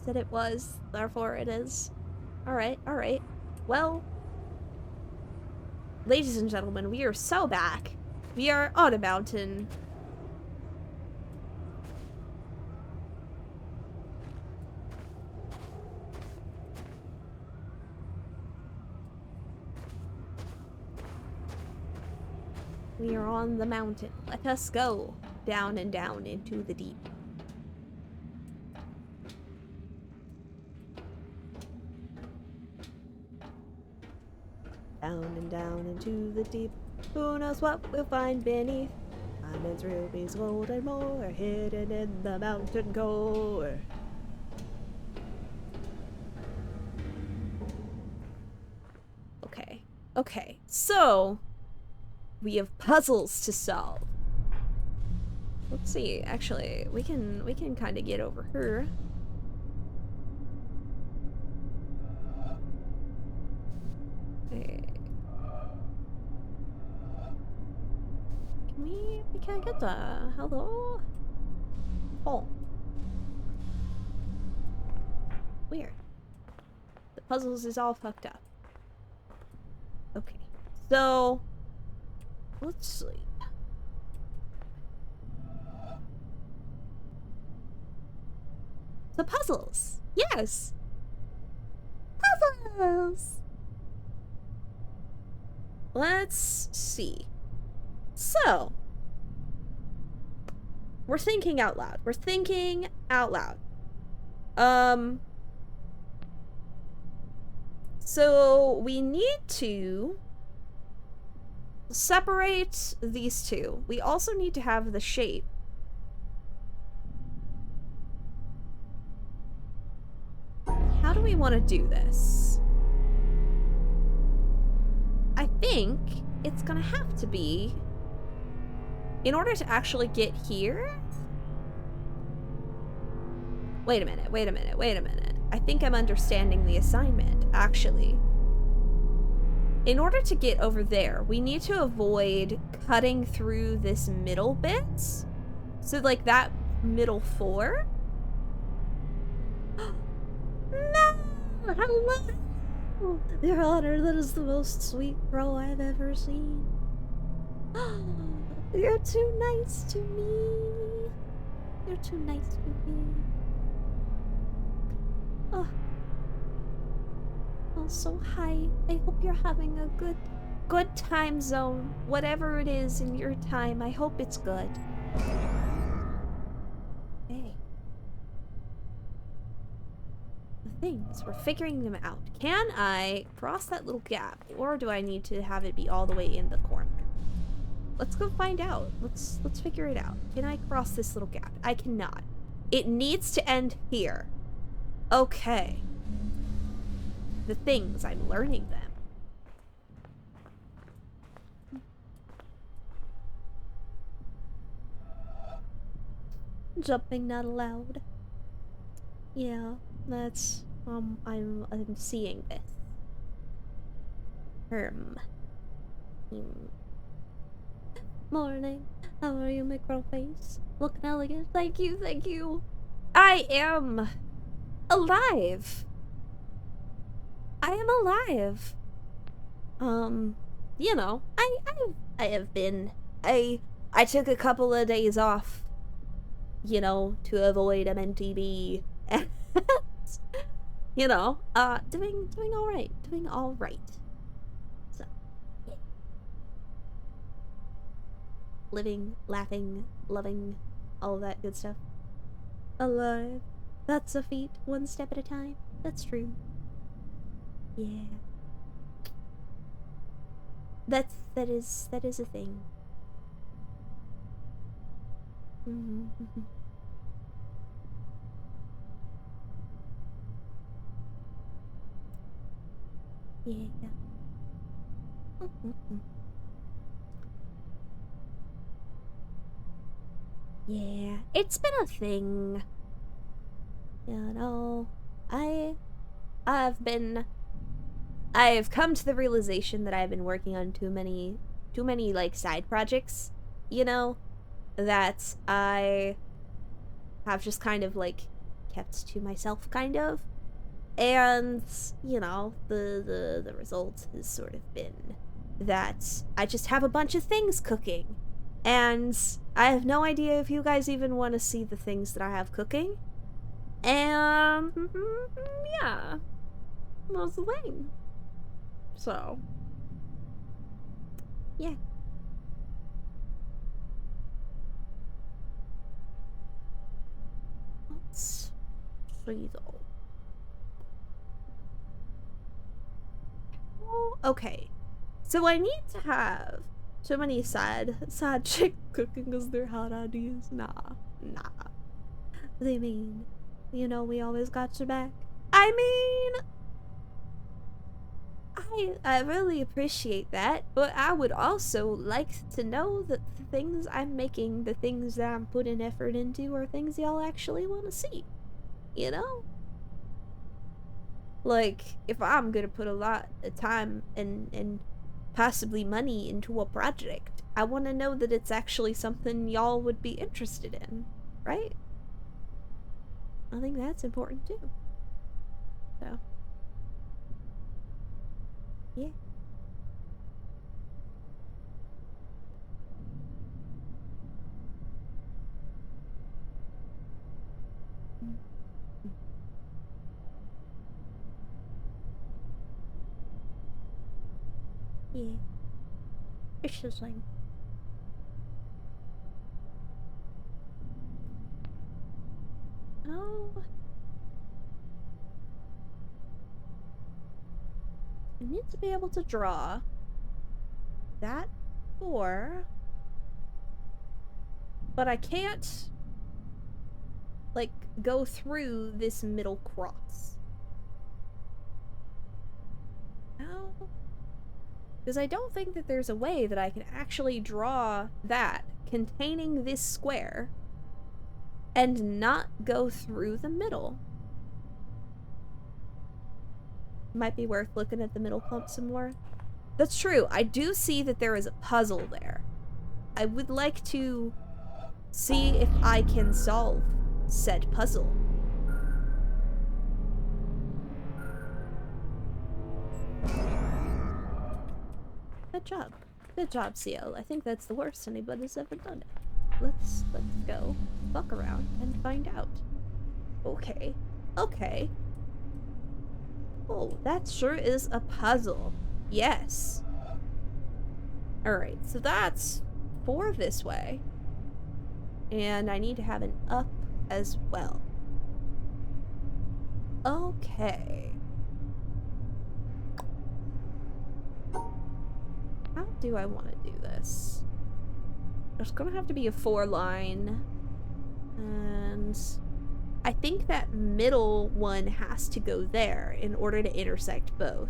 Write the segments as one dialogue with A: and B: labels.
A: said it was, therefore it is. Alright, alright. Well, ladies and gentlemen, we are so back. We are on a mountain. We are on the mountain. Let us go down and down into the deep. Down and down into the deep. Who knows what we'll find beneath? Diamonds, rubies, gold, and more are hidden in the mountain core. Okay. Okay. So we have puzzles to solve. Let's see. Actually, we can kind of get over here. Okay. We can't get the hello? Oh. Weird. The puzzles is all fucked up. Okay. So let's see. The puzzles. Yes. Puzzles. Let's see. So, we're thinking out loud. We're thinking out loud. So we need to separate these two. We also need to have the shape. How do we want to do this? I think it's gonna have to be, in order to actually get here. Wait a minute, wait a minute, wait a minute. I think I'm understanding the assignment, actually. In order to get over there, we need to avoid cutting through this middle bit. So, like, that middle four. No! Hello! Your Honor, that is the most sweet crow I've ever seen. You're too nice to me. You're too nice to me. Oh. Also, hi. I hope you're having a good time zone. Whatever it is in your time, I hope it's good. Hey. The things, we're figuring them out. Can I cross that little gap, or do I need to have it be all the way in the corner? Let's go find out. Let's figure it out. Can I cross this little gap? I cannot. It needs to end here. Okay. The things, I'm learning them. Jumping not allowed. Yeah, that's I'm seeing this. Morning. How are you, microface? Looking elegant. Thank you, thank you. I am alive. I am alive. You know, I have been. I took a couple of days off, you know, to avoid MNTB. And, you know, doing all right. Doing all right. So, yeah. Living, laughing, loving, all of that good stuff. Alive. That's a feat, one step at a time. That's true. Yeah. That is a thing. Mm-hmm. Yeah. Mm-hmm. Yeah, it's been a thing. You know, I've come to the realization that I've been working on too many like side projects, you know, that I have just kind of like kept to myself, kind of. And, you know, the result has sort of been that I just have a bunch of things cooking. And I have no idea if you guys even want to see the things that I have cooking. And, yeah, that's the thing. So, yeah. Let's see, though. Oh, okay. So I need to have so many side chicks cooking because they're hot ideas. Nah. They mean, you know, we always got your back. I mean, I really appreciate that, but I would also like to know that the things I'm making, the things that I'm putting effort into, are things y'all actually want to see. You know? Like, if I'm gonna put a lot of time and possibly money into a project, I want to know that it's actually something y'all would be interested in, right? I think that's important too. So, yeah. Yeah. It's just like, oh, I need to be able to draw that 4, but I can't, like, go through this middle cross. No. Because I don't think that there's a way that I can actually draw that containing this square and not go through the middle. Might be worth looking at the middle clump some more. That's true. I do see that there is a puzzle there. I would like to see if I can solve said puzzle. Good job. Good job, Ciel. I think that's the worst anybody's ever done it. Let's go fuck around and find out. Okay. Okay. Oh, that sure is a puzzle. Yes. Alright, so that's 4 this way. And I need to have an up as well. Okay. How do I want to do this? There's gonna have to be a 4-line. And I think that middle one has to go there in order to intersect both.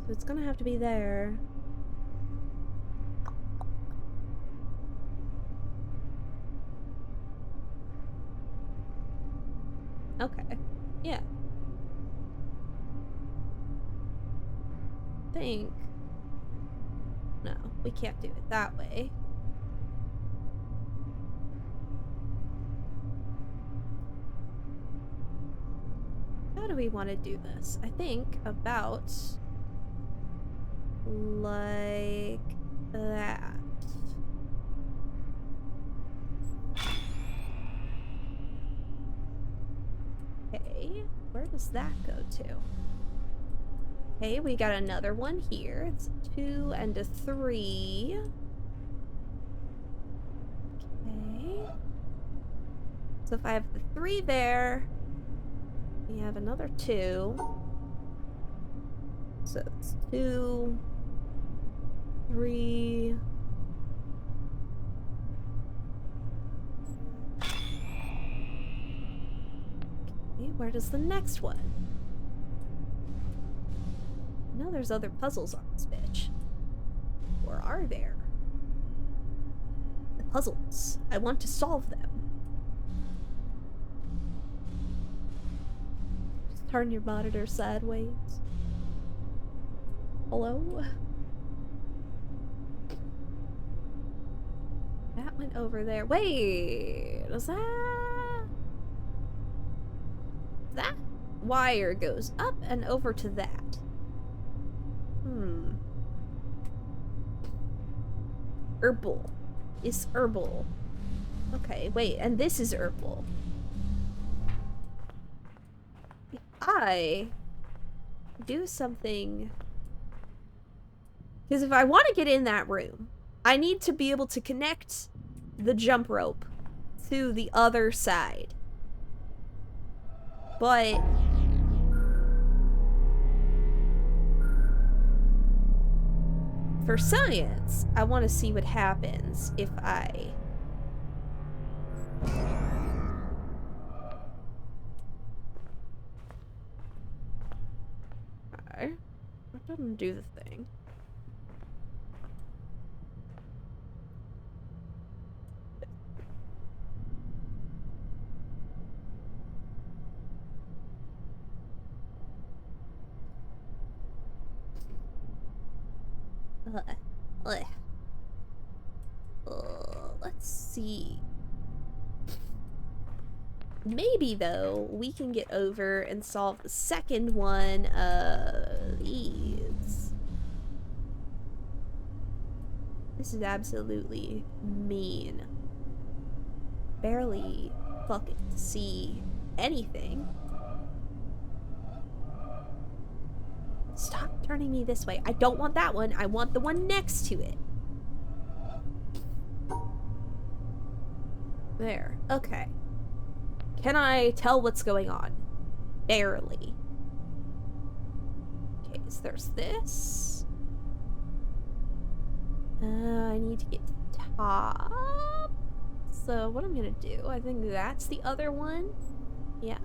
A: So it's gonna have to be there. Okay. Yeah. Think. No, we can't do it that way. How do we want to do this? I think about like that. Okay, where does that go to? Okay, we got another one here. It's a 2 and a 3. Okay. So if I have the 3 there, we have another 2. So it's 2, 3. Okay, where does the next one? No, there's other puzzles on this bitch. Or are there? The puzzles. I want to solve them. Just turn your monitor sideways. Hello? That went over there. Wait, was that wire goes up and over to that? Herbal. Is herbal. Okay, wait, and this is herbal. If I do something... Because if I want to get in that room, I need to be able to connect the jump rope to the other side. But... for science, I want to see what happens if I... Okay. That doesn't do the thing. Let's see. Maybe, though, we can get over and solve the second one of these. This is absolutely mean. Barely fucking see anything. Stop turning me this way. I don't want that one. I want the one next to it. There. Okay. Can I tell what's going on? Barely. Okay, so there's this. I need to get to the top. So what I'm gonna do, I think that's the other one. Yeah.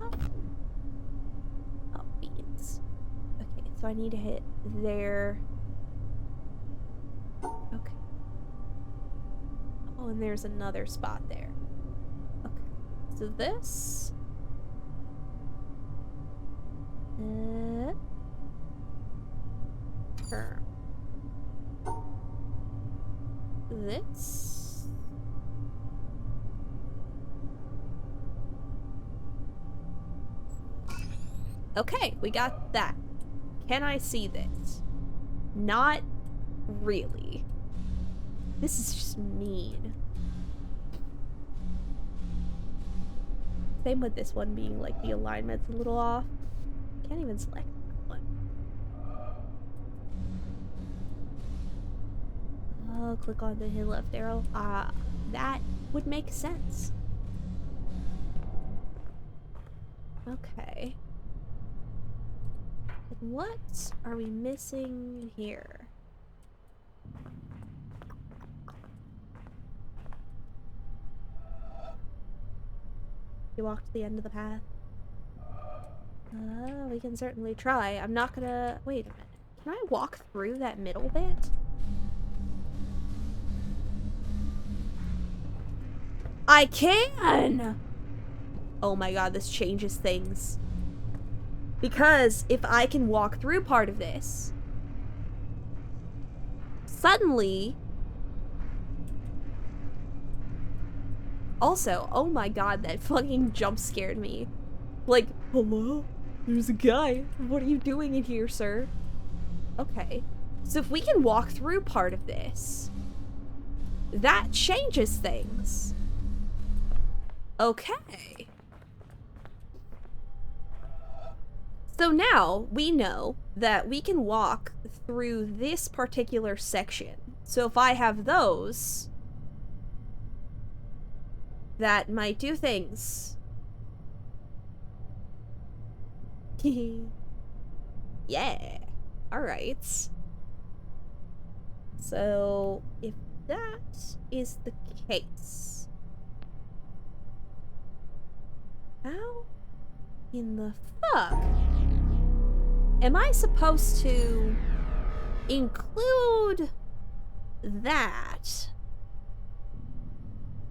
A: Oh, beans. Okay, so I need to hit there. Okay. Oh, and there's another spot there. Okay. So this. This. Okay, we got that. Can I see this? Not really. This is just mean. Same with this one being like the alignment's a little off. Can't even select that one. Oh, click on the left arrow. That would make sense. Okay. What are we missing here? You walk to the end of the path. We can certainly try. I'm not gonna... Wait a minute. Can I walk through that middle bit? I can! Oh my god, this changes things. Because if I can walk through part of this, suddenly... Also, oh my god, that fucking jump scared me. Like, hello? There's a guy. What are you doing in here, sir? Okay. So if we can walk through part of this, that changes things. Okay. So now we know that we can walk through this particular section. So if I have those, that might do things. Yeah. Alright. So if that is the case, how in the fuck am I supposed to include that?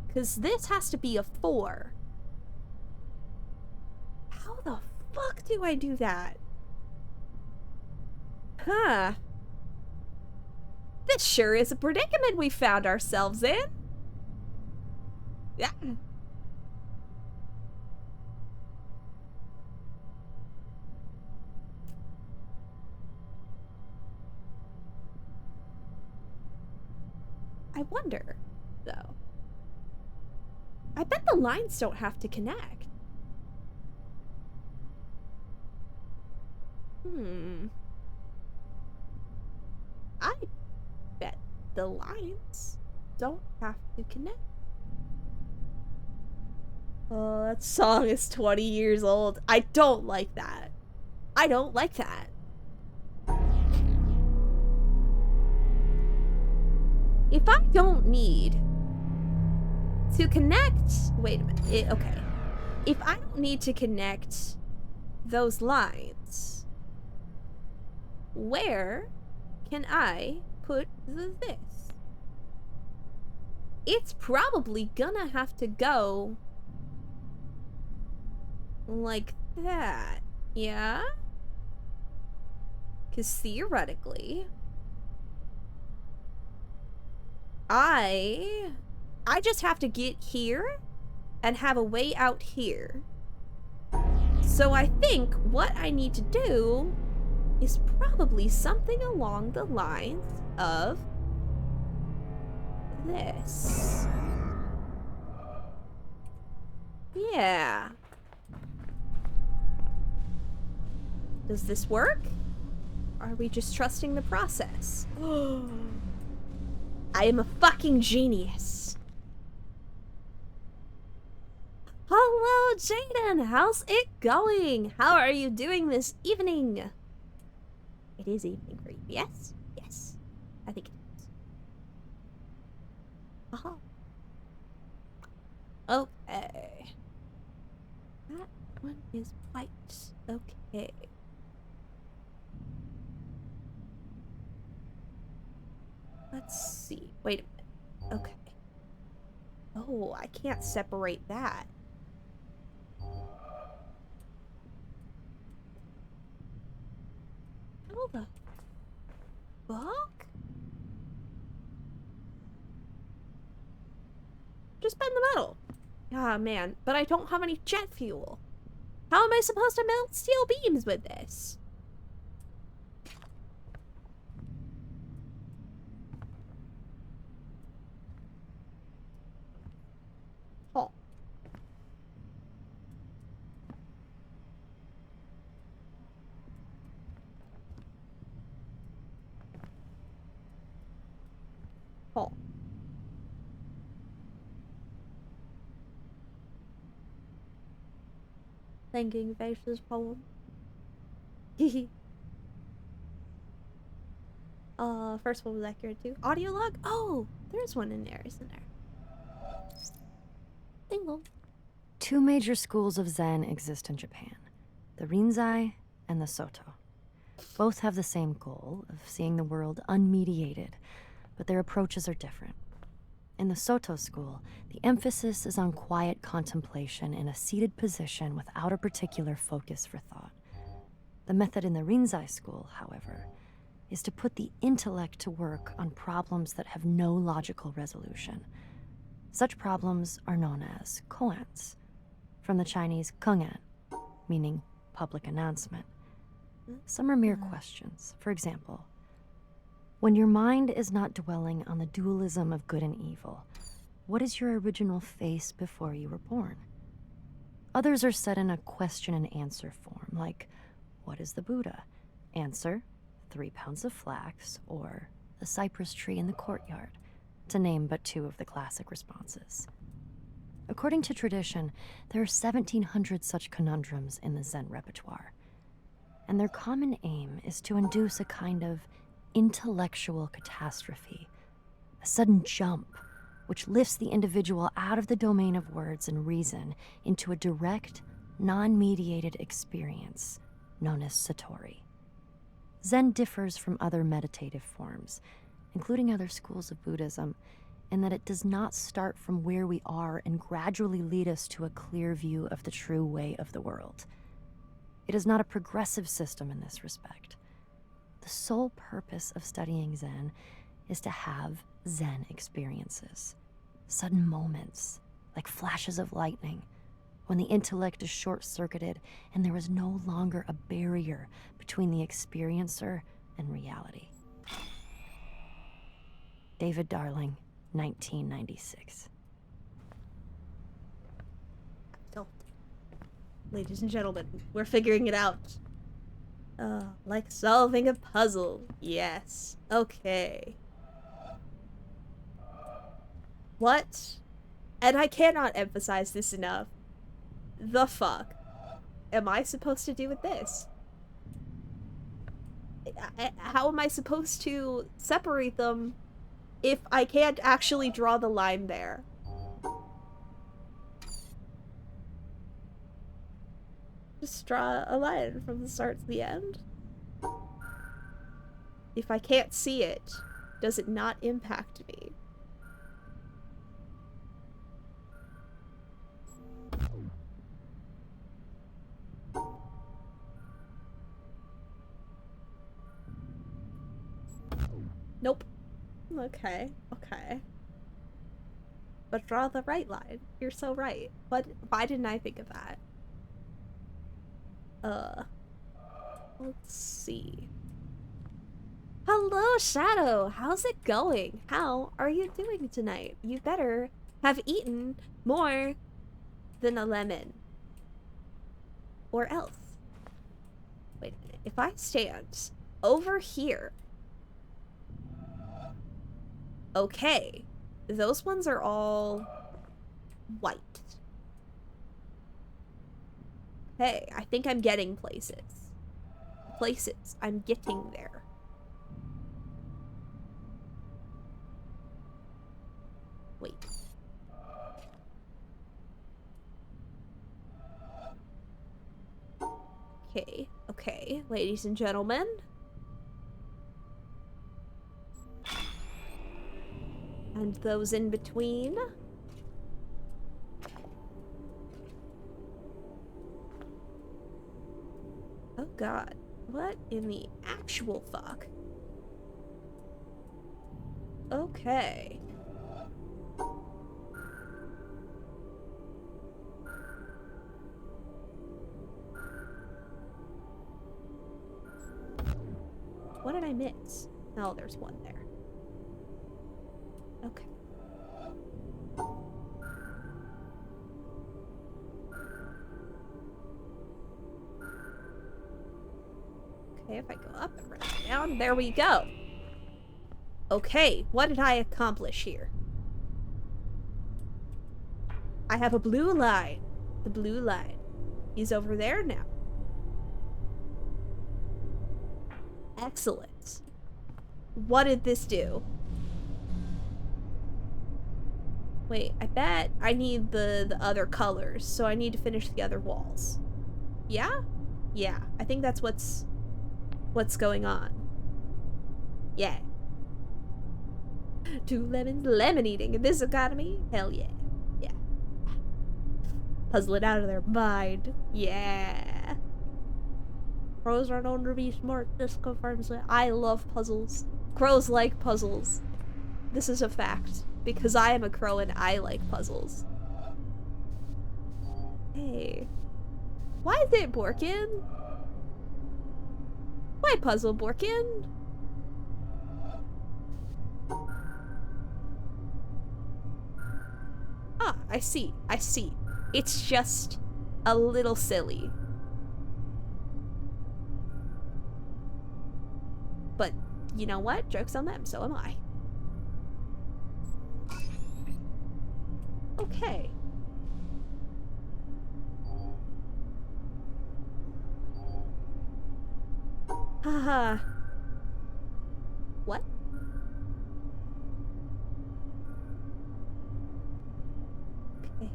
A: Because this has to be a 4. How the fuck do I do that? Huh. This sure is a predicament we found ourselves in. Yeah. I wonder, though. I bet the lines don't have to connect. I bet the lines don't have to connect. Oh, that song is 20 years old. I don't like that. I don't like that. If I don't need to connect... Wait a minute. Okay. If I don't need to connect those lines, where can I put this? It's probably gonna have to go like that. Yeah? Because theoretically, I just have to get here and have a way out here. So I think what I need to do is probably something along the lines of this. Yeah. Does this work? Or are we just trusting the process? I am a fucking genius. Hello, Jaden. How's it going? How are you doing this evening? It is evening for you. Yes? Yes. I think it is. Uh-huh. Okay. That one is white. Okay. Let's see. Wait a minute. Okay. Oh, I can't separate that. How the fuck? Just bend the metal. Ah, man. But I don't have any jet fuel. How am I supposed to melt steel beams with this? Oh. Oh. Thinking faces poem. First one was accurate too. Audio log? Oh, there's one in there, isn't there? Single.
B: 2 major schools of Zen exist in Japan, the Rinzai and the Soto. Both have the same goal of seeing the world unmediated, but their approaches are different. In the Soto school, the emphasis is on quiet contemplation in a seated position without a particular focus for thought. The method in the Rinzai school, however, is to put the intellect to work on problems that have no logical resolution. Such problems are known as koans, from the Chinese kengan, meaning public announcement. Some are mere questions. For example, when your mind is not dwelling on the dualism of good and evil, what is your original face before you were born? Others are set in a question and answer form, like, what is the Buddha? Answer, 3 pounds of flax, or the cypress tree in the courtyard, to name but 2 of the classic responses. According to tradition, there are 1,700 such conundrums in the Zen repertoire, and their common aim is to induce a kind of intellectual catastrophe, a sudden jump which lifts the individual out of the domain of words and reason into a direct, non-mediated experience known as Satori. Zen differs from other meditative forms, including other schools of Buddhism, in that it does not start from where we are and gradually lead us to a clear view of the true way of the world. It is not a progressive system in this respect. The sole purpose of studying Zen is to have Zen experiences, sudden moments, like flashes of lightning, when the intellect is short-circuited and there is no longer a barrier between the experiencer and reality. David Darling, 1996.
A: Don't. Ladies and gentlemen, we're figuring it out. Like solving a puzzle. Yes. Okay. What? And I cannot emphasize this enough. The fuck am I supposed to do with this? How am I supposed to separate them if I can't actually draw the line there? Just draw a line from the start to the end. If I can't see it, does it not impact me? Nope. Okay, okay. But draw the right line. You're so right. Why didn't I think of that? Let's see. Hello, Shadow! How's it going? How are you doing tonight? You better have eaten more than a lemon. Or else. Wait a minute. If I stand over here. Okay. Those ones are all white. Hey, I think I'm getting places. Places. I'm getting there. Wait. Okay, okay, ladies and gentlemen. And those in between. Oh god. What in the actual fuck? Okay. What did I miss? Oh, there's one there. Okay. Okay, if I go up and right down, there we go. Okay, what did I accomplish here? I have a blue line. The blue line. He's over there now. Excellent. What did this do? Wait, I bet I need the other colors, so I need to finish the other walls. Yeah? Yeah, I think that's what's going on. Yeah. 2 lemons, lemon eating in this economy? Hell yeah. Yeah. Puzzle it out of their mind. Yeah. Crows are known to be smart. This confirms it. I love puzzles. Crows like puzzles. This is a fact. Because I am a crow and I like puzzles. Hey. Why is it Borkin? Why puzzle Borkin? Ah, I see. I see. It's just a little silly. But you know what? Joke's on them, so am I. Okay. Haha. What? Okay.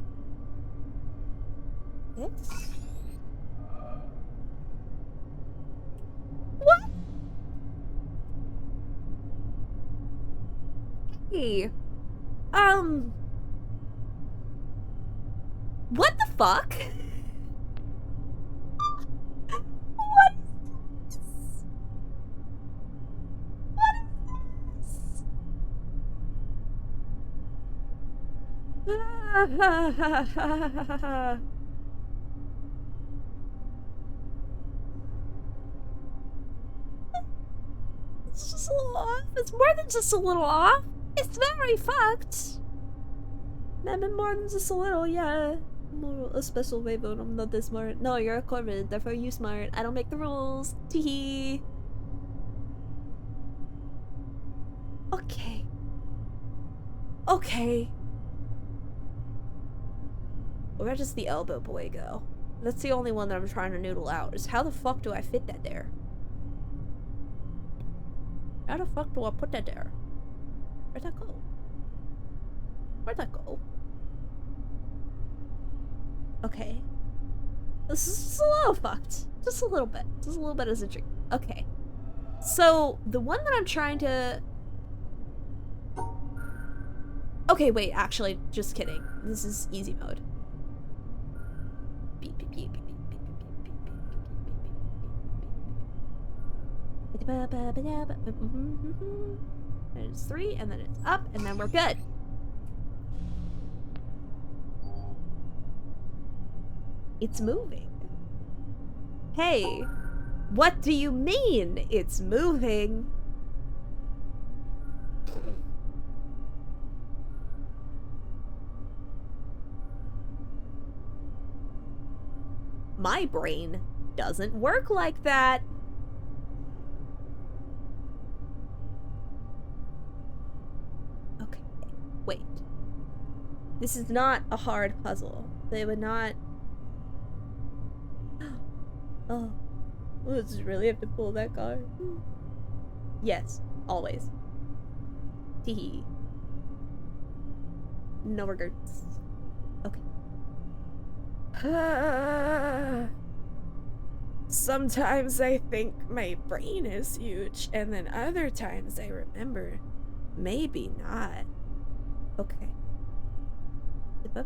A: This? What? Hey. What the fuck? What is this? What is this? It's just a little off. It's more than just a little off. It's very fucked. More than just a little, yeah. More a special way, but I'm not this smart. No, you're a corvid, therefore you smart. I don't make the rules. Teehee. Okay. Okay. Where does the elbow boy go? That's the only one that I'm trying to noodle out, is how the fuck do I fit that there? How the fuck do I put that there? Where'd that go? Where'd that go? Okay. This is just a little fucked. Just a little bit. Just a little bit as a dream. Okay. So, the one that I'm trying to... Okay, wait, actually, just kidding. This is easy mode. Beep, beep, beep, beep, beep, beep, beep, beep, beep, beep, beep, beep, beep. And it's 3, and then it's up, and then we're good. It's moving. Hey, what do you mean it's moving? My brain doesn't work like that. Okay, wait. This is not a hard puzzle. They would not... Oh, we'll just really have to pull that card. Yes, always. Teehee. No regrets. Okay. Sometimes I think my brain is huge, and then other times I remember maybe not. Okay. I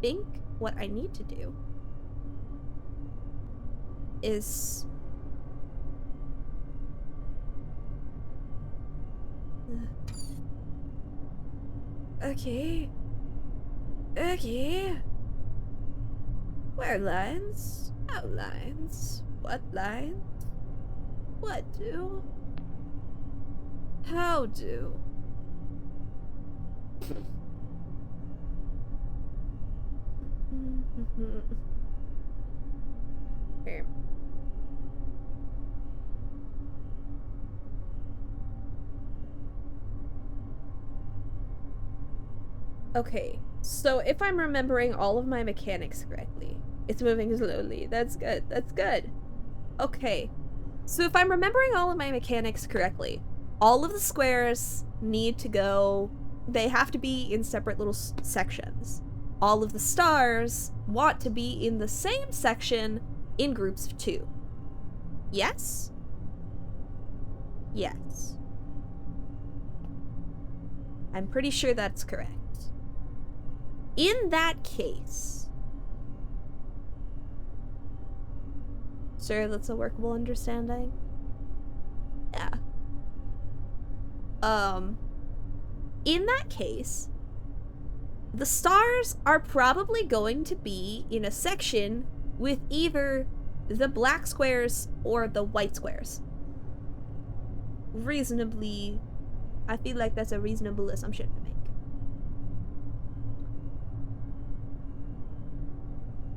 A: think what I need to do is okay. Where lines? Outlines. What lines? What do? How do? Here. Okay, so if I'm remembering all of my mechanics correctly, it's moving slowly. That's good. That's good. Okay, so if I'm remembering all of my mechanics correctly, all of the squares need to go, they have to be in separate little sections. All of the stars want to be in the same section in groups of 2. Yes? Yes. I'm pretty sure that's correct. In that case... Sure, that's a workable understanding? Yeah. In that case, the stars are probably going to be in a section with either the black squares or the white squares. Reasonably, I feel like that's a reasonable assumption to make.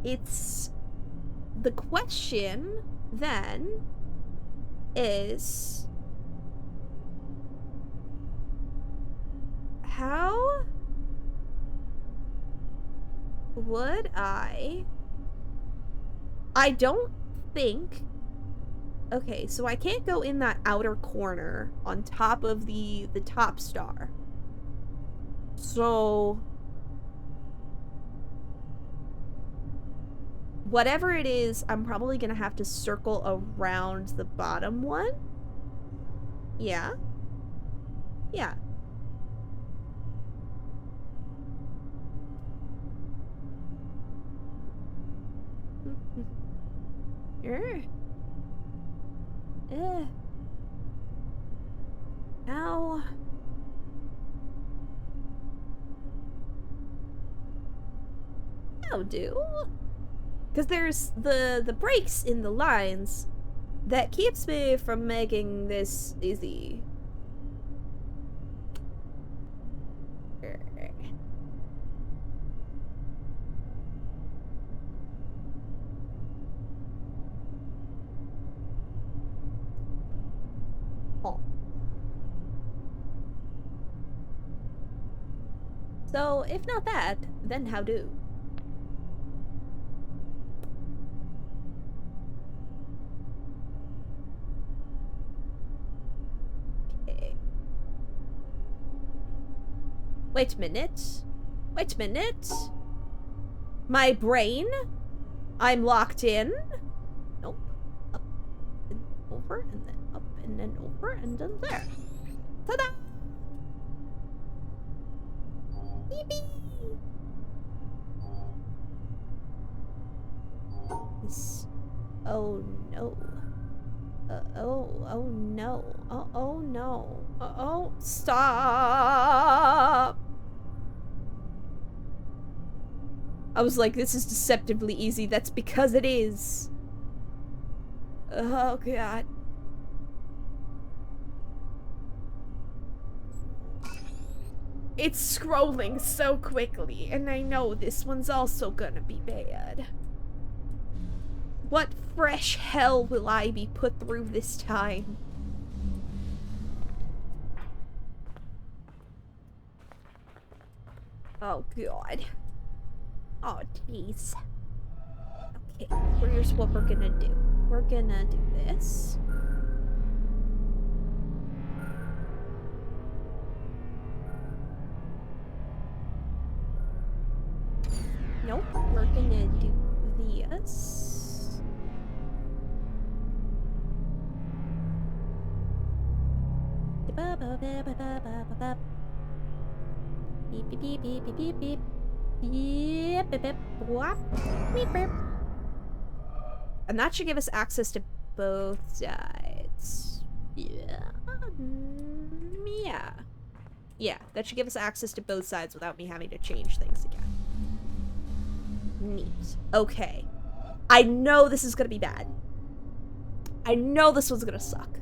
A: It's... The question, then, is... How would I don't think... Okay, so I can't go in that outer corner on top of the top star. So... Whatever it is, I'm probably gonna have to circle around the bottom one. Yeah. Yeah. Now... That'll do. Because there's the breaks in the lines that keeps me from making this easy. Oh. So, if not that, then how do? Okay. Wait a minute. Wait a minute. My brain? I'm locked in? Nope. Up and over, and then up, and then over, and then there. Ta-da! Beep-beep! Oh no. Oh no. Oh no. Oh, stop! I was like, this is deceptively easy. That's because it is. Oh god. It's scrolling so quickly, and I know this one's also gonna be bad. What fresh hell will I be put through this time? Oh god. Oh jeez. Okay, here's what we're gonna do. We're gonna do this. Nope, we're gonna do this. Beep beep beep beep beep beep beep. Yep, beep beep whop. Beep beep. And that should give us access to both sides. Yeah. Yeah. Yeah, that should give us access to both sides without me having to change things again. Neat. Okay. I know this is gonna be bad. I know this one's gonna suck.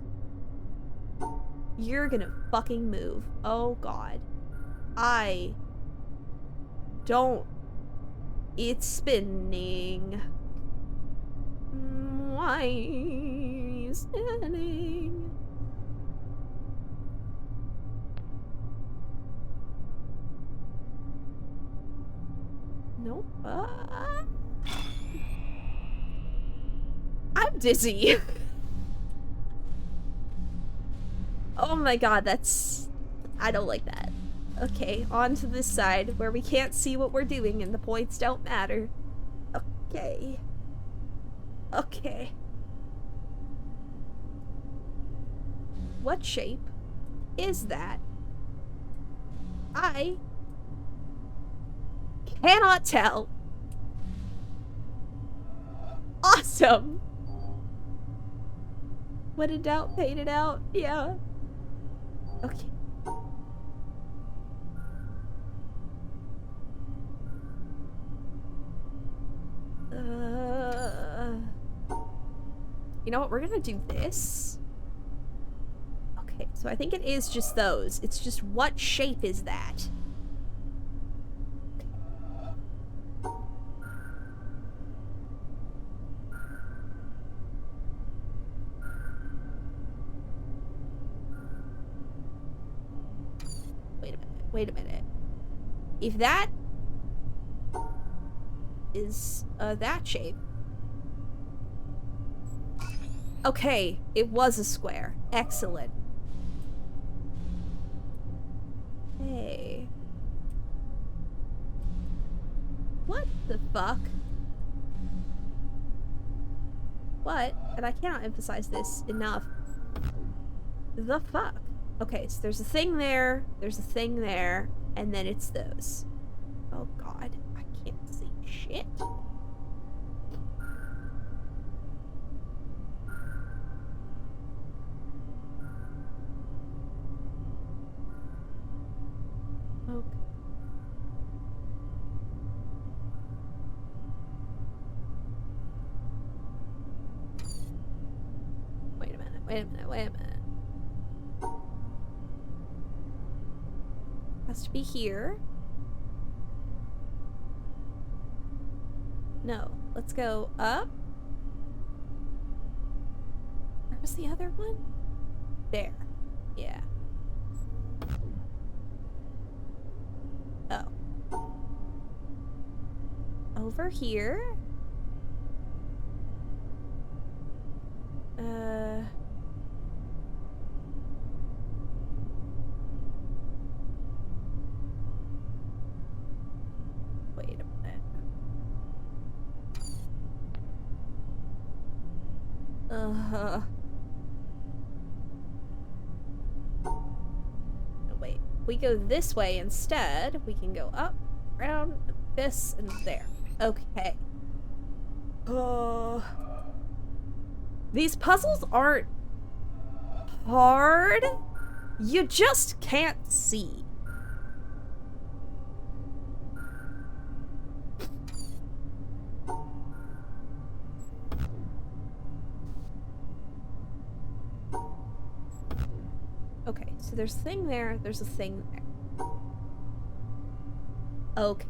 A: You're gonna fucking move. Oh god. I don't. It's spinning. Why is spinning? Nope. I'm dizzy. Oh my god, that's... I don't like that. Okay, on to this side where we can't see what we're doing and the points don't matter. Okay. Okay. What shape is that? I cannot tell. Awesome. When in doubt, paint it out. Yeah. Okay. You know what? We're gonna do this. Okay, so I think it is just those. It's just what shape is that? Wait a minute. Wait a minute. If that is that shape. Okay, it was a square. Excellent. Hey. What the fuck? What? And I cannot emphasize this enough. The fuck? Okay, so there's a thing there, there's a thing there, and then it's those. Oh god, I can't see shit. Okay. wait a minute, wait a minute. Has to be here. No, let's go up. Where was the other one? There. Yeah. Oh. Over here? Wait a minute. Wait. We go this way instead. We can go up, around, this, and there. Okay. These puzzles aren't hard. You just can't see. Okay, so there's a thing there, there's a thing there. Okay.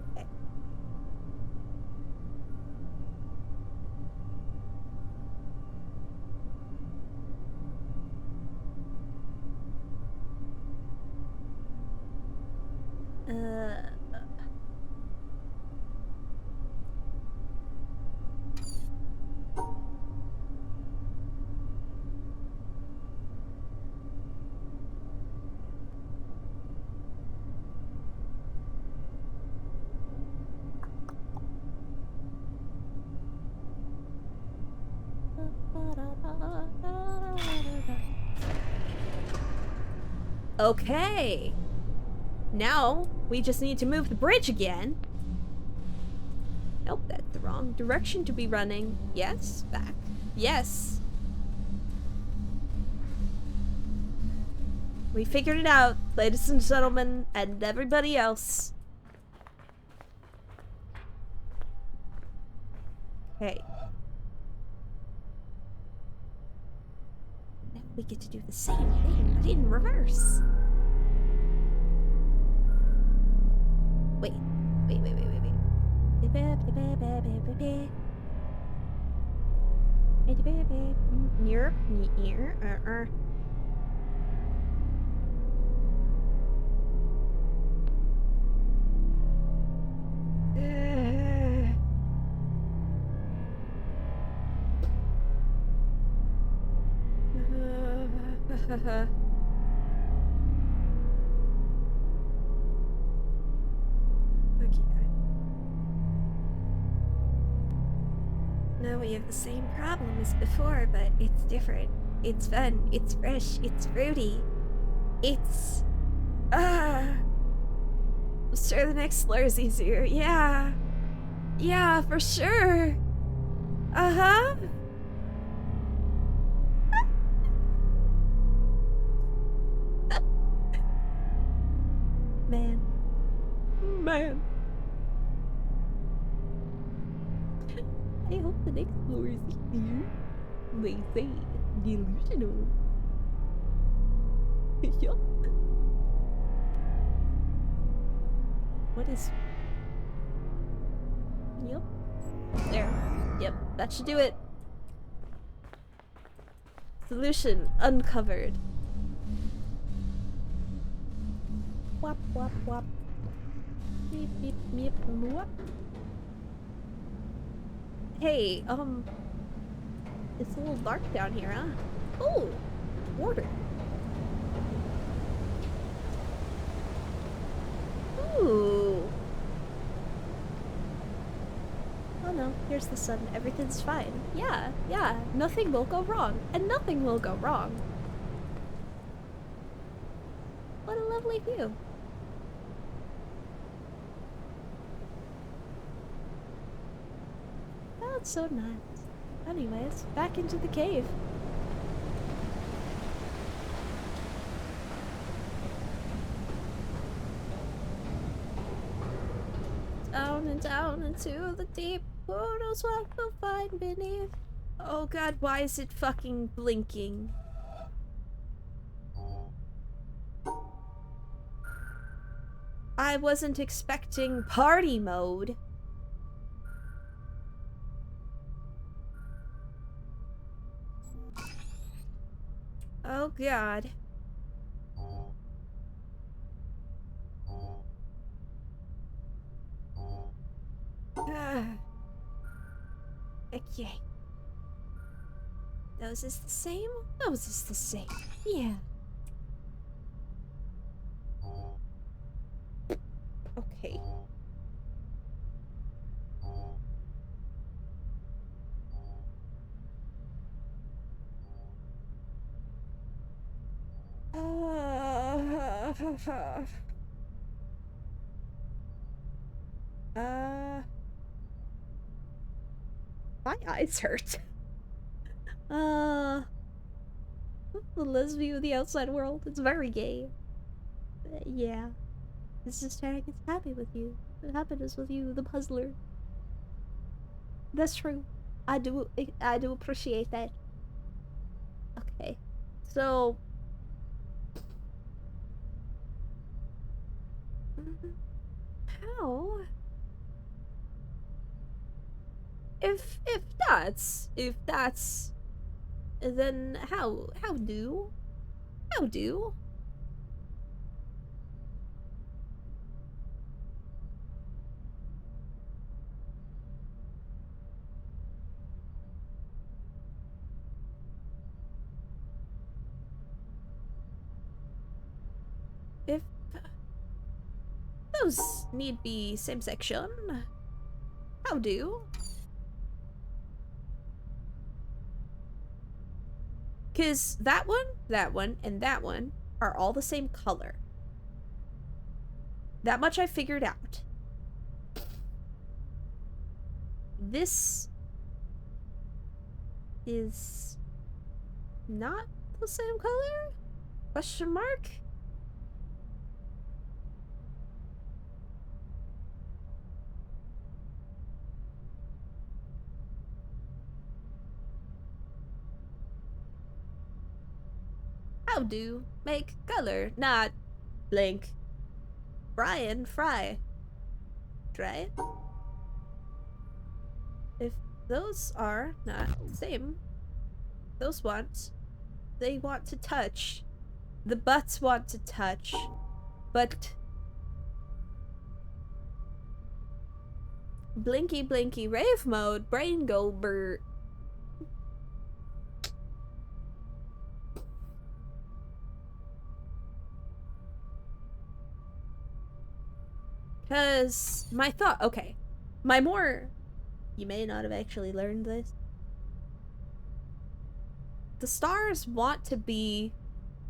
A: Okay. Now, we just need to move the bridge again. Nope, that's the wrong direction to be running. Yes, back. Yes. We figured it out, ladies and gentlemen, and everybody else. Okay. Now we get to do the same thing, but in reverse. Wait. Now we have the same problem as before, but it's different. It's fun, it's fresh, it's fruity. It's... I'm sure the next slur's easier. Yeah. Yeah, for sure. Uh-huh. Man. I hope the next floor is easier. They say delusional. Yup. What is... Yep. There. Yep, that should do it. Solution uncovered. Wop wop wop. Beep beep beep wop. Hey, it's a little dark down here, huh? Oh, water. Ooh. Oh no, here's the sun. Everything's fine. Yeah, nothing will go wrong. And nothing will go wrong. What a lovely view. That's so nice. Anyways, back into the cave. Down and down into the deep. Who knows what we'll find beneath? Oh god, why is it fucking blinking? I wasn't expecting party mode. Oh god. Okay. Those is the same? Those is the same. Yeah. Okay. My eyes hurt. The lesbian of the outside world. It's very gay. Yeah. It's just Tarek is happy with you. The happiness with you, the puzzler. That's true. I do appreciate that. Okay. So how? If that's then how do if those need be same section? How do? Cause that one, and that one are all the same color. That much I figured out. This is not the same color? Question mark? How do make color, not blank. Brian Fry. Right? If those are not the same, those want, they want to touch. The butts want to touch, but blinky blinky rave mode, brain go brr. Cause my thought, okay, my more, you may not have actually learned this. The stars want to be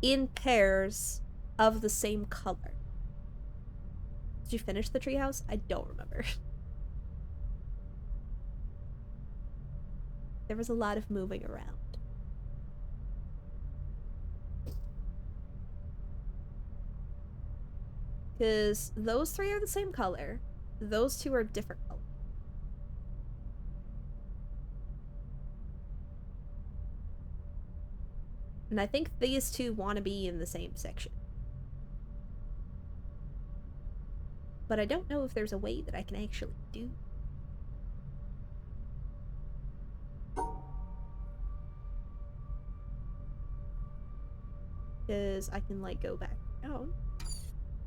A: in pairs of the same color. Did you finish the treehouse? I don't remember. There was a lot of moving around. Because those three are the same color. Those two are different color. And I think these two want to be in the same section. But I don't know if there's a way that I can actually do. Because I can, like, go back down.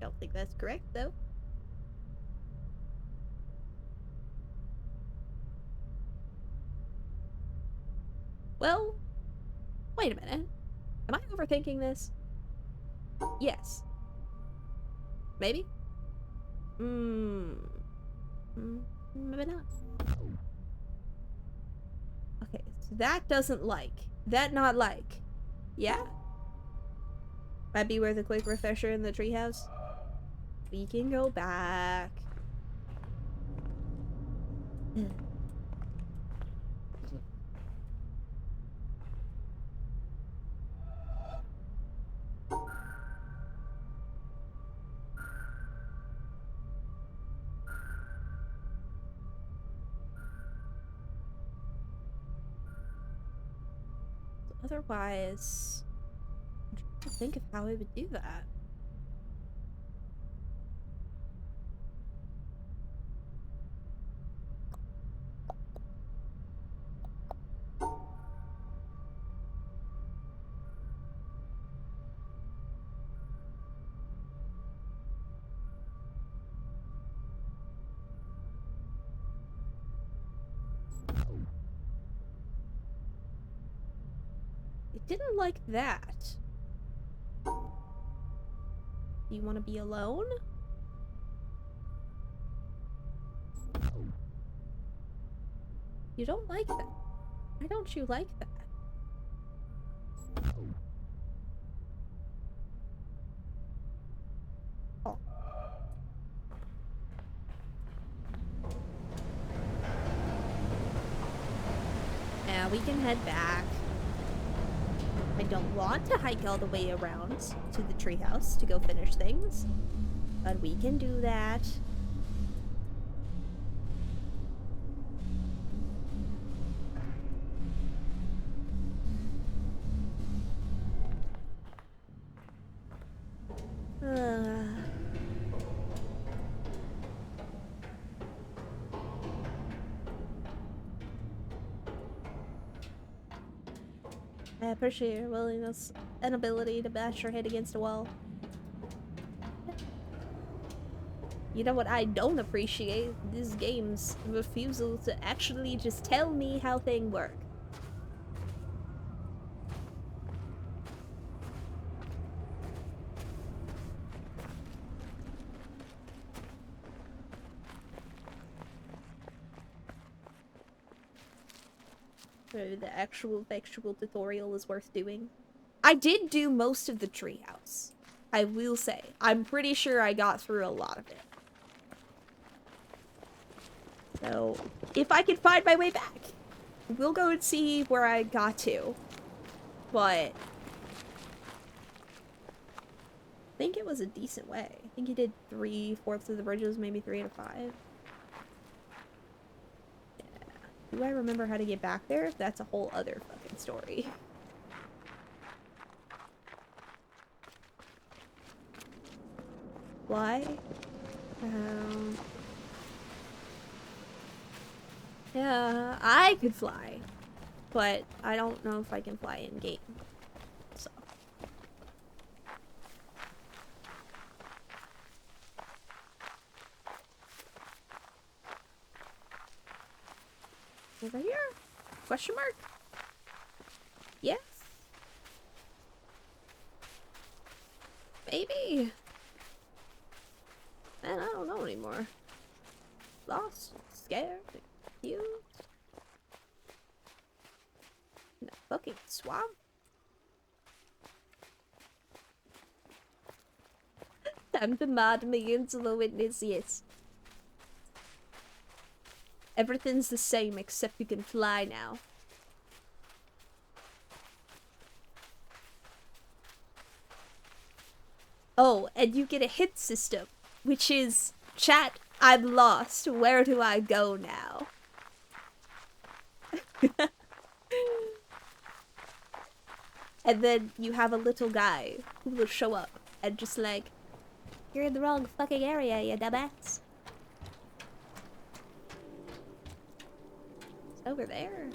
A: Don't think that's correct, though. Well, wait a minute. Am I overthinking this? Yes. Maybe? Maybe not. Okay, so that doesn't like. That not like. Yeah? Might be worth a quick refresher in the treehouse. We can go back. Otherwise, I'm trying to think of how I would do that. didn't like that. You want to be alone? You don't like that. Why don't you like that? Oh. Yeah, we can head back. I don't want to hike all the way around to the treehouse to go finish things, but we can do that. I appreciate your willingness and ability to bash your head against a wall. You know what I don't appreciate? This game's refusal to actually just tell me how things work. So the actual factual tutorial is worth doing. I did do most of the treehouse. I will say. I'm pretty sure I got through a lot of it. So, if I can find my way back, we'll go and see where I got to. But I think it was a decent way. I think he did 3/4 of the bridges, maybe 3 out of 5. Yeah. Do I remember how to get back there? That's a whole other fucking story. Why? Yeah, I could fly, but I don't know if I can fly in game. So. Over here? Question mark? Yes. Maybe. Man, I don't know anymore. Lost, scared, confused. In a fucking swamp? Time to mod me into the witness, yes. Everything's the same except you can fly now. Oh, and you get a hit system, which is, chat, I'm lost. Where do I go now? And then you have a little guy who will show up and just like, you're in the wrong fucking area, you dumbass. It's over there.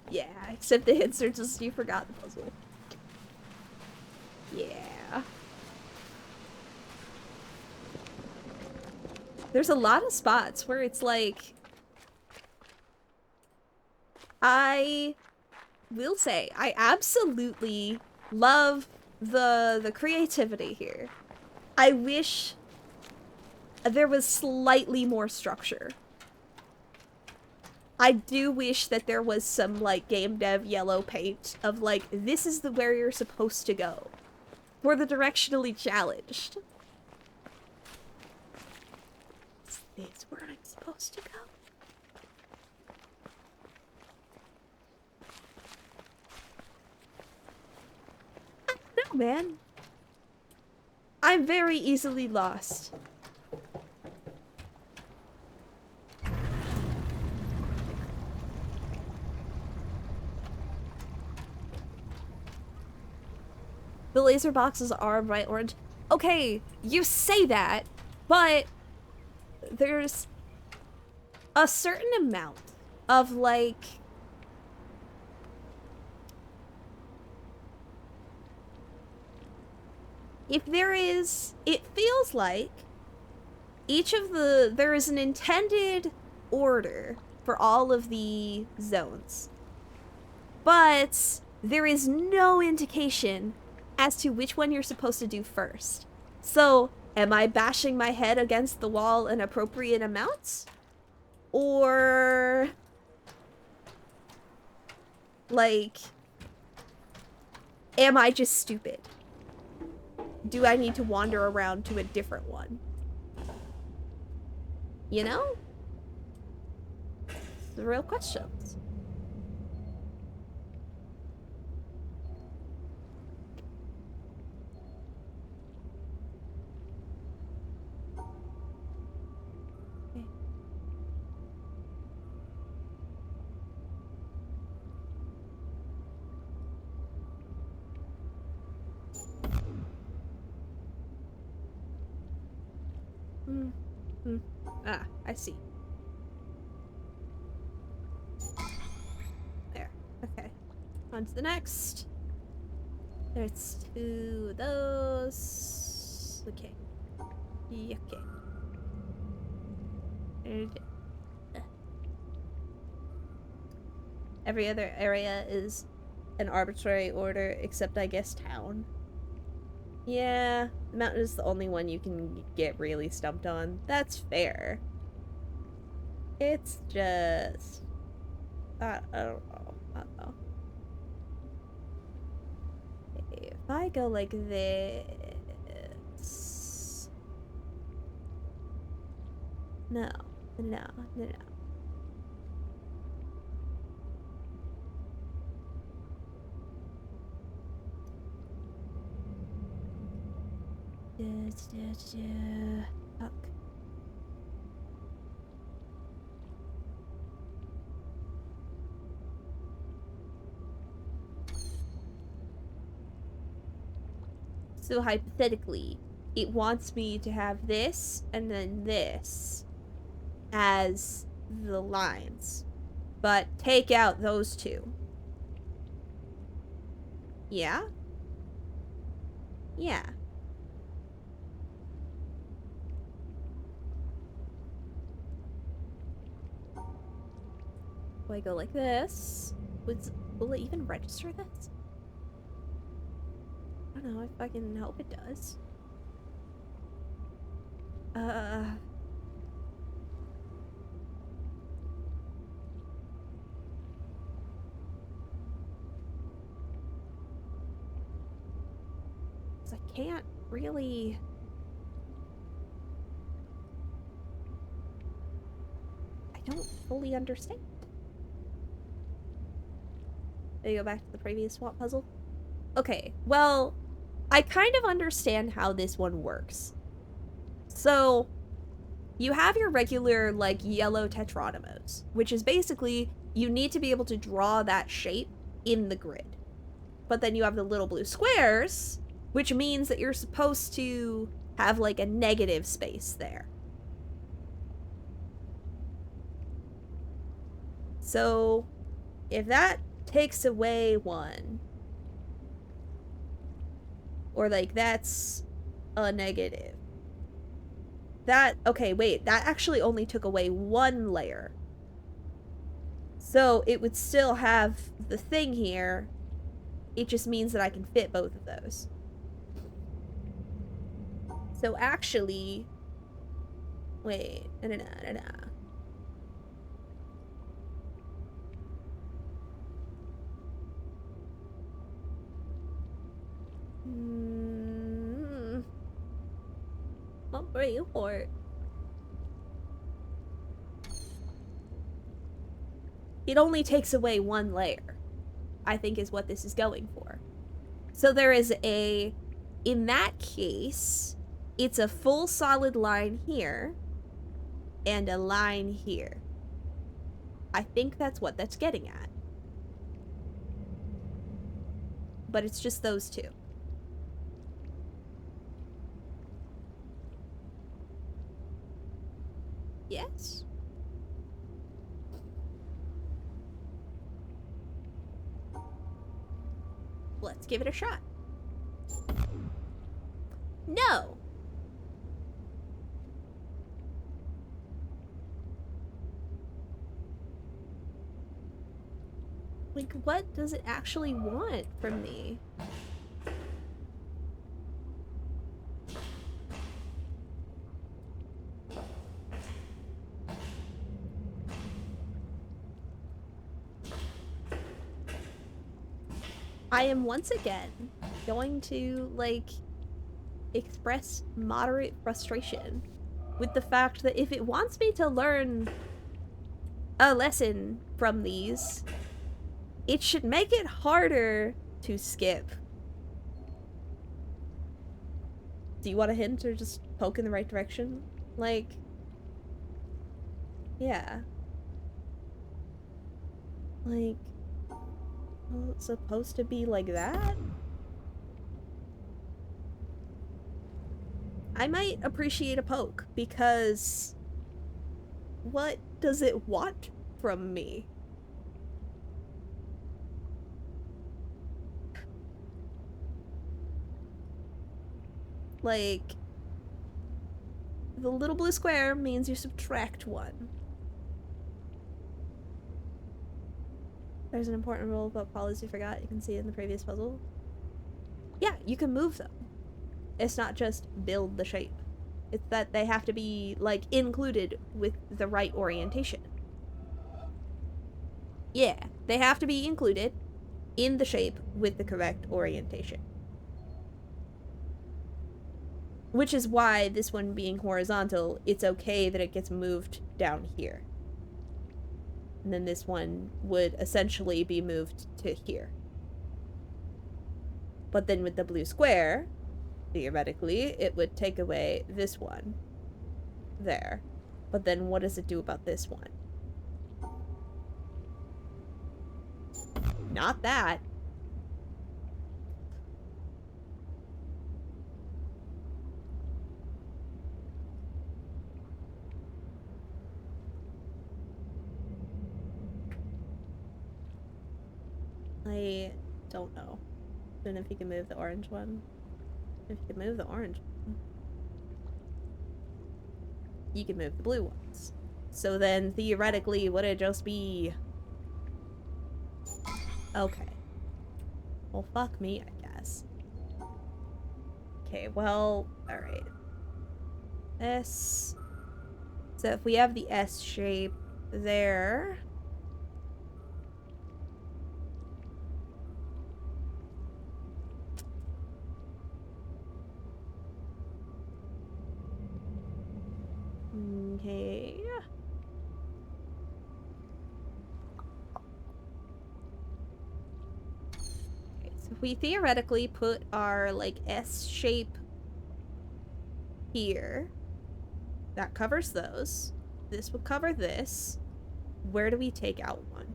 A: Yeah, except the answer just you forgot the puzzle. Yeah. There's a lot of spots where it's like, I will say I absolutely love the creativity here. I wish there was slightly more structure. I do wish that there was some, like, game dev yellow paint of, like, this is where you're supposed to go. For the directionally challenged. Is this where I'm supposed to go? I don't know, man. I'm very easily lost. The laser boxes are bright orange. Okay, you say that, but there's a certain amount of, like, if there is, it feels like there is an intended order for all of the zones, but there is no indication as to which one you're supposed to do first. So, am I bashing my head against the wall an appropriate amount? Or, like, am I just stupid? Do I need to wander around to a different one? You know? The real questions. Okay. Ah, I see. There. Okay. On to the next. There's 2 of those. Okay. Okay. Every other area is an arbitrary order, except I guess town. Yeah, the mountain is the only one you can get really stumped on. That's fair. It's just... I don't know. I don't know. Okay, if I go like this... No. No. No, no. Fuck. So hypothetically, it wants me to have this and then this as the lines, but take out those 2. Yeah? Yeah. Do I go like this? Will it even register this? I don't know, if I can hope it does. I can't really... I don't fully understand. There you go, back to the previous swap puzzle. Okay, well, I kind of understand how this one works. So, you have your regular, like, yellow tetronymus, which is basically, you need to be able to draw that shape in the grid. But then you have the little blue squares, which means that you're supposed to have, like, a negative space there. So, if that takes away 1, or, like, that's a negative. That, okay, wait, that actually only took away 1 layer. So, it would still have the thing here. It just means that I can fit both of those. So, actually... Wait, no. Not very hard. It only takes away 1 layer, I think is what this is going for. So there is a... In that case, it's a full solid line here, and a line here. I think that's what that's getting at. But it's just those 2. Yes? Let's give it a shot. No! Like, what does it actually want from me? I am once again going to, like, express moderate frustration with the fact that if it wants me to learn a lesson from these, it should make it harder to skip. Do you want a hint or just poke in the right direction? Like, yeah. Like, well, it's supposed to be like that? I might appreciate a poke, because what does it want from me? Like, the little blue square means you subtract 1. There's an important rule about polys you forgot. You can see it in the previous puzzle. Yeah, you can move them. It's not just build the shape. It's that they have to be, like, included with the right orientation. Yeah, they have to be included in the shape with the correct orientation. Which is why this one being horizontal, it's okay that it gets moved down here. And then this one would essentially be moved to here. But then with the blue square, theoretically, it would take away this one. There. But then what does it do about this one? Not that. I don't know. Even if you can move the orange one. If you can move the orange one, you can move the blue ones. So then, theoretically, would it just be... Okay. Well, fuck me, I guess. Okay, well, alright. S. So if we have the S shape there... Okay. Okay, so if we theoretically put our, like, S shape here, that covers those. This would cover this. Where do we take out one?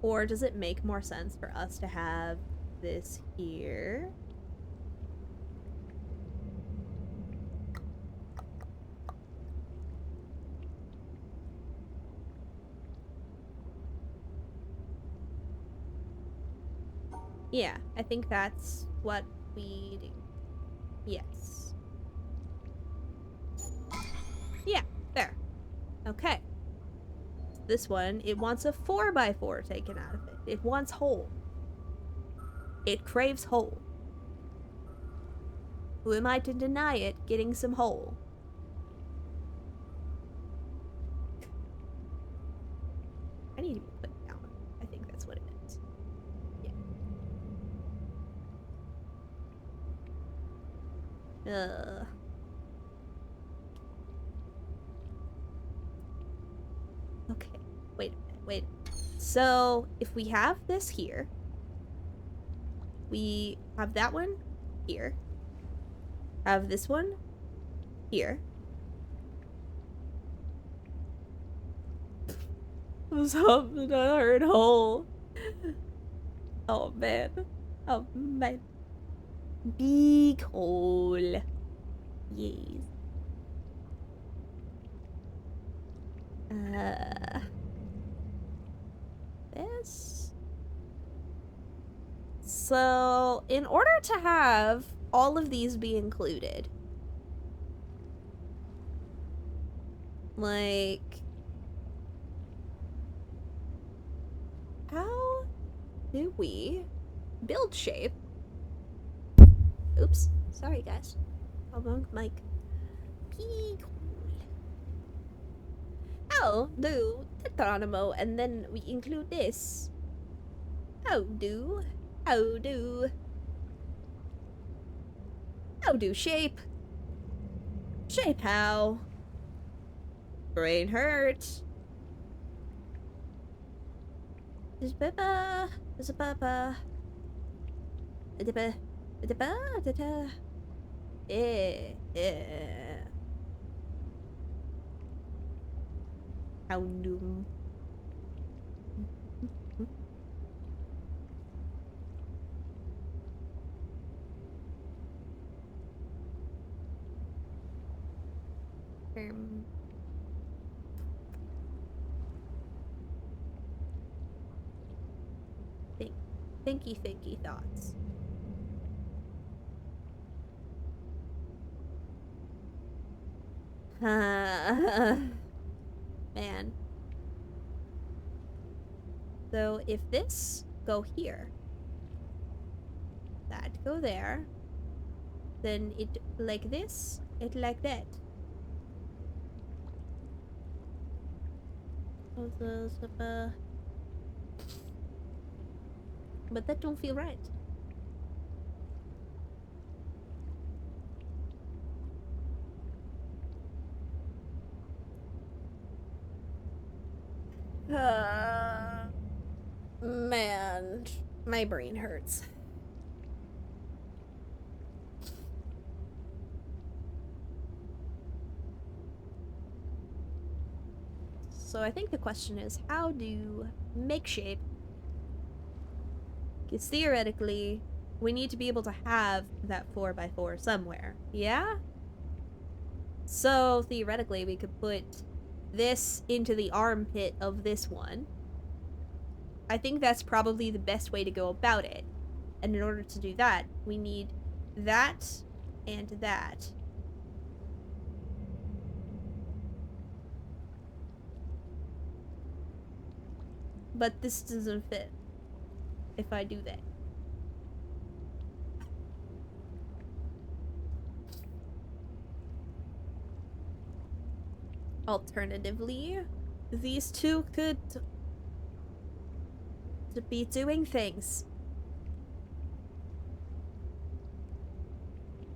A: Or does it make more sense for us to have this here? Yeah, I think that's what we do. Yes. Yeah, there. Okay. This one, it wants a 4x4 taken out of it. It wants whole. It craves whole. Who am I to deny it getting some whole? I need to be put down. I think that's what it is. Yeah. Okay. Wait a minute. Wait. So, if we have this here, we have that one here, have this one here. Something I heard whole. Oh man. Oh man. Big hole. Yes. This. So, in order to have all of these be included, like, how do we build shape? Oops, sorry guys. Wrong mic. Be cool. How do Tetronimo, and then we include this. How do shape? Shape how? Brain hurt. Is Papa? Is a Papa? How do? Thinky thoughts. Man. So if this go here, that go there, then it like this, it like that. But that don't feel right. Man, my brain hurts. So I think the question is, how do make shape? Because theoretically, we need to be able to have that 4x4 somewhere. Yeah? So theoretically, we could put this into the armpit of this one. I think that's probably the best way to go about it. And in order to do that, we need that and that. But this doesn't fit if I do that. Alternatively, these two could be doing things.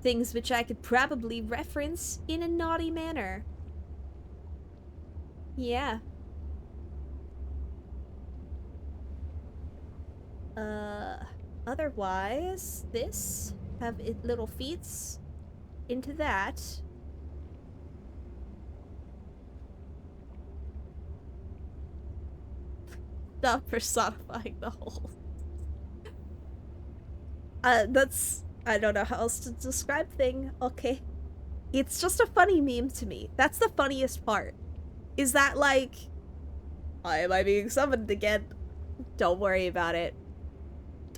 A: Things which I could probably reference in a naughty manner. Yeah. Otherwise, this, have it little feets into that. Stop personifying the whole. That's, I don't know how else to describe thing, okay. It's just a funny meme to me. That's the funniest part. Is that like, why am I being summoned again? Don't worry about it.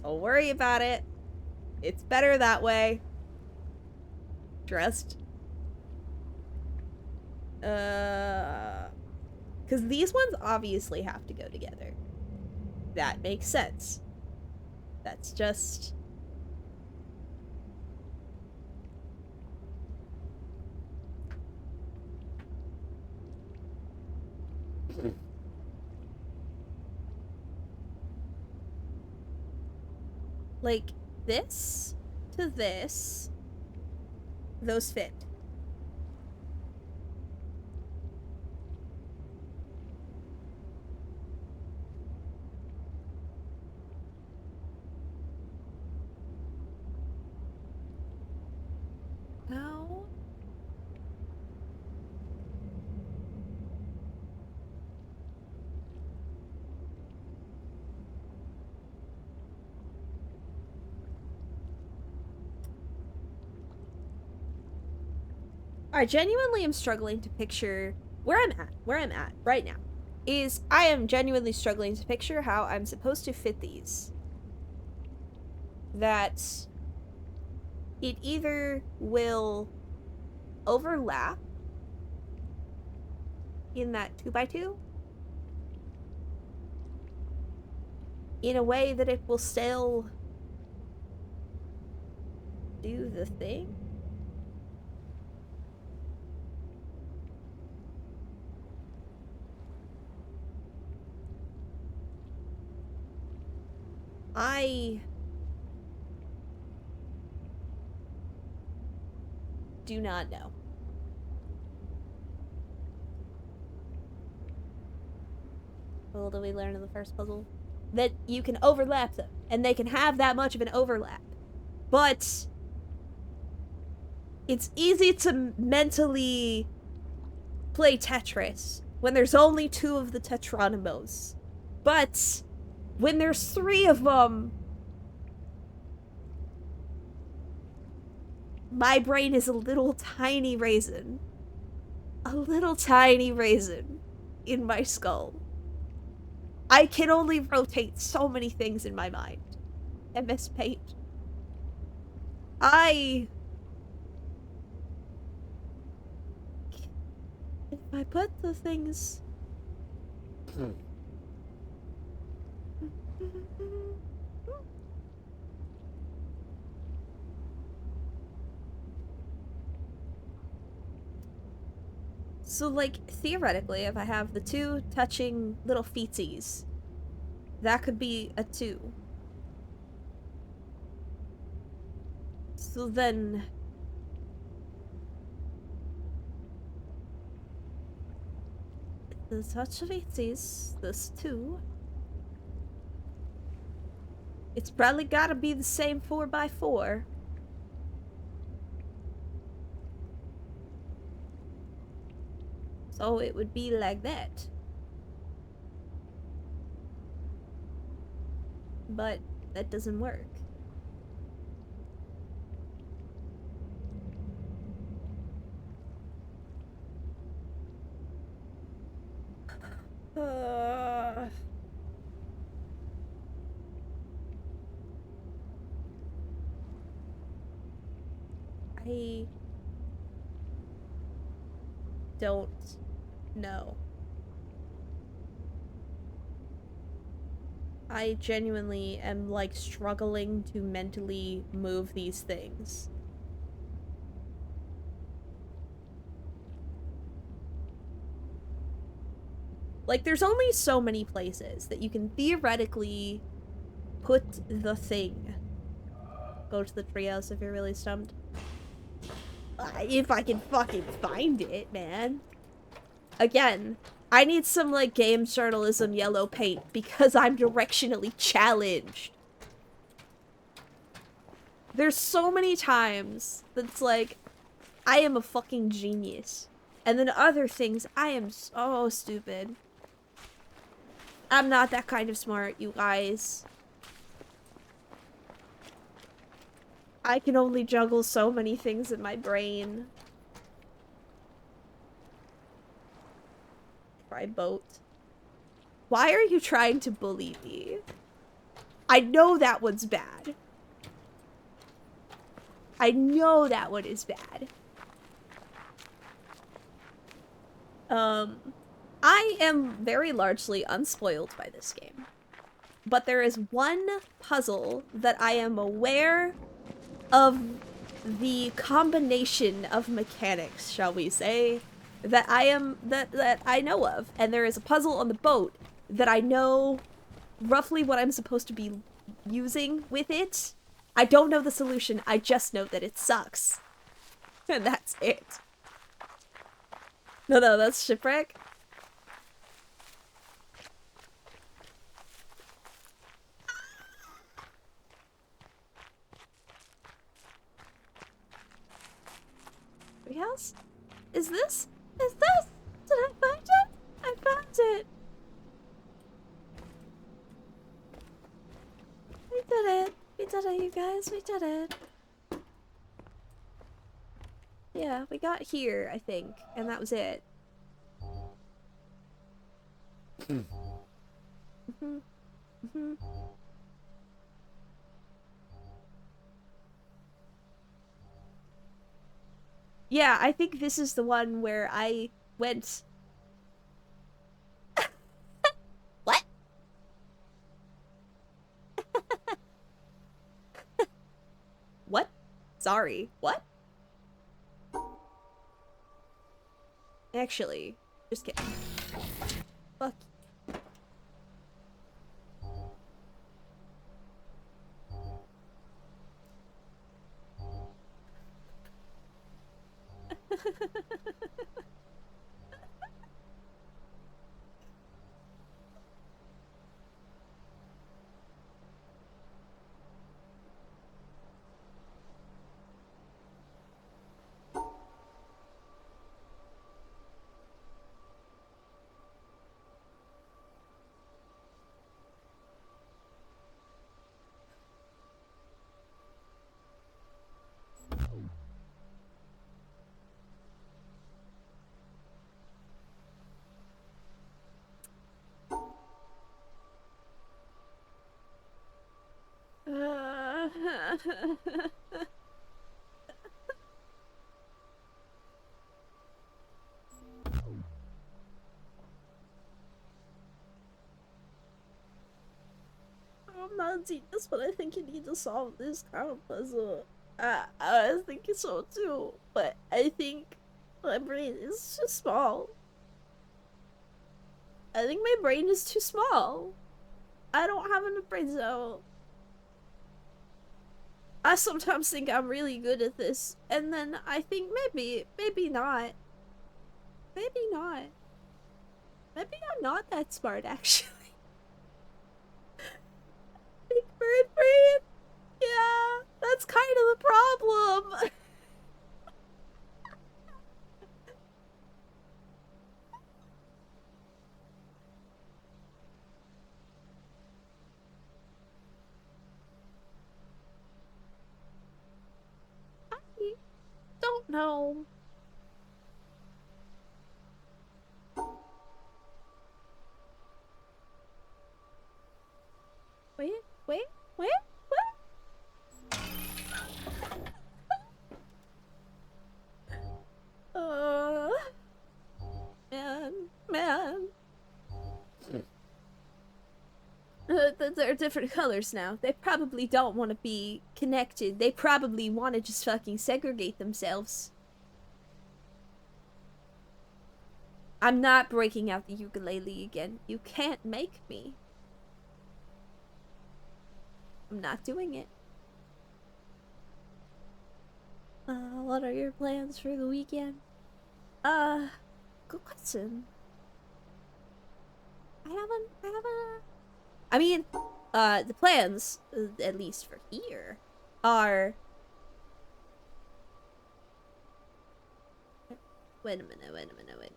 A: Don't worry about it. It's better that way. Dressed. Because these ones obviously have to go together. That makes sense. That's just... like, this to this, those fit. How? I genuinely am struggling to picture where I'm at right now. I am genuinely struggling to picture how I'm supposed to fit these. that it either will overlap in that 2x2 in a way that it will still do the thing. I do not know. What little did we learn in the first puzzle? That you can overlap them, and they can have that much of an overlap. But it's easy to mentally play Tetris when there's only 2 of the Tetronymos. But when there's 3 of them, my brain is a little tiny raisin. A little tiny raisin in my skull. I can only rotate so many things in my mind. MS Paint. If I put the things... So, like, theoretically, if I have the 2 touching little feetsies, that could be a 2. So then... the touch of feetsies, this 2... it's probably gotta be the same 4x4. So it would be like that. But that doesn't work. I don't know. I genuinely am, like, struggling to mentally move these things. Like, there's only so many places that you can theoretically put the thing. Go to the treehouse if you're really stumped. If I can fucking find it, man. Again, I need some, like, game journalism yellow paint because I'm directionally challenged. There's so many times that's like, I am a fucking genius. And then other things, I am so stupid. I'm not that kind of smart, you guys. I can only juggle so many things in my brain. Try boat. Why are you trying to bully me? I know that one's bad. I know that one is bad. I am very largely unspoiled by this game. But there is one puzzle that I am aware of the combination of mechanics, shall we say, that I know of. And there is a puzzle on the boat that I know roughly what I'm supposed to be using with it. I don't know the solution, I just know that it sucks. And that's it. No, that's Shipwreck. Treehouse? Is this? Is this? Did I find it? I found it. We did it. We did it, you guys. We did it. Yeah, we got here, I think. And that was it. Yeah, I think this is the one where I went. What? What? Sorry. What? Actually, just kidding. Fuck. Oh, Monty, that's what I think you need to solve this kind of puzzle. I was thinking so too, but I think my brain is too small. I think my brain is too small. I don't have enough brain cells. I sometimes think I'm really good at this, and then I think maybe not. Maybe not. Maybe I'm not that smart, actually. Big bird brain? Yeah, that's kind of the problem. I don't know. Wait, wait, wait, what? Man. They're different colors now. They probably don't want to be connected. They probably want to just fucking segregate themselves. I'm not breaking out the ukulele again. You can't make me. I'm not doing it. What are your plans for the weekend? Good question. I mean, the plans, at least for here, are... Wait a minute.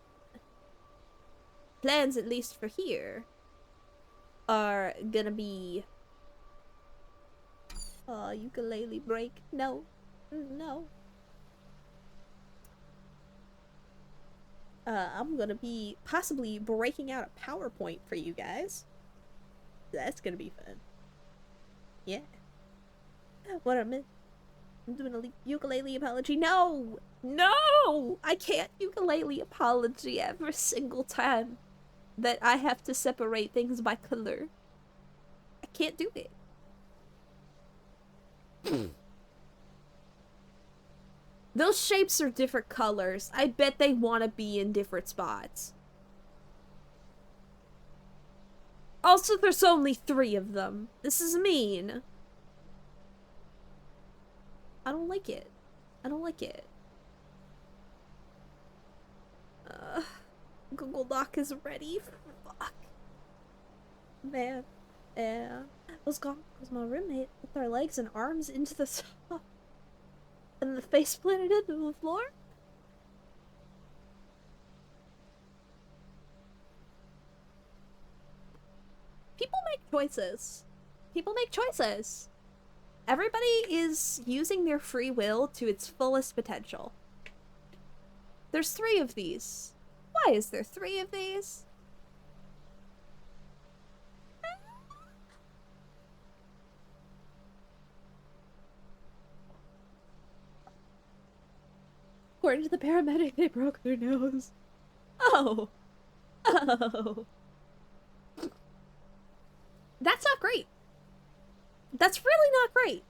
A: Plans, at least for here, are gonna be... ukulele break. No. No. I'm gonna be possibly breaking out a PowerPoint for you guys. That's gonna be fun. Yeah. What am I I'm doing a ukulele apology. No! No! I can't ukulele apology every single time that I have to separate things by color. I can't do it. Those shapes are different colors. I bet they want to be in different spots. Also, there's only 3 of them. This is mean. I don't like it. I don't like it. Google Doc is ready. Fuck. Man. Yeah. Was gone because my roommate put their legs and arms into the sofa. And the face planted into the floor? People make choices. People make choices. Everybody is using their free will to its fullest potential. There's 3 of these. Why is there 3 of these? According to the paramedic, they broke their nose. Oh. Oh. That's not great. That's really not great.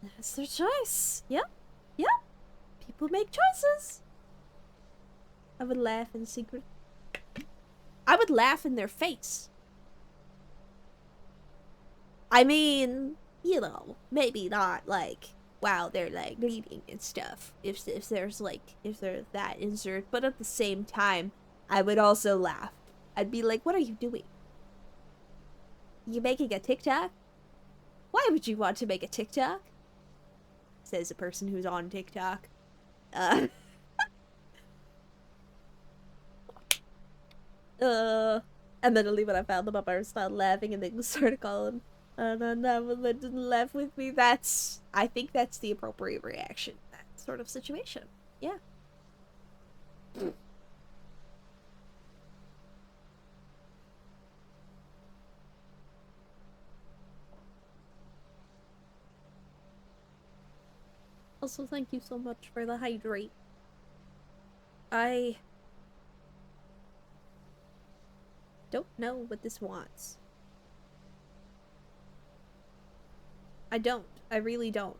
A: That's their choice. Yep. Yep. People make choices. I would laugh in secret. I would laugh in their face. I mean, you know, maybe not like, wow, they're like bleeding and stuff. If there's like, if they're that injured, but at the same time, I would also laugh. I'd be like, what are you doing? You making a TikTok? Why would you want to make a TikTok? Says a person who's on TikTok. And then when I found them up, I started laughing and they started calling. And then they didn't laugh with me. I think that's the appropriate reaction. That sort of situation. Yeah. Also, thank you so much for the hydrate. I don't know what this wants. I don't. I really don't.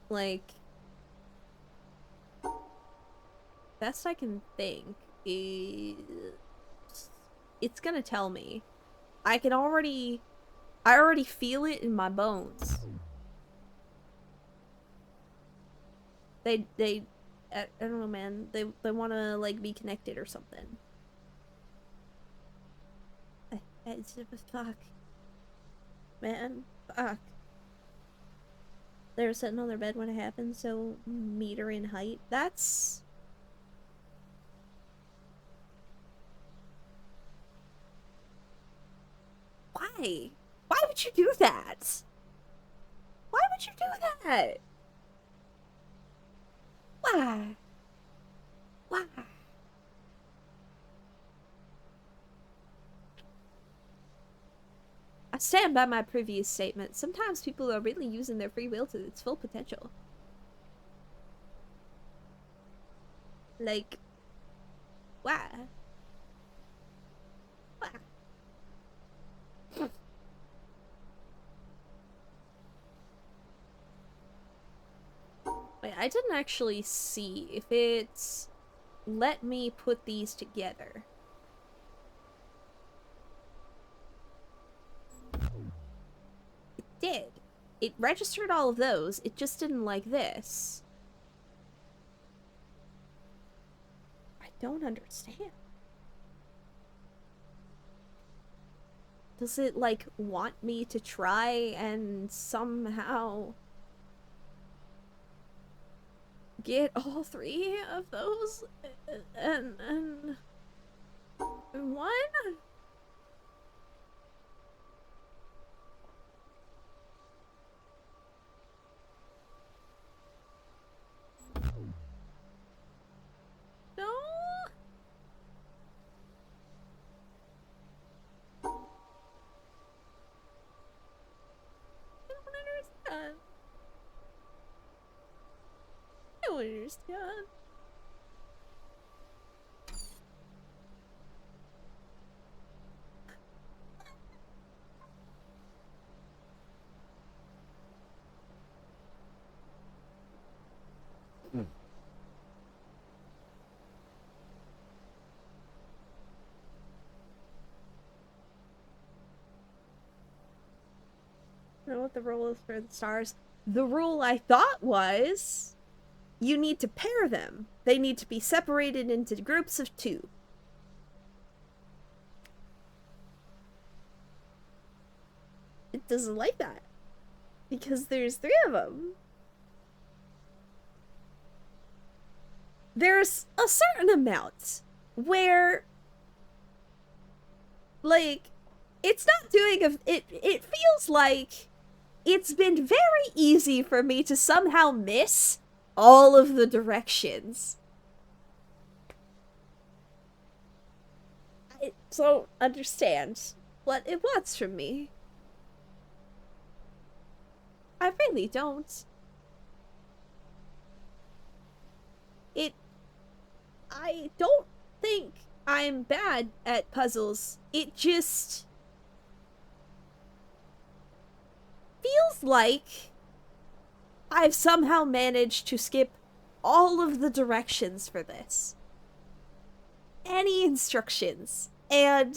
A: Like, best I can think is it's gonna tell me. I already feel it in my bones. I don't know, man. They want to like be connected or something. It's fuck, man, fuck. They were sitting on their bed when it happened, so meter in height. That's why. Why would you do that? Why would you do that? Why? Why? I stand by my previous statement. Sometimes people are really using their free will to its full potential. Like, why? Why? Wait, I didn't actually see if it's let me put these together. It did. It registered all of those. It just didn't like this. I don't understand. Does it, like, want me to try and somehow get all three of those and one? No? I don't understand. I don't understand. I don't know what the rule is for the stars. The rule I thought was you need to pair them. They need to be separated into groups of 2. It doesn't like that because there's 3 of them. There's a certain amount where, like, it's not doing it feels like it's been very easy for me to somehow miss all of the directions. don't understand what it wants from me. I really don't. I don't think I'm bad at puzzles. It just feels like I've somehow managed to skip all of the directions for this. Any instructions. And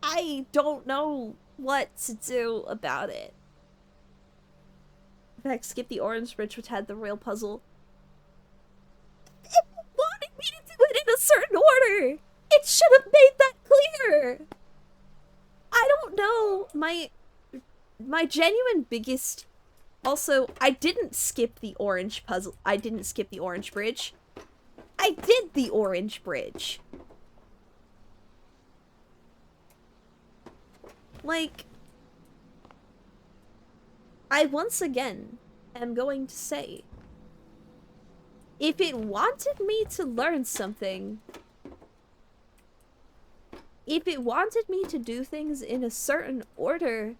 A: I don't know what to do about it. In fact, skip the orange bridge, which had the real puzzle. It wanted me to do it in a certain order! It should have made that clear! I don't know. My genuine biggest... Also, I didn't skip the orange puzzle. I didn't skip the orange bridge. I did the orange bridge. Like, I once again am going to say, if it wanted me to learn something, if it wanted me to do things in a certain order,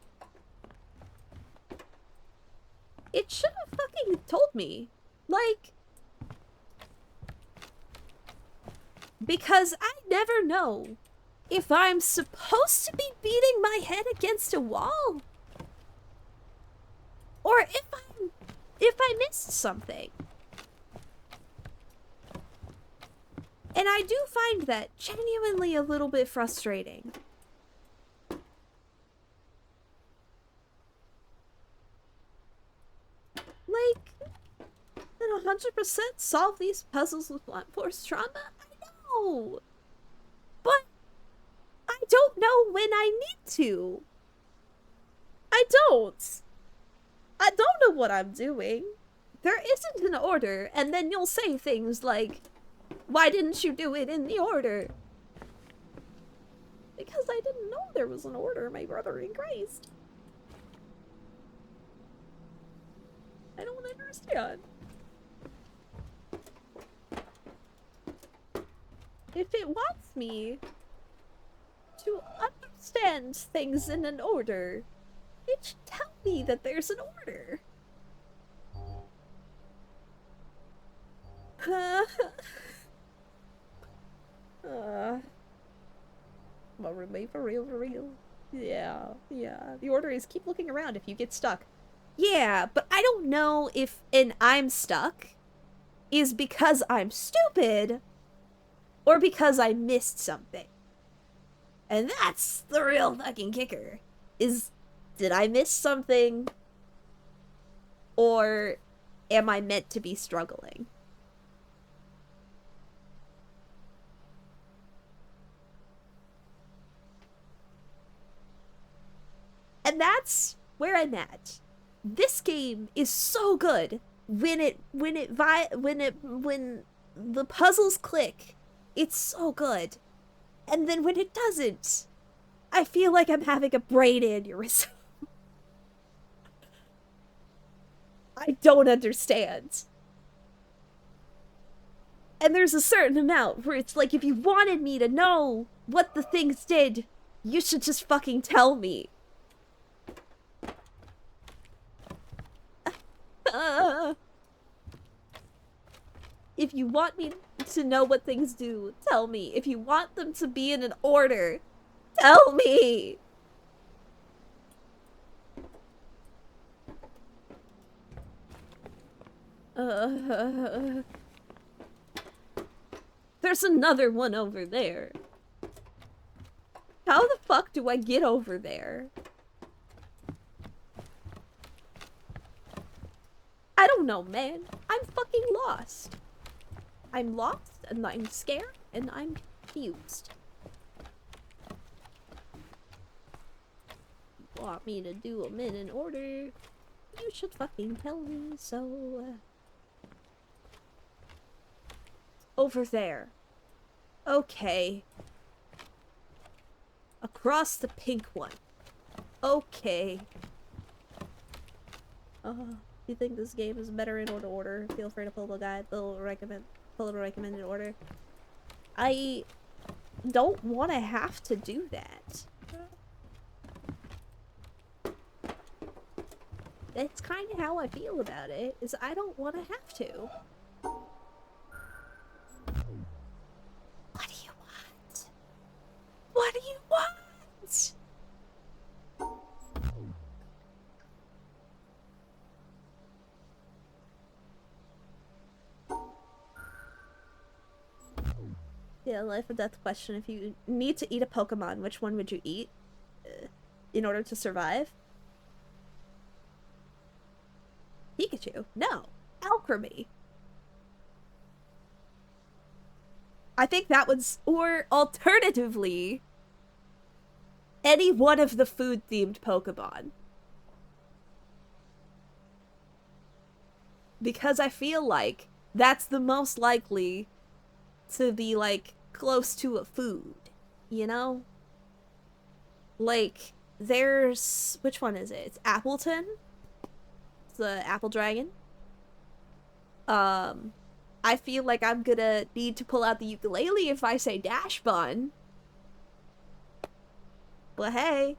A: it should have fucking told me. Like, because I never know if I'm supposed to be beating my head against a wall, or if I missed something. And I do find that genuinely a little bit frustrating. Like, then 100% solve these puzzles with blunt force trauma? I know! But I don't know when I need to. I don't. I don't know what I'm doing. There isn't an order, and then you'll say things like, why didn't you do it in the order? Because I didn't know there was an order, my brother in Christ. I don't understand. If it wants me to understand things in an order, it should tell me that there's an order. Well, roommate, for real, for real. Yeah. The order is keep looking around if you get stuck. Yeah, but I don't know if an I'm stuck is because I'm stupid or because I missed something. And that's the real fucking kicker. Is, did I miss something? Or am I meant to be struggling? And that's where I'm at. This game is so good when the puzzles click. It's so good. And then when it doesn't, I feel like I'm having a brain aneurysm. I don't understand. And there's a certain amount where it's like, if you wanted me to know what the things did, you should just fucking tell me. If you want me to know what things do, tell me. If you want them to be in an order, tell me. There's another one over there. How the fuck do I get over there? I don't know, man. I'm fucking lost. I'm lost, and I'm scared, and I'm confused. You want me to do them in an order? You should fucking tell me, so... Over there. Okay. Across the pink one. Okay. If you think this game is better in order, feel free to pull the guide. Pull the recommended order. don't want to have to do that. That's kind of how I feel about it, is I don't want to have to. What do you want? What do you want? Yeah, life or death question. If you need to eat a Pokemon, which one would you eat in order to survive? Pikachu? No. Alchemy. I think that was, or alternatively, any one of the food-themed Pokemon. Because I feel like that's the most likely to be, like, close to a food, you know? Like, there's, which one is it? It's Appleton. It's the Apple Dragon. I feel like I'm gonna need to pull out the ukulele if I say Dash Bun. But hey.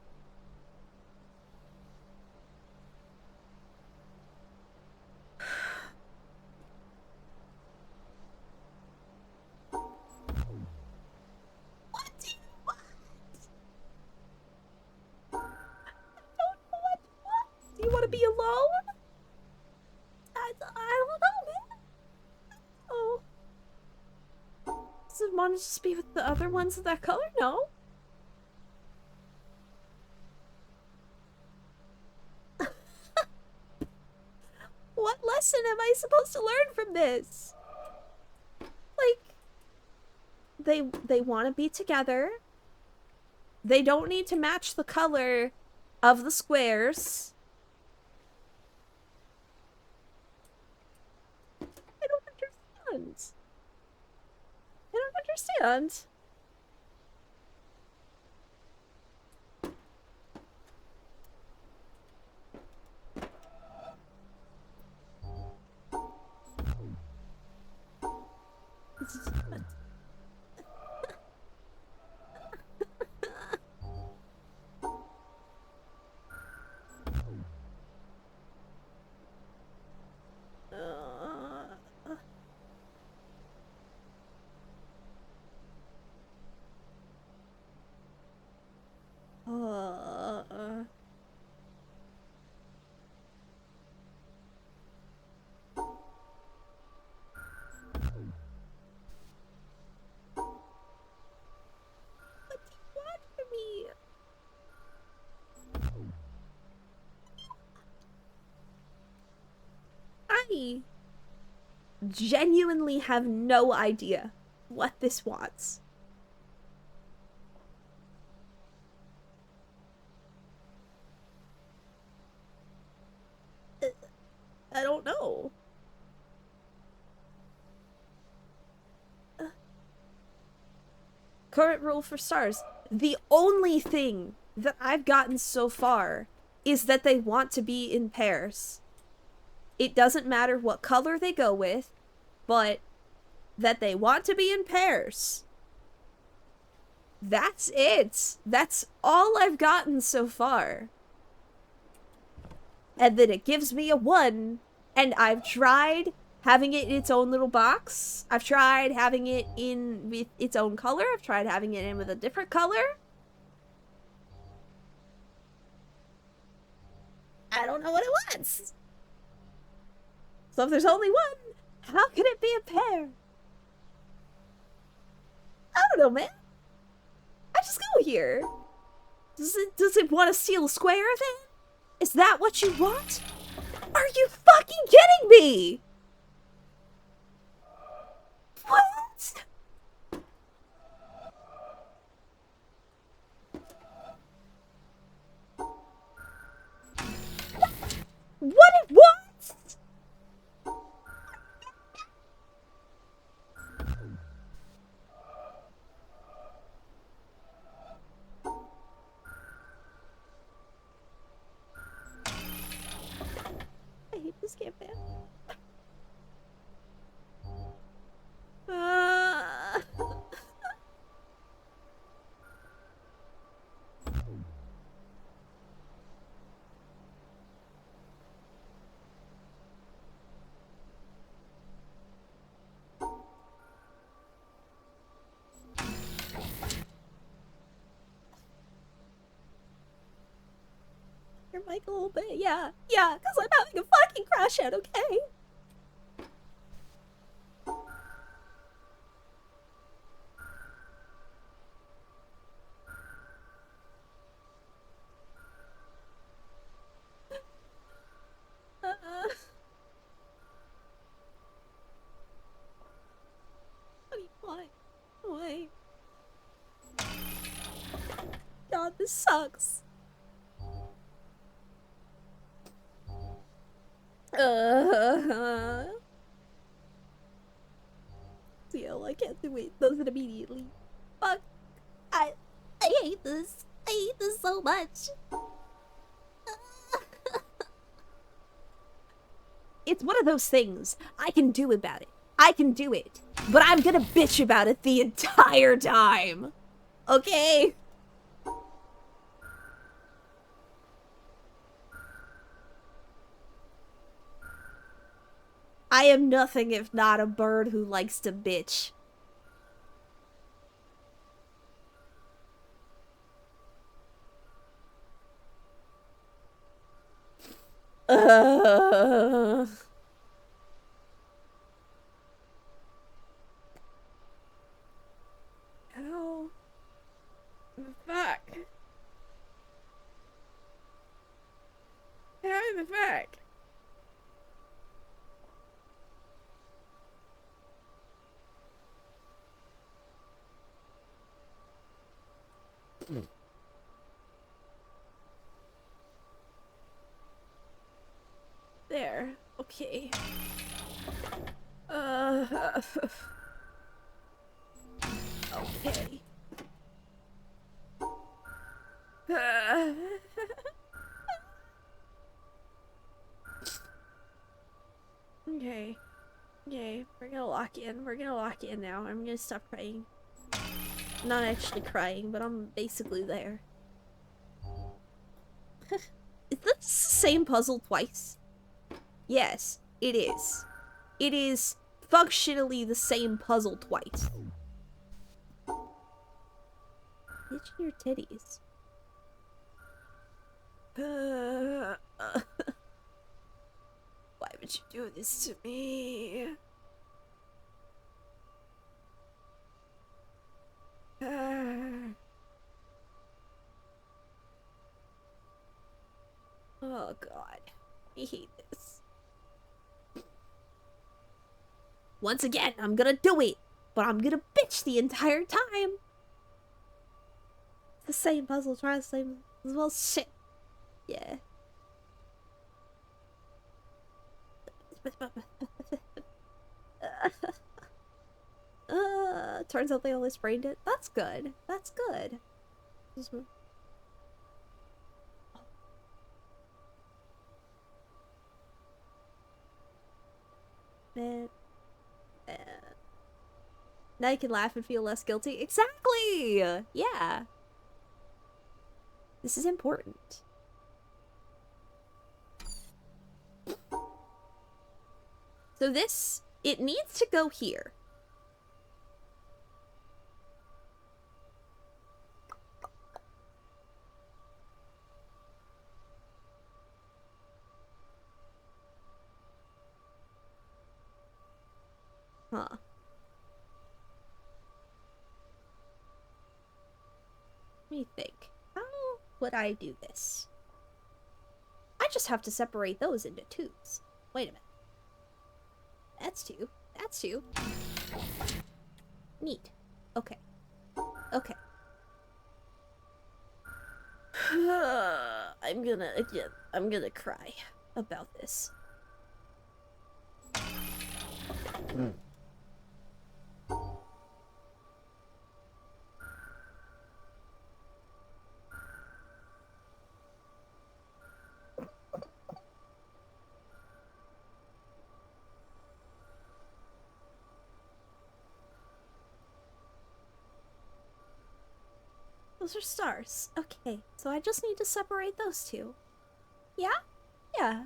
A: What do you want? I don't know what you want. Do you want to be alone? I don't know, man. Oh. Does it want to just be with the other ones of that color? No. What lesson am I supposed to learn from this? Like, they want to be together. They don't need to match the color of the squares. I don't understand. I don't understand. Uh, what do you want from me? I genuinely have no idea what this wants. I don't know. Current rule for stars. The only thing that I've gotten so far is that they want to be in pairs. It doesn't matter what color they go with, but that they want to be in pairs. That's it. That's all I've gotten so far. And then it gives me a 1, and I've tried having it in its own little box. I've tried having it in with its own color. I've tried having it in with a different color. I don't know what it wants. So if there's only one, how can it be a pair? I don't know, man. I just go here. Does it want to steal a square then? Is that what you want? Are you fucking kidding me? What? What it wants? I hate this campaign. Your mic a little bit, yeah, because I'm having a fucking crash out, okay? What do you want? Why? God, this sucks. Ciel, I can't do it. Does it immediately. Fuck. I hate this. I hate this so much. It's one of those things. I can do about it. I can do it. But I'm gonna bitch about it the entire time. Okay? I am nothing if not a bird who likes to bitch. Uh... Ow. Fuck. How the fuck? There. Okay. Okay. Okay. Okay, we're gonna lock in. We're gonna lock in now. I'm gonna stop crying. I'm not actually crying, but I'm basically there. Is this the same puzzle twice? Yes, it is. It is functionally the same puzzle twice. Itching your titties. Why would you do this to me? Oh god. I hate this. Once again, I'm gonna do it, but I'm gonna bitch the entire time. It's the same puzzle, try the same as well. Shit. Yeah. Turns out they only sprained it. That's good. That's good. Man. Now you can laugh and feel less guilty. Exactly! Yeah. This is important. So this, it needs to go here. Huh. Let me think. How would I do this? I just have to separate those into twos. Wait a minute. That's two. That's two. Neat. Okay. Okay. I'm gonna cry about this. Those are stars. Okay, so I just need to separate those two. Yeah? Yeah.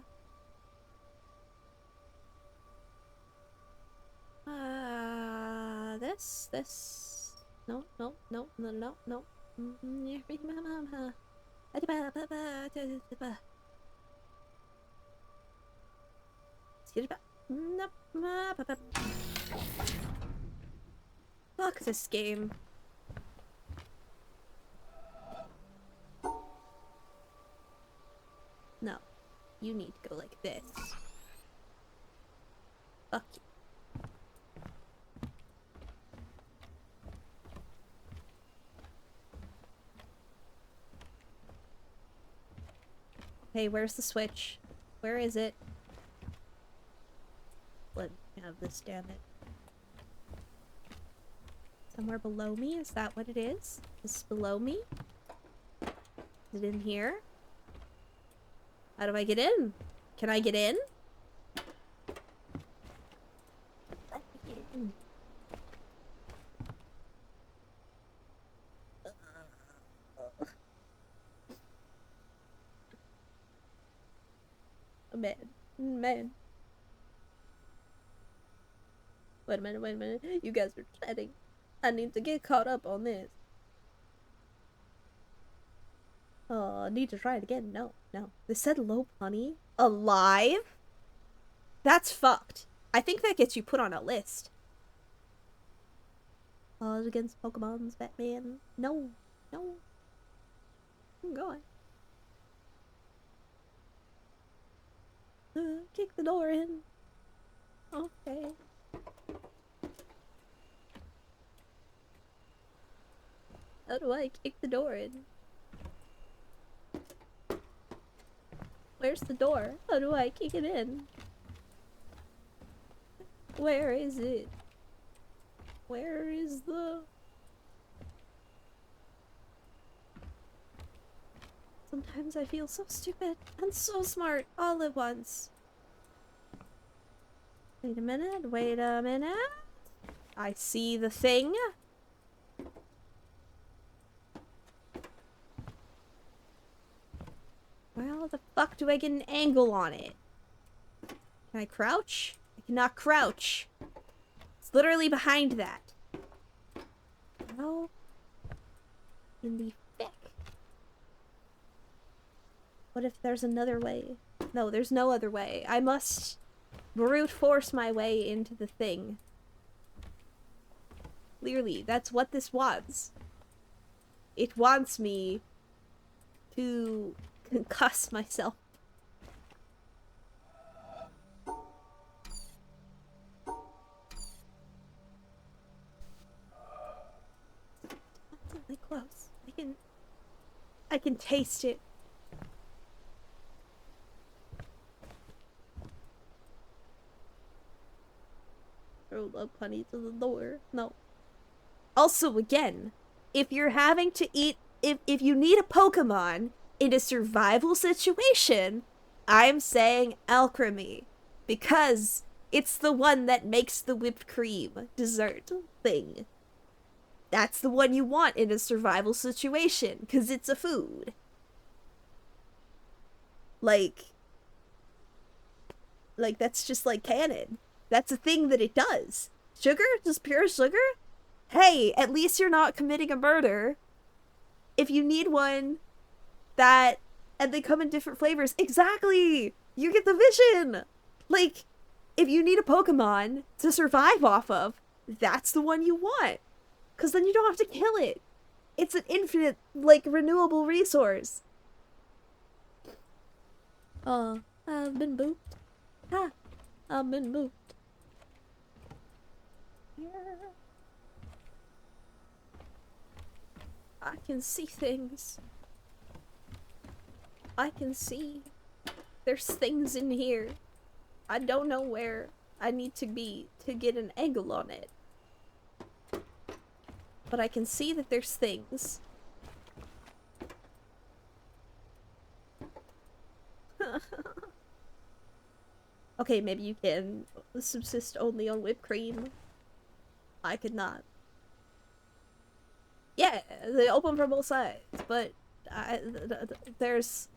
A: This. No, no, no, no, no, no. Fuck this game. No. You need to go like this. Fuck you. Hey, where's the switch? Where is it? Let me have this, damn it. Somewhere below me? Is that what it is? Is it below me? Is it in here? How do I get in? Can I get in? Let me get in. Man. Man. Wait a minute. You guys are chatting. I need to get caught up on this. I need to try it again. No. They said low punny. Alive? That's fucked. I think that gets you put on a list. Odds against Pokemon's Batman. No. I'm going. Kick the door in. Okay. How do I kick the door in? Where's the door? How do I kick it in? Where is it? Where is the... Sometimes I feel so stupid and so smart all at once. Wait a minute. I see the thing. Well, the fuck do I get an angle on it? Can I crouch? I cannot crouch. It's literally behind that. How in the feck? What if there's another way? No, there's no other way. I must brute force my way into the thing. Clearly, that's what this wants. It wants me to concuss myself. Something close. I can taste it. Throw love honey to the door. No. Also, again, if you're having to eat, if you need a Pokemon in a survival situation, I'm saying alchemy, because it's the one that makes the whipped cream dessert thing. That's the one you want in a survival situation, because it's a food. Like, that's just like canon. That's a thing that it does. Sugar? Just pure sugar? Hey, at least you're not committing a murder. If you need one that, and they come in different flavors, exactly! You get the vision! Like, if you need a Pokemon to survive off of, that's the one you want. Because then you don't have to kill it. It's an infinite, like, renewable resource. I've been booped. Ha! I've been booped. I can see things. I can see. There's things in here. I don't know where I need to be to get an angle on it. But I can see that there's things. Okay, maybe you can subsist only on whipped cream. I could not. Yeah, they open from both sides, but there's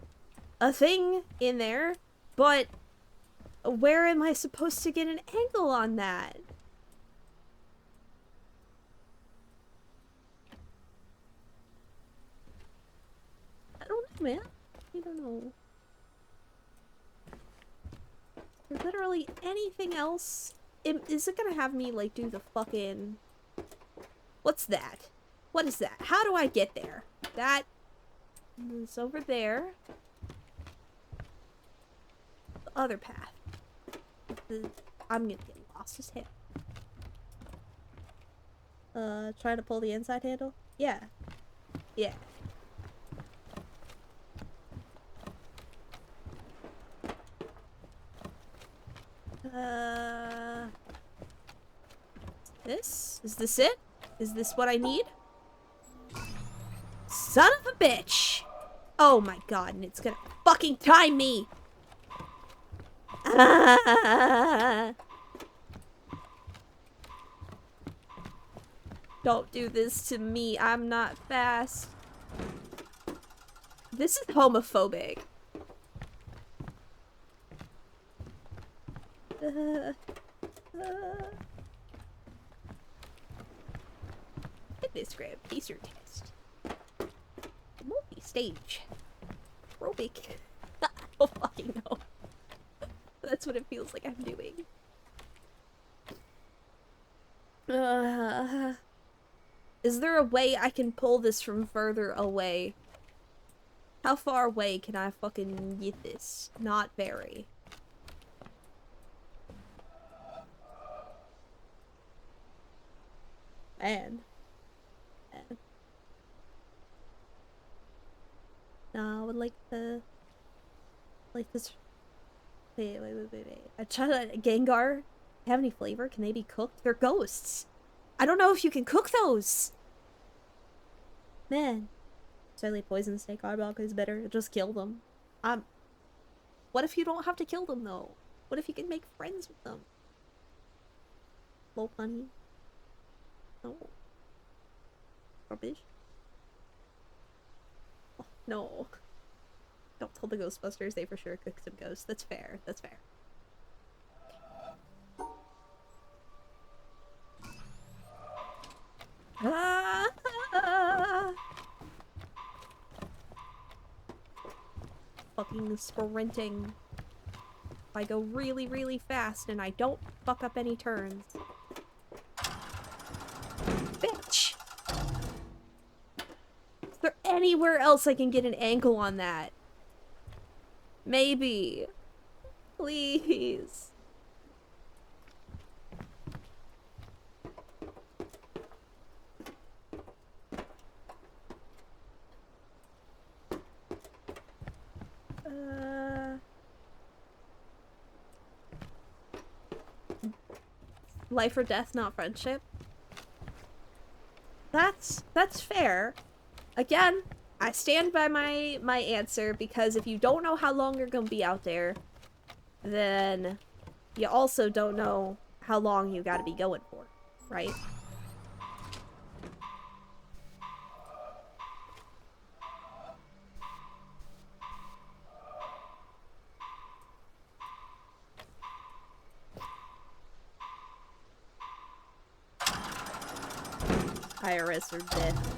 A: a thing in there, but where am I supposed to get an angle on that? I don't know, man. I don't know. Is there literally anything else? Is it gonna have me, like, do the fucking... What's that? What is that? How do I get there? That is over there. The other path. I'm gonna get lost as hell. Try to pull the inside handle? Yeah. Yeah. This? Is this it? Is this what I need? Son of a bitch! Oh my god, and it's gonna fucking time me! Don't do this to me, I'm not fast. This is homophobic. Fitness grab teaser test. Multi-stage. Aerobic. I don't fucking know. That's what it feels like I'm doing. Is there a way I can pull this from further away? How far away can I fucking get this? Not very. Man. No, I would like to... Like this... Wait. I tried to... Gengar? Have any flavor? Can they be cooked? They're ghosts. I don't know if you can cook those. Man. Slightly poison snake eyeball is better. Just kill them. What if you don't have to kill them though? What if you can make friends with them? Low honey. No. Rubbish. Oh, no. Don't tell the Ghostbusters, they for sure cook some ghosts. That's fair. That's fair. Fucking sprinting. I go really, really fast and I don't fuck up any turns. Bitch! Is there anywhere else I can get an angle on that? Maybe. Please. Life or death, not friendship. That's fair. Again, I stand by my answer because if you don't know how long you're gonna be out there, then you also don't know how long you gotta be going for, right? IRS or death.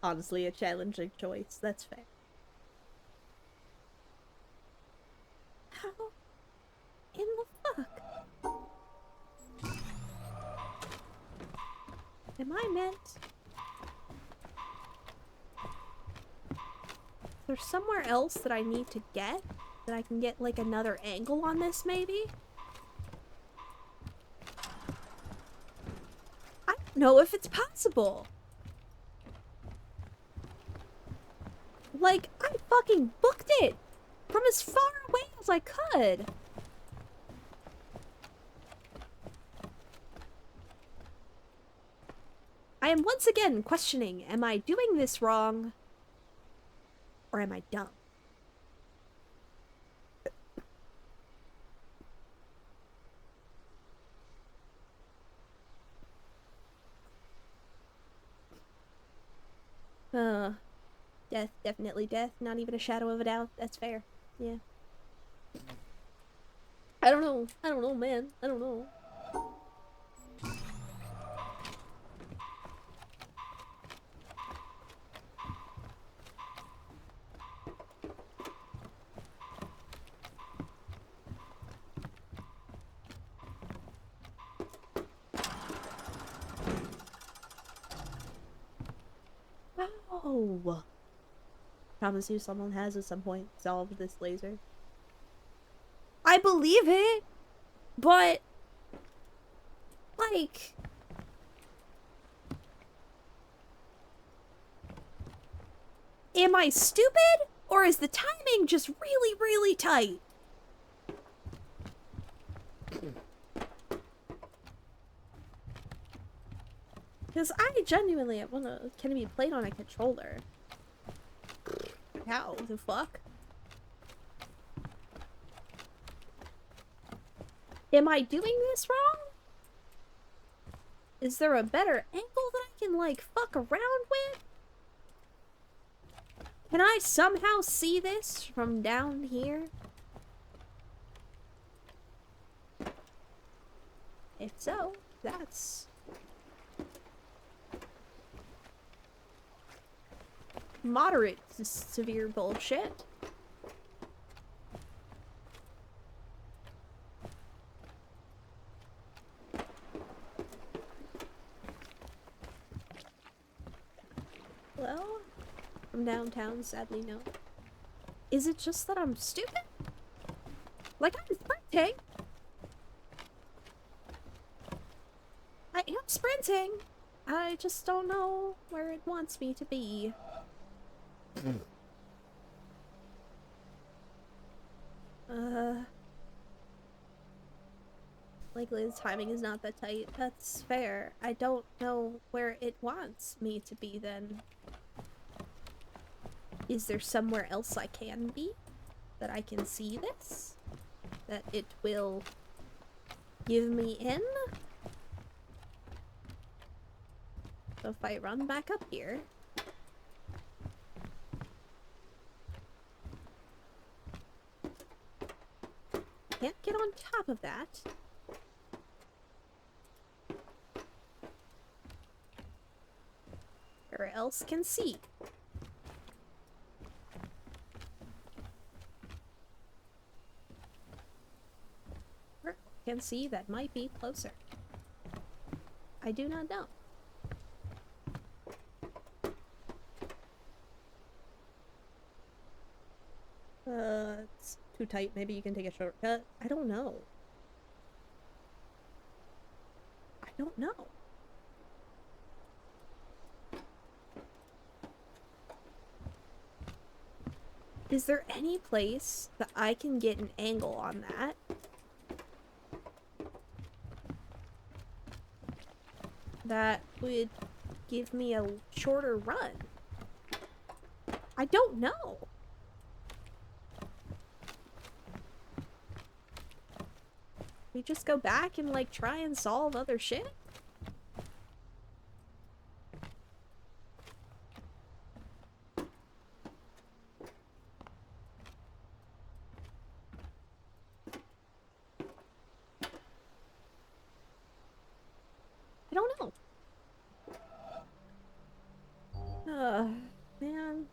A: Honestly, a challenging choice. That's fair. How in the fuck? Am I meant? Is there somewhere else that I need to get? That I can get, like, another angle on this, maybe? I don't know if it's possible. Like, I fucking booked it from as far away as I could. I am once again questioning, am I doing this wrong? Or am I dumb? Uh, death, definitely death. Not even a shadow of a doubt. That's fair. Yeah. I don't know. I don't know, man. I don't know. Wow. Promise you someone has at some point solved this laser. I believe it, but like am I stupid or is the timing just really, really tight? Because I genuinely wanna can it be played on a controller? How the fuck? Am I doing this wrong? Is there a better angle that I can like fuck around with? Can I somehow see this from down here? If so, that's moderate to severe bullshit. Well, from downtown, sadly no. Is it just that I'm stupid? Like, I'm sprinting. I am sprinting. I just don't know where it wants me to be. Likely the timing is not that tight. That's fair. I don't know where it wants me to be then. Is there somewhere else I can be? That I can see this? That it will give me in? So if I run back up here... Can't get on top of that. Or else can see. Or can see that might be closer. I do not know. It's too tight. Maybe you can take a shortcut. I don't know. I don't know. Is there any place that I can get an angle on that? That would give me a shorter run? I don't know. We just go back and like try and solve other shit? I don't know. Man.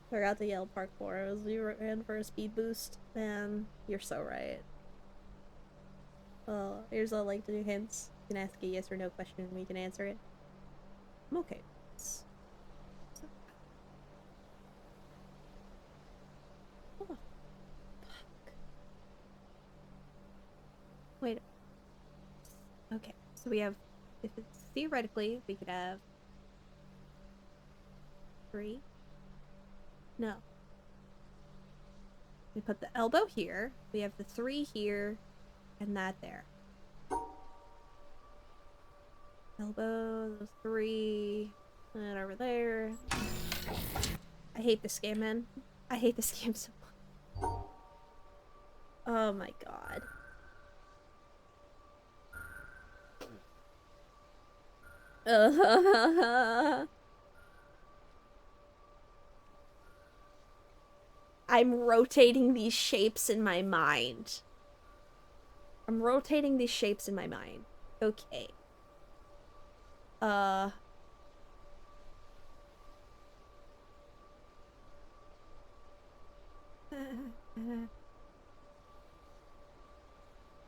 A: Forgot to yell parkour as we ran for a speed boost. Man, you're so right. Well, here's all I like to do hints. You can ask a yes or no question and we can answer it. I'm okay. Oh, fuck. Wait. Okay, so we have, if it's theoretically, we could have 3. No. We put the elbow here. We have the 3 here, and that there. Elbow, the 3, and over there. I hate this game, man. I hate this game so much. Oh my god. I'm rotating these shapes in my mind. I'm rotating these shapes in my mind. Okay.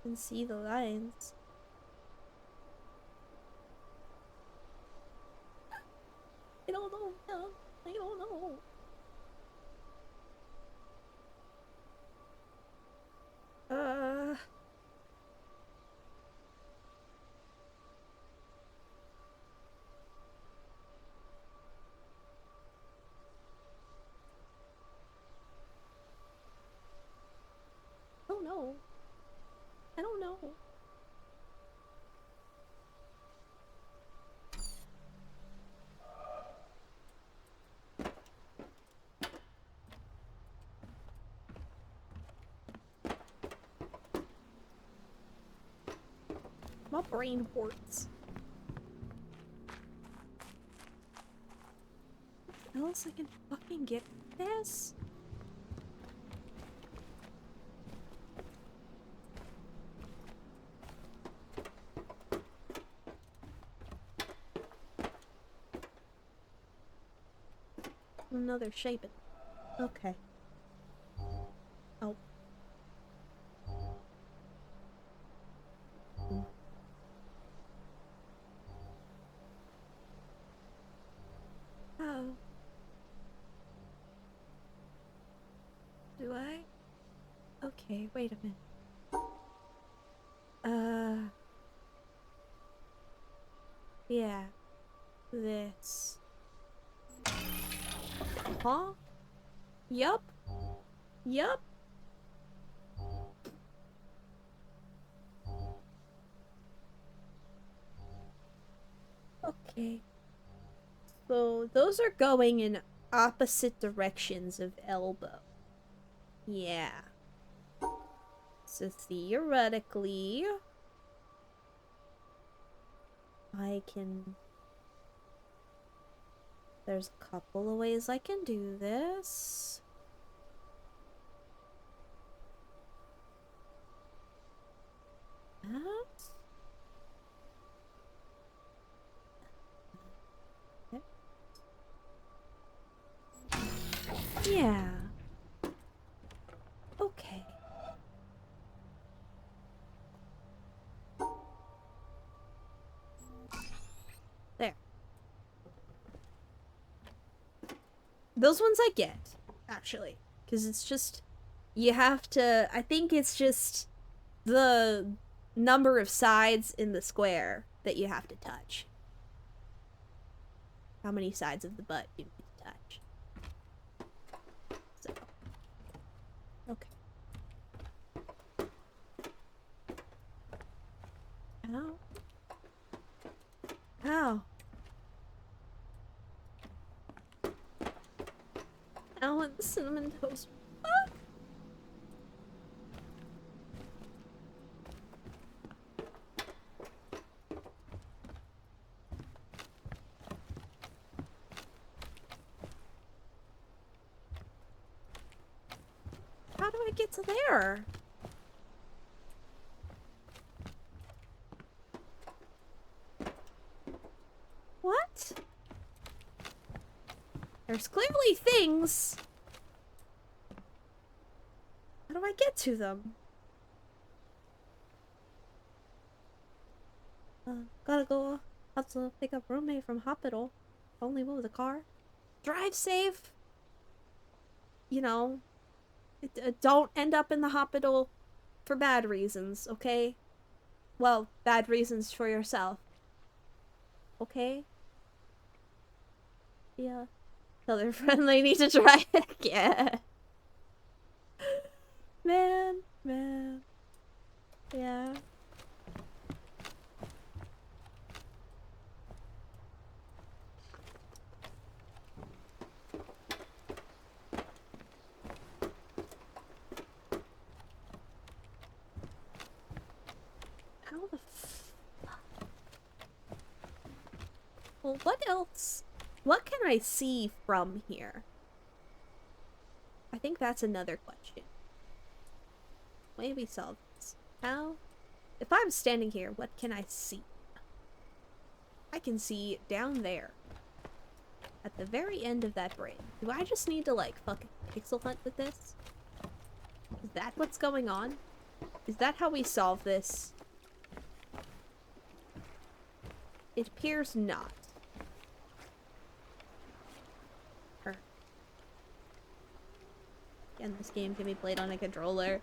A: Can see the lines. I don't know, man. I don't know. I don't know. I don't know. My brain hurts. What else I can fucking get this? Another shape. Okay. Oh. Oh. Do I? Okay, wait a minute. Yeah. This. Huh? Yup. Yup. Okay. So those are going in opposite directions of elbow. Yeah. So theoretically, I can... There's a couple of ways I can do this. That. Yeah. Okay. There. Those ones I get, actually. Because it's just... You have to... I think it's just the number of sides in the square that you have to touch. How many sides of the butt you need to touch. So. Okay. Ow. Ow. I want the cinnamon toast. Ah! How do I get to there? What? There's clearly things. How do I get to them? Gotta go. Have to pick up roommate from hospital. Only move the car. Drive safe. You know, don't end up in the hospital for bad reasons, okay? Well, bad reasons for yourself. Okay? Yeah. Tell their friend they need to try it again. Man. Yeah. Well, what else? What can I see from here? I think that's another question. Maybe solve this. How? If I'm standing here, what can I see? I can see down there. At the very end of that bridge. Do I just need to, like, fucking pixel hunt with this? Is that what's going on? Is that how we solve this? It appears not. And this game can be played on a controller.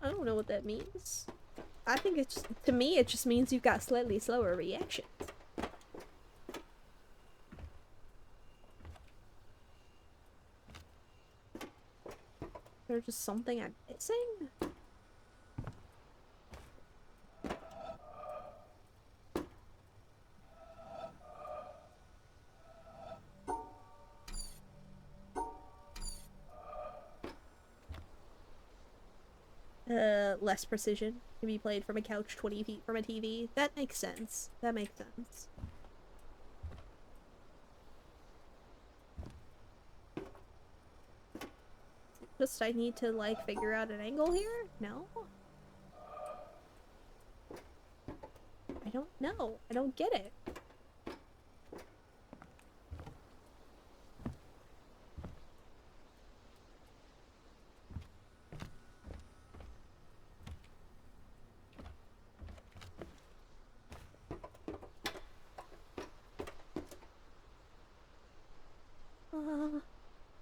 A: I don't know what that means. I think it's, to me, it just means you've got slightly slower reactions. There's just something I'm missing? Less precision. Can be played from a couch 20 feet from a TV. That makes sense. That makes sense. Just I need to, like, figure out an angle here? No? I don't know. I don't get it.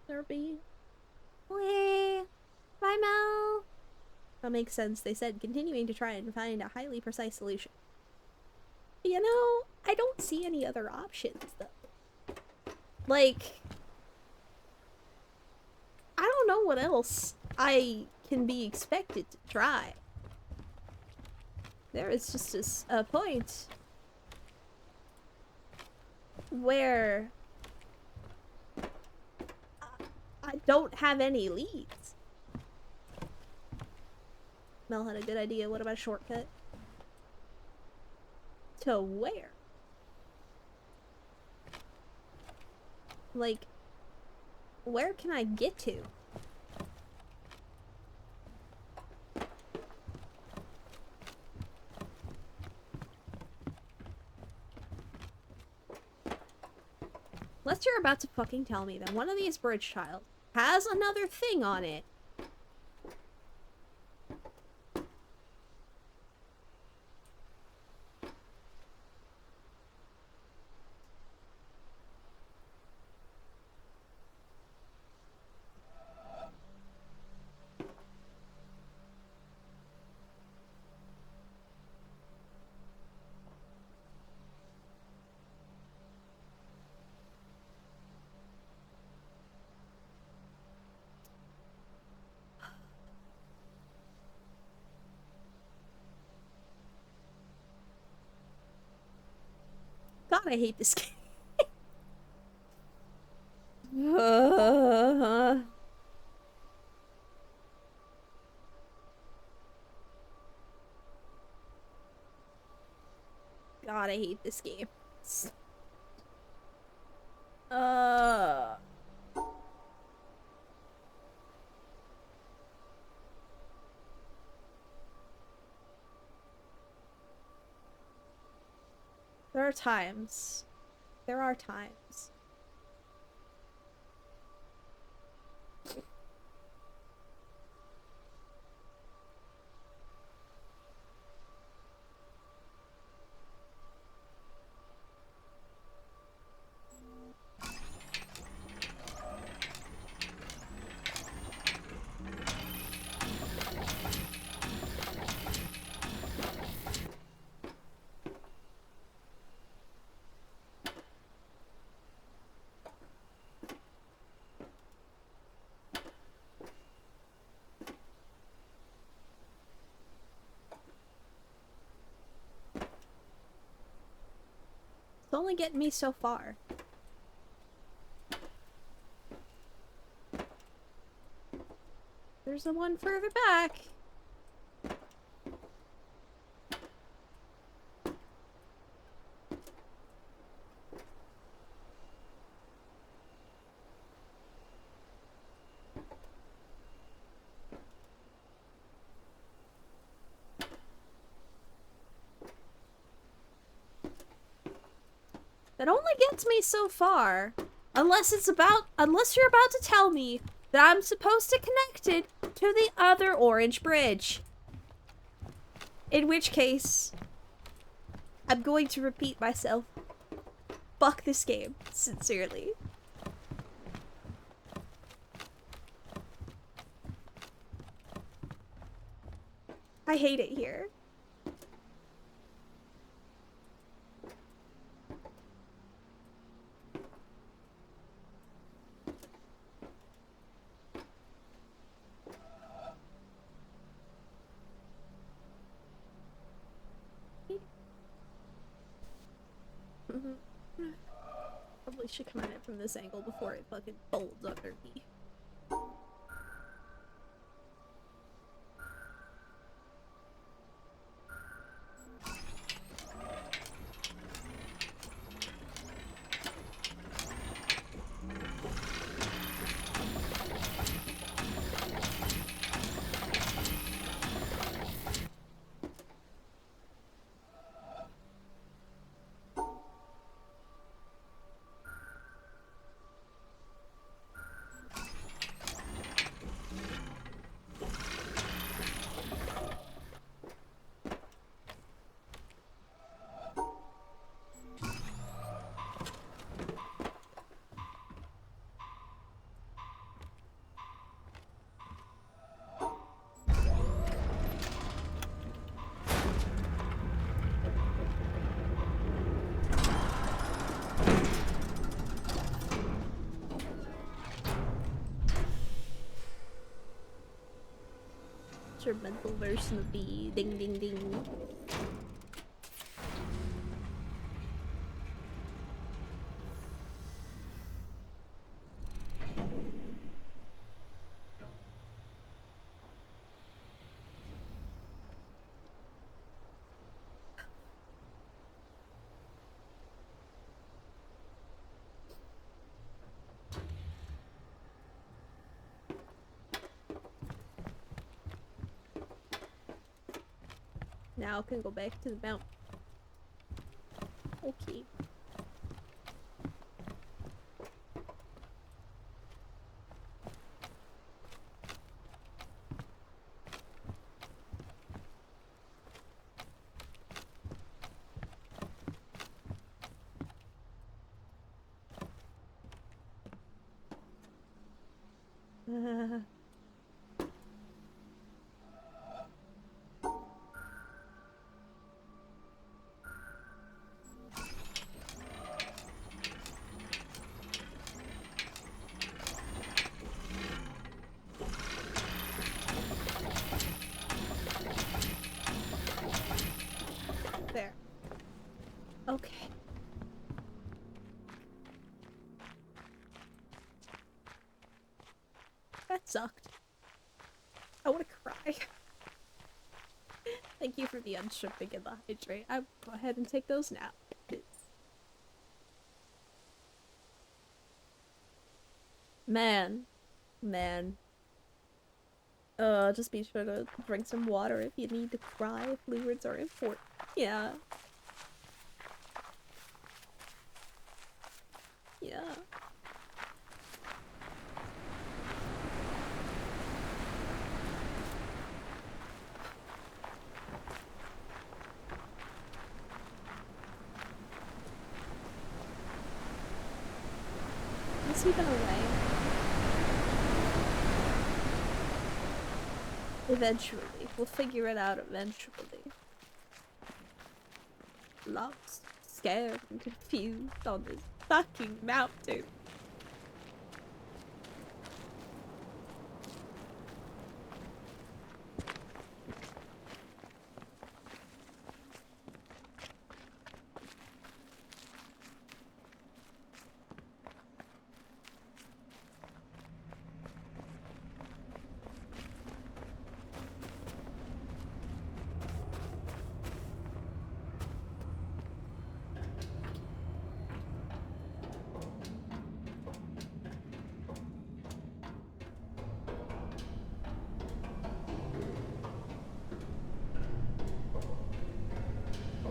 A: Derby. Wee. Bye, Mel. That makes sense. They said continuing to try and find a highly precise solution. You know, I don't see any other options, though. Like, I don't know what else I can be expected to try. There is just a point where I don't have any leads. Mel had a good idea. What about a shortcut? To where? Like, where can I get to? Unless you're about to fucking tell me that one of these bridge tiles has another thing on it. God, I hate this game. God, I hate this game. There are times. There are times. It's only getting me so far. there's the one further back. That only gets me so far. Unless you're about to tell me that I'm supposed to connect it to the other orange bridge. In which case, I'm going to repeat myself. Fuck this game, sincerely. I hate it here. Probably should come at it from this angle before it fucking folds under me. Mental version of the ding ding ding. Now I can go back to the mountain. Okay. There. Okay. That sucked. I want to cry. Thank you for the unstripping and the hydrate. I'll go ahead and take those now. Man. Just be sure to drink some water if you need to cry. Fluids are important. Yeah. Yeah. Is he been away? Eventually. We'll figure it out eventually. Lost, scared, and confused on this fucking mountain.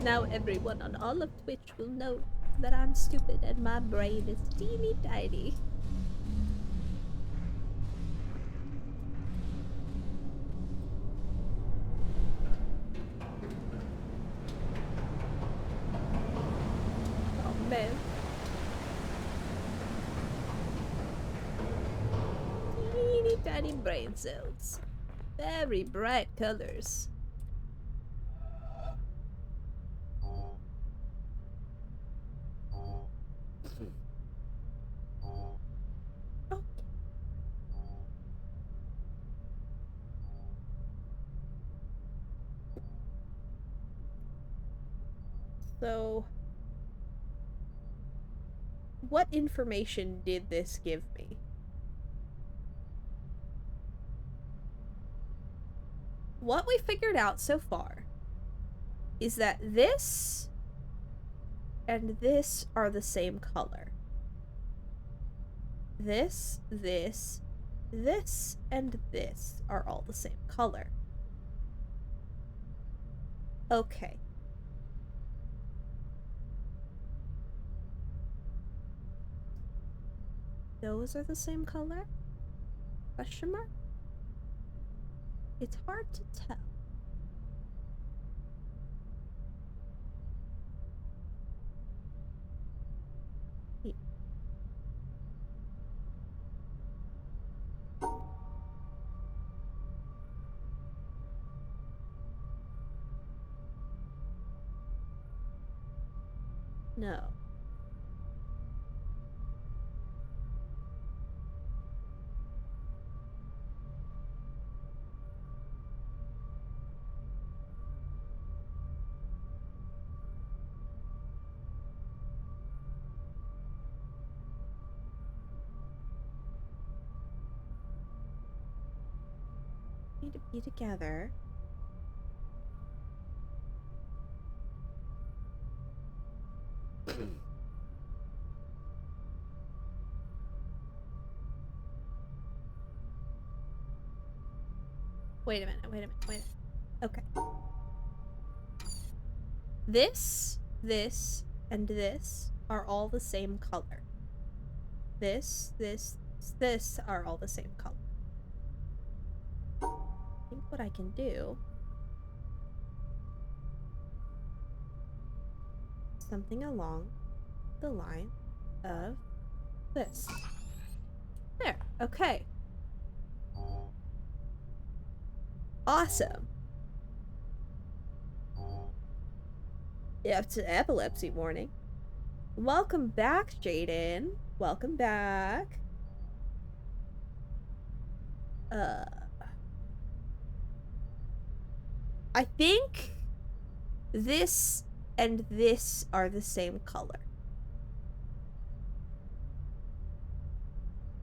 A: Now everyone on all of Twitch will know that I'm stupid and my brain is teeny tiny. Oh man. Teeny tiny brain cells. Very bright colors. So, what information did this give me? What we figured out so far is that this and this are the same color. This, and this are all the same color. Okay. Those are the same color? Question mark? It's hard to tell. No. Need to be together. Wait a minute. Okay. This, and this are all the same color. This are all the same color. I think what I can do... something along the line of this. There, okay. Awesome. Yeah, it's an epilepsy warning. Welcome back, Jaden. Welcome back. I think this and this are the same color.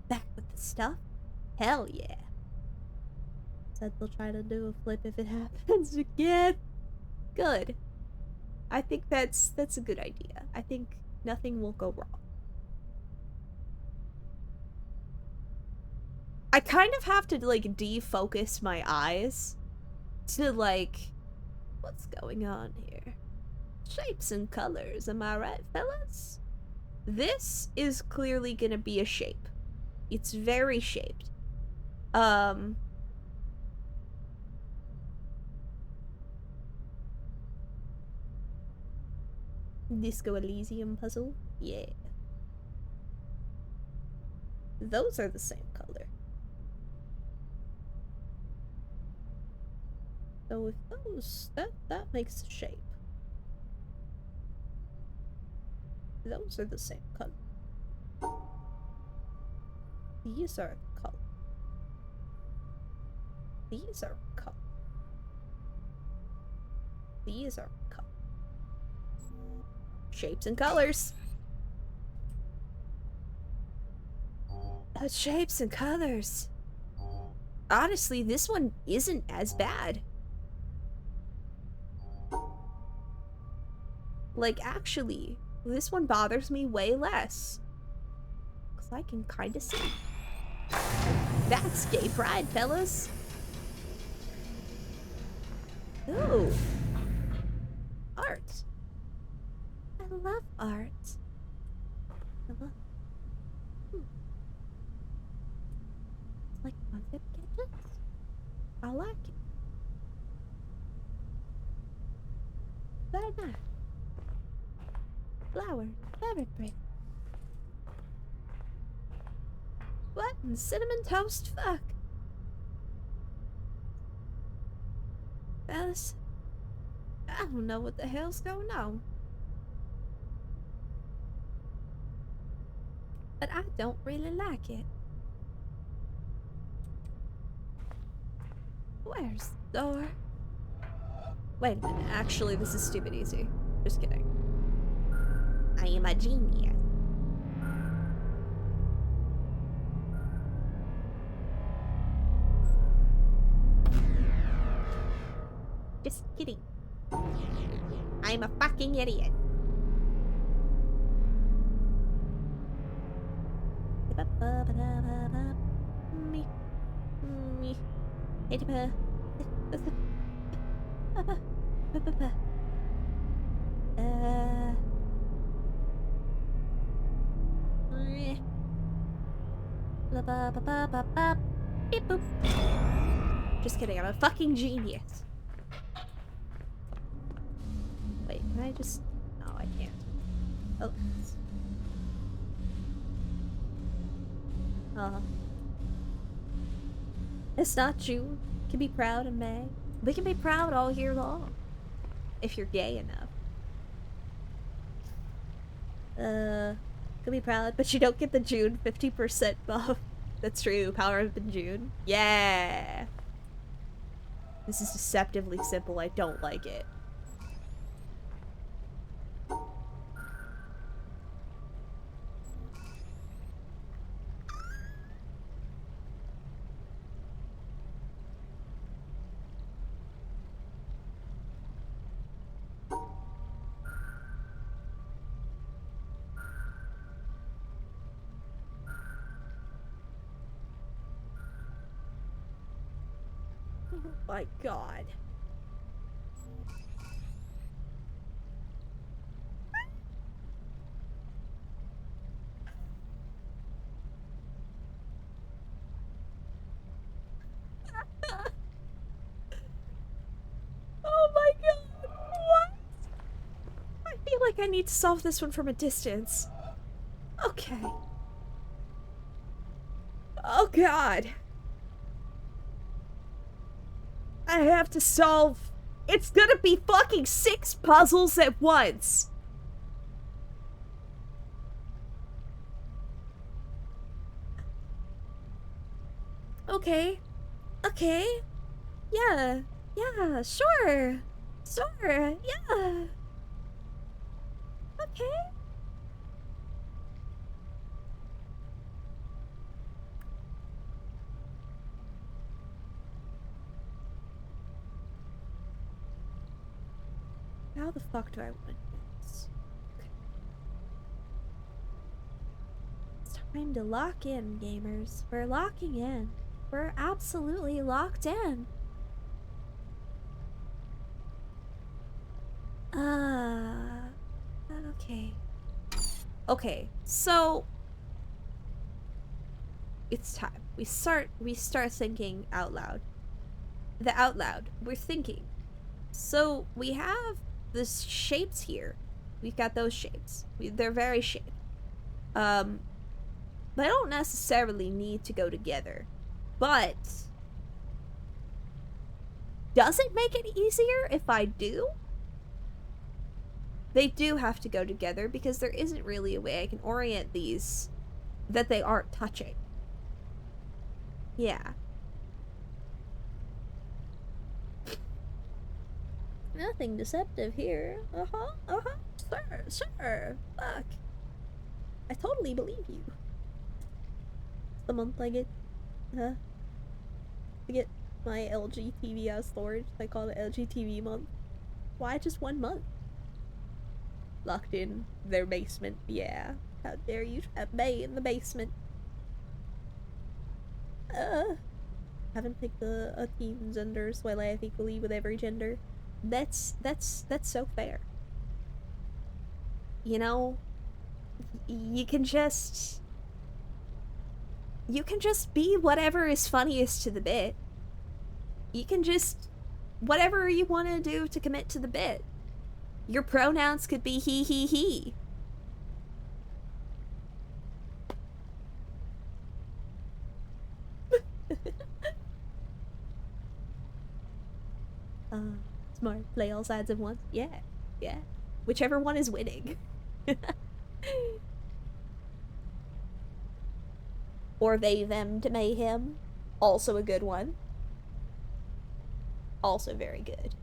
A: Back with the stuff? Hell yeah. Said they'll try to do a flip if it happens again. Good. I think that's a good idea. I think nothing will go wrong. I kind of have to, like, defocus my eyes to, like, what's going on here? Shapes and colors, am I right, fellas? This is clearly gonna be a shape. It's very shaped. Disco Elysium puzzle? Yeah. Those are the same color. So if those, that makes a shape. Those are the same color. These are the color. These are color. These are color. Shapes and colors. Shapes and colors. Honestly, this one isn't as bad. Like, actually, this one bothers me way less. Because I can kind of see. That's gay pride, fellas. Ooh. Art. love art. I love... It's like concept sketches. I like it. Very nice. Flowers, very pretty. What in cinnamon toast? Fuck. Fellas, I don't know what the hell's going on. But I don't really like it. Where's the door? Wait a minute, actually this is stupid easy. Just kidding. I am a genius. Just kidding. I'm a fucking idiot. Me. Me. Beep boop. Just kidding, I'm a fucking genius. Wait, can I just... No, I can't. Oh. It's not June. Can be proud in May. We can be proud all year long. If you're gay enough. Can be proud, but you don't get the June 50% buff. That's true. Power of the June. Yeah. This is deceptively simple. I don't like it. Oh my god. Oh my god. What? I feel like I need to solve this one from a distance. Okay. Oh god. I have to solve... It's gonna be fucking 6 puzzles at once! Okay. Okay. Yeah. Yeah, sure. Sure. Yeah. Okay. How the fuck do I want to do this? Okay. It's time to lock in, gamers. We're locking in. We're absolutely locked in. Okay. Okay, so it's time. We start thinking out loud. We're thinking. So we have the shapes here. We've got those shapes. They're very shaped. They don't necessarily need to go together. But does it make it easier if I do? They do have to go together because there isn't really a way I can orient these that they aren't touching. Yeah. Nothing deceptive here. Sure. Fuck. I totally believe you. It's the month I get, to get my LG TV out of storage. I call it LG TV month. Why just 1 month? Locked in their basement. Yeah. How dare you trap me in the basement? Haven't picked a team gender, so I laugh equally with every gender. That's so fair. you know, you can just be whatever is funniest to the bit. You can just whatever you want to do to commit to the bit. Your pronouns could be he. Smart. Play all sides at once. Yeah. Whichever one is winning. Or they, them to mayhem. Also a good one. Also very good.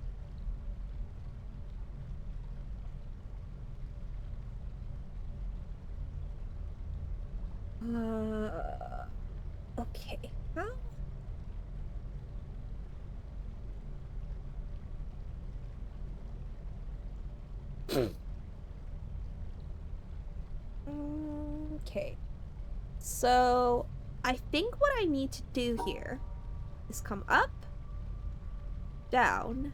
A: Okay. How? Okay. So, I think what I need to do here is come up, down.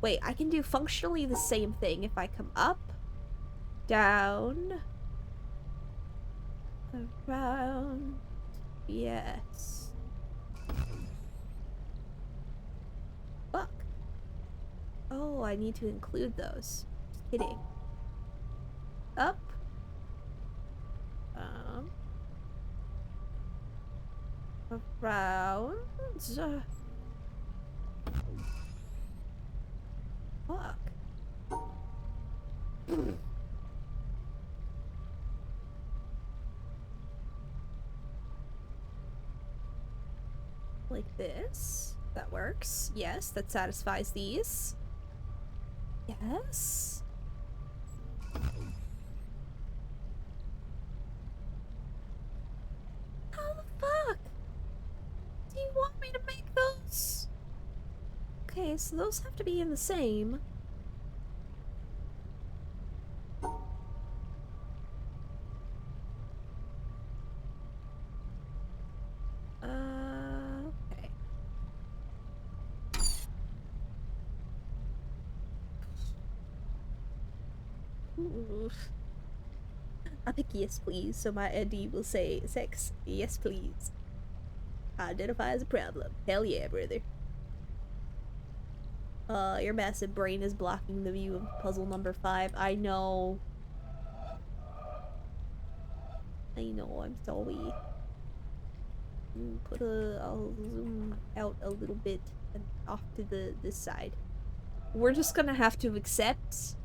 A: Wait, I can do functionally the same thing if I come up, down, around. Yes. Fuck. Oh, I need to include those. Just kidding. Up. Around. Fuck. Like this. That works. Yes, that satisfies these. Yes. How the fuck? Do you want me to make those? Okay, so those have to be in the same. Okay. Oof. I'll pick yes, please, so my ND will say sex. Yes, please. Identify as a problem. Hell yeah, brother. Your massive brain is blocking the view of puzzle number 5. I know. I'm sorry. I'll zoom out a little bit and off to this side. We're just gonna have to accept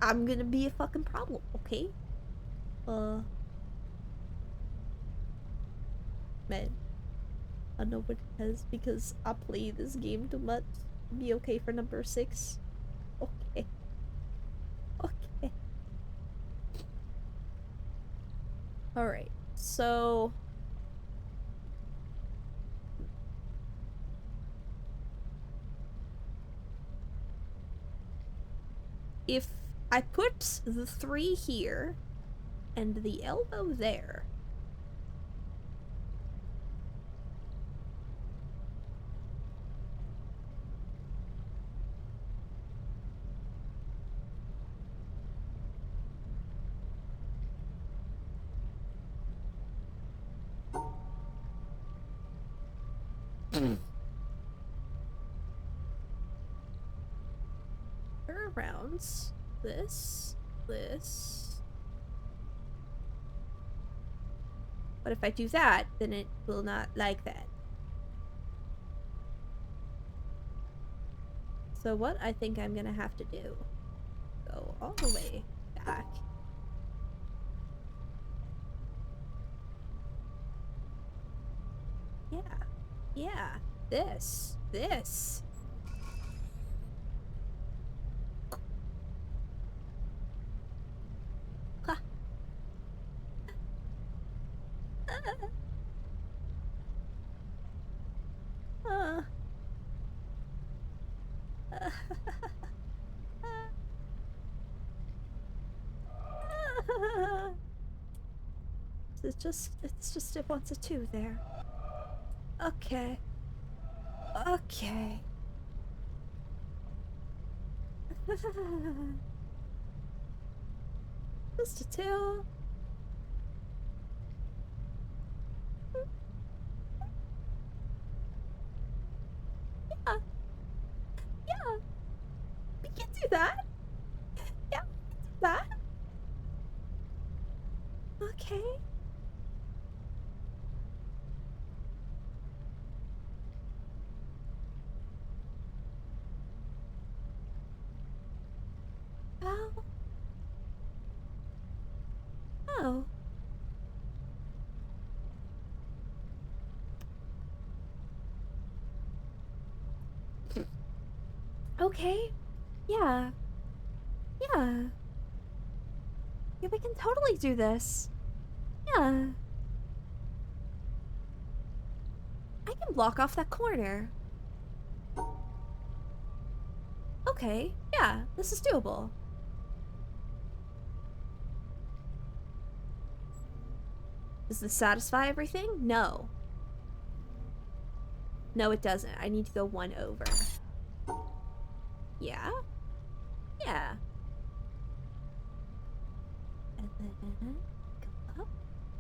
A: I'm gonna be a fucking problem, okay? Man. I know what it has because I play this game too much. Be okay for number 6. Okay. Okay. Alright, so if I put the 3 here and the elbow there. Arounds this. But if I do that, then it will not like that. So what I think I'm gonna have to do, go all the way back. Yeah, this. Ha. It's just it wants a 2 there. Okay. Okay. Just a 2. Yeah. Yeah. We can do that. Yeah, we can do that. Okay. Oh. Oh. Okay. Yeah. Yeah. Yeah, we can totally do this. Yeah. I can block off that corner. Okay. Yeah, this is doable. Does this satisfy everything? No. No, it doesn't. I need to go 1 over. Yeah? Yeah. And then go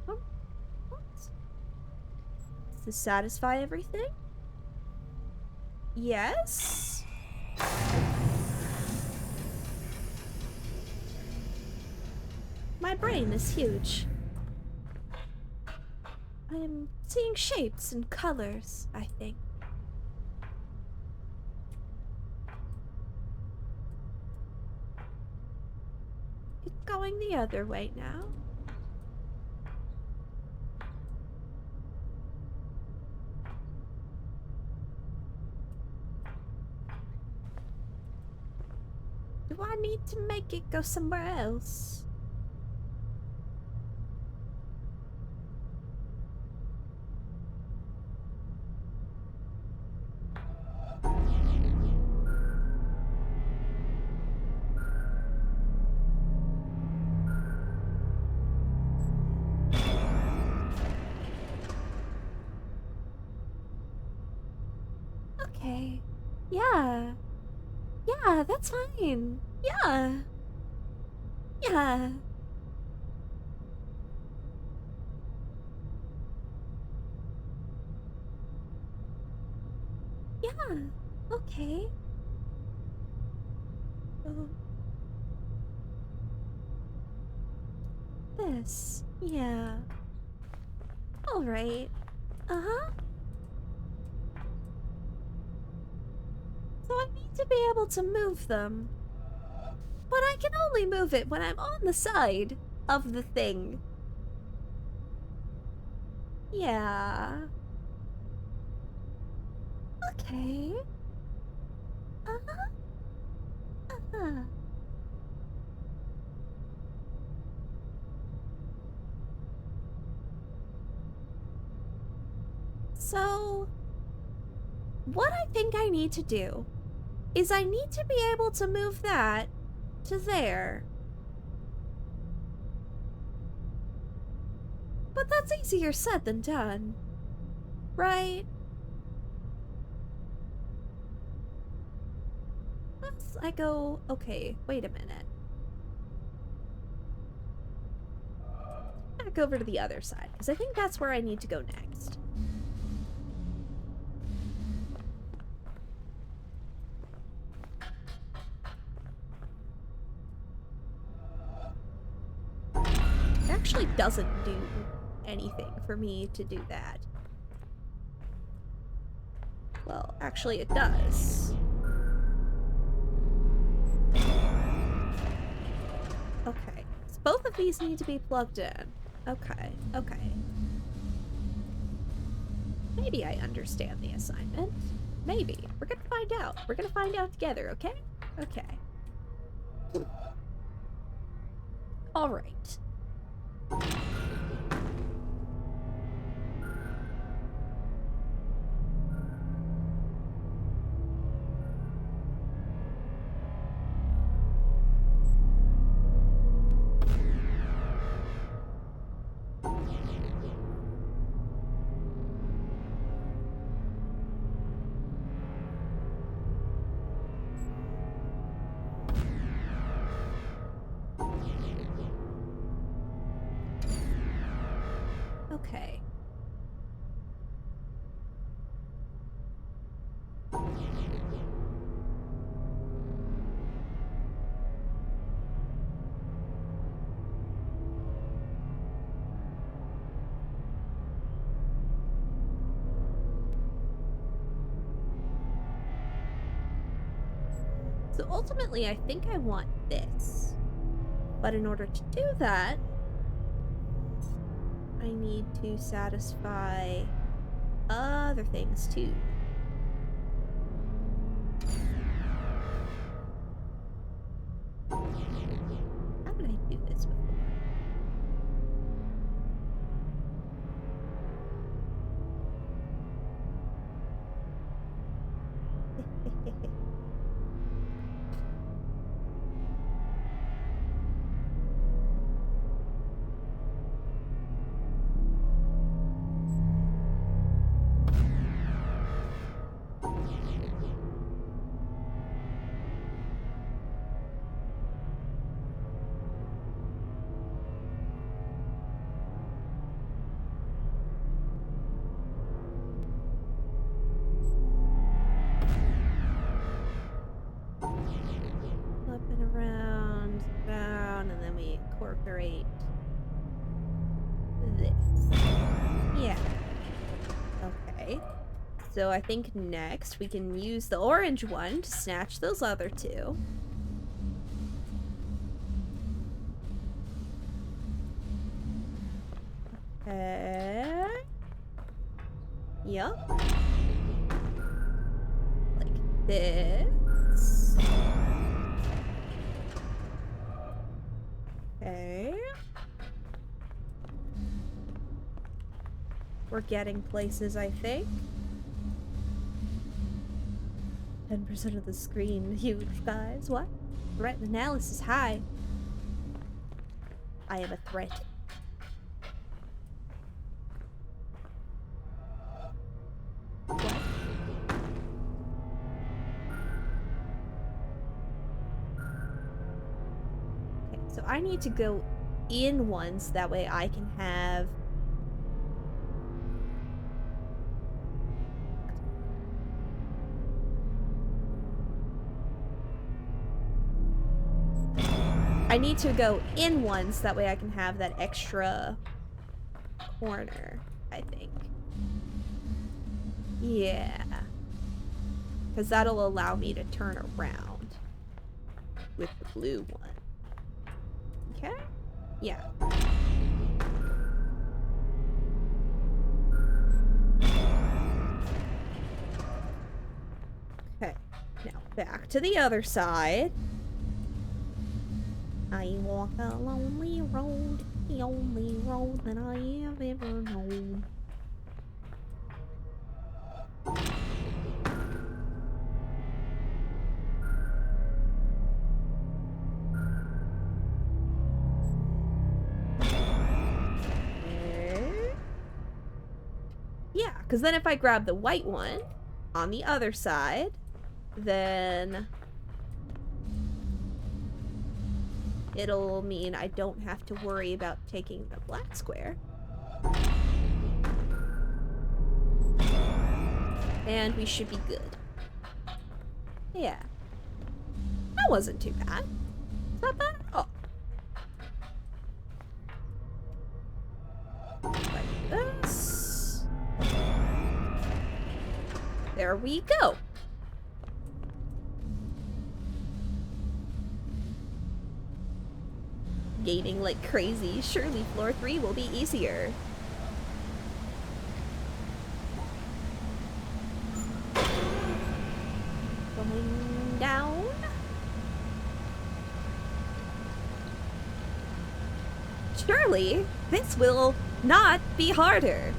A: up. Does this satisfy everything? Yes? My brain is huge. I am seeing shapes and colors, I think. It's going the other way now. Do I need to make it go somewhere else? Okay. Yeah. Yeah, that's fine. Yeah. Yeah. Yeah. Okay. Oh. This. Yeah. Alright. Uh-huh. So I need to be able to move them. But I can only move it when I'm on the side of the thing. Yeah. Okay. Uh-huh. Uh-huh. So, what I think I need to do is I need to be able to move that to there. But that's easier said than done. Right? Let's, I go, okay, wait a minute. Back over to the other side, because I think that's where I need to go next. It actually doesn't do anything for me to do that. Well, actually it does. Okay, so both of these need to be plugged in. Okay, okay. Maybe I understand the assignment. Maybe. We're gonna find out. We're gonna find out together, okay? Okay. Alright. Okay. So ultimately, I think I want this. But in order to do that, I need to satisfy other things too. How did I do this before? Up and around, down, and then we incorporate this. Yeah. Okay. So I think next we can use the orange one to snatch those other two. Okay. Yup. Like this. Okay. We're getting places, I think. 10% of the screen, huge guys. What? Threat analysis high. I am a threat. What? Okay, so I need to go in once, that way I can have... I need to go in once, that way I can have that extra corner, I think. Yeah. Because that'll allow me to turn around with the blue one. Okay? Yeah. Okay. Now, back to the other side. I walk a lonely road, the only road that I have ever known. Yeah, because then if I grab the white one on the other side, then it'll mean I don't have to worry about taking the black square. And we should be good. Yeah. That wasn't too bad. It's not bad at all. Like this. There we go. Gaining like crazy. Surely floor 3 will be easier. Going down. Surely this will not be harder.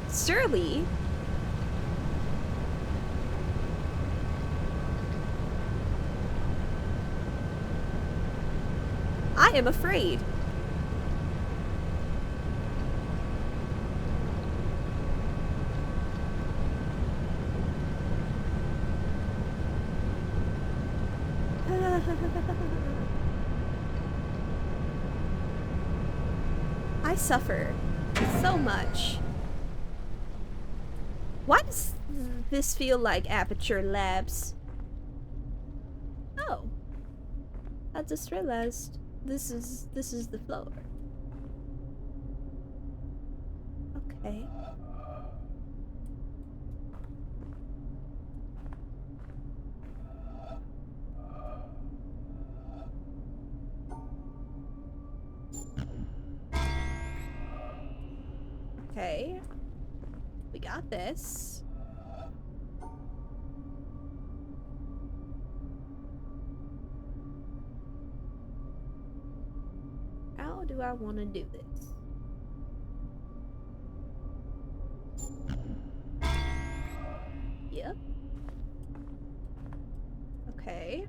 A: Surely. I am afraid. I suffer so much. Why does this feel like Aperture Labs? Oh. I just realized this is the floor. Okay. Okay. We got this. How do I want to do this? Yep. Okay.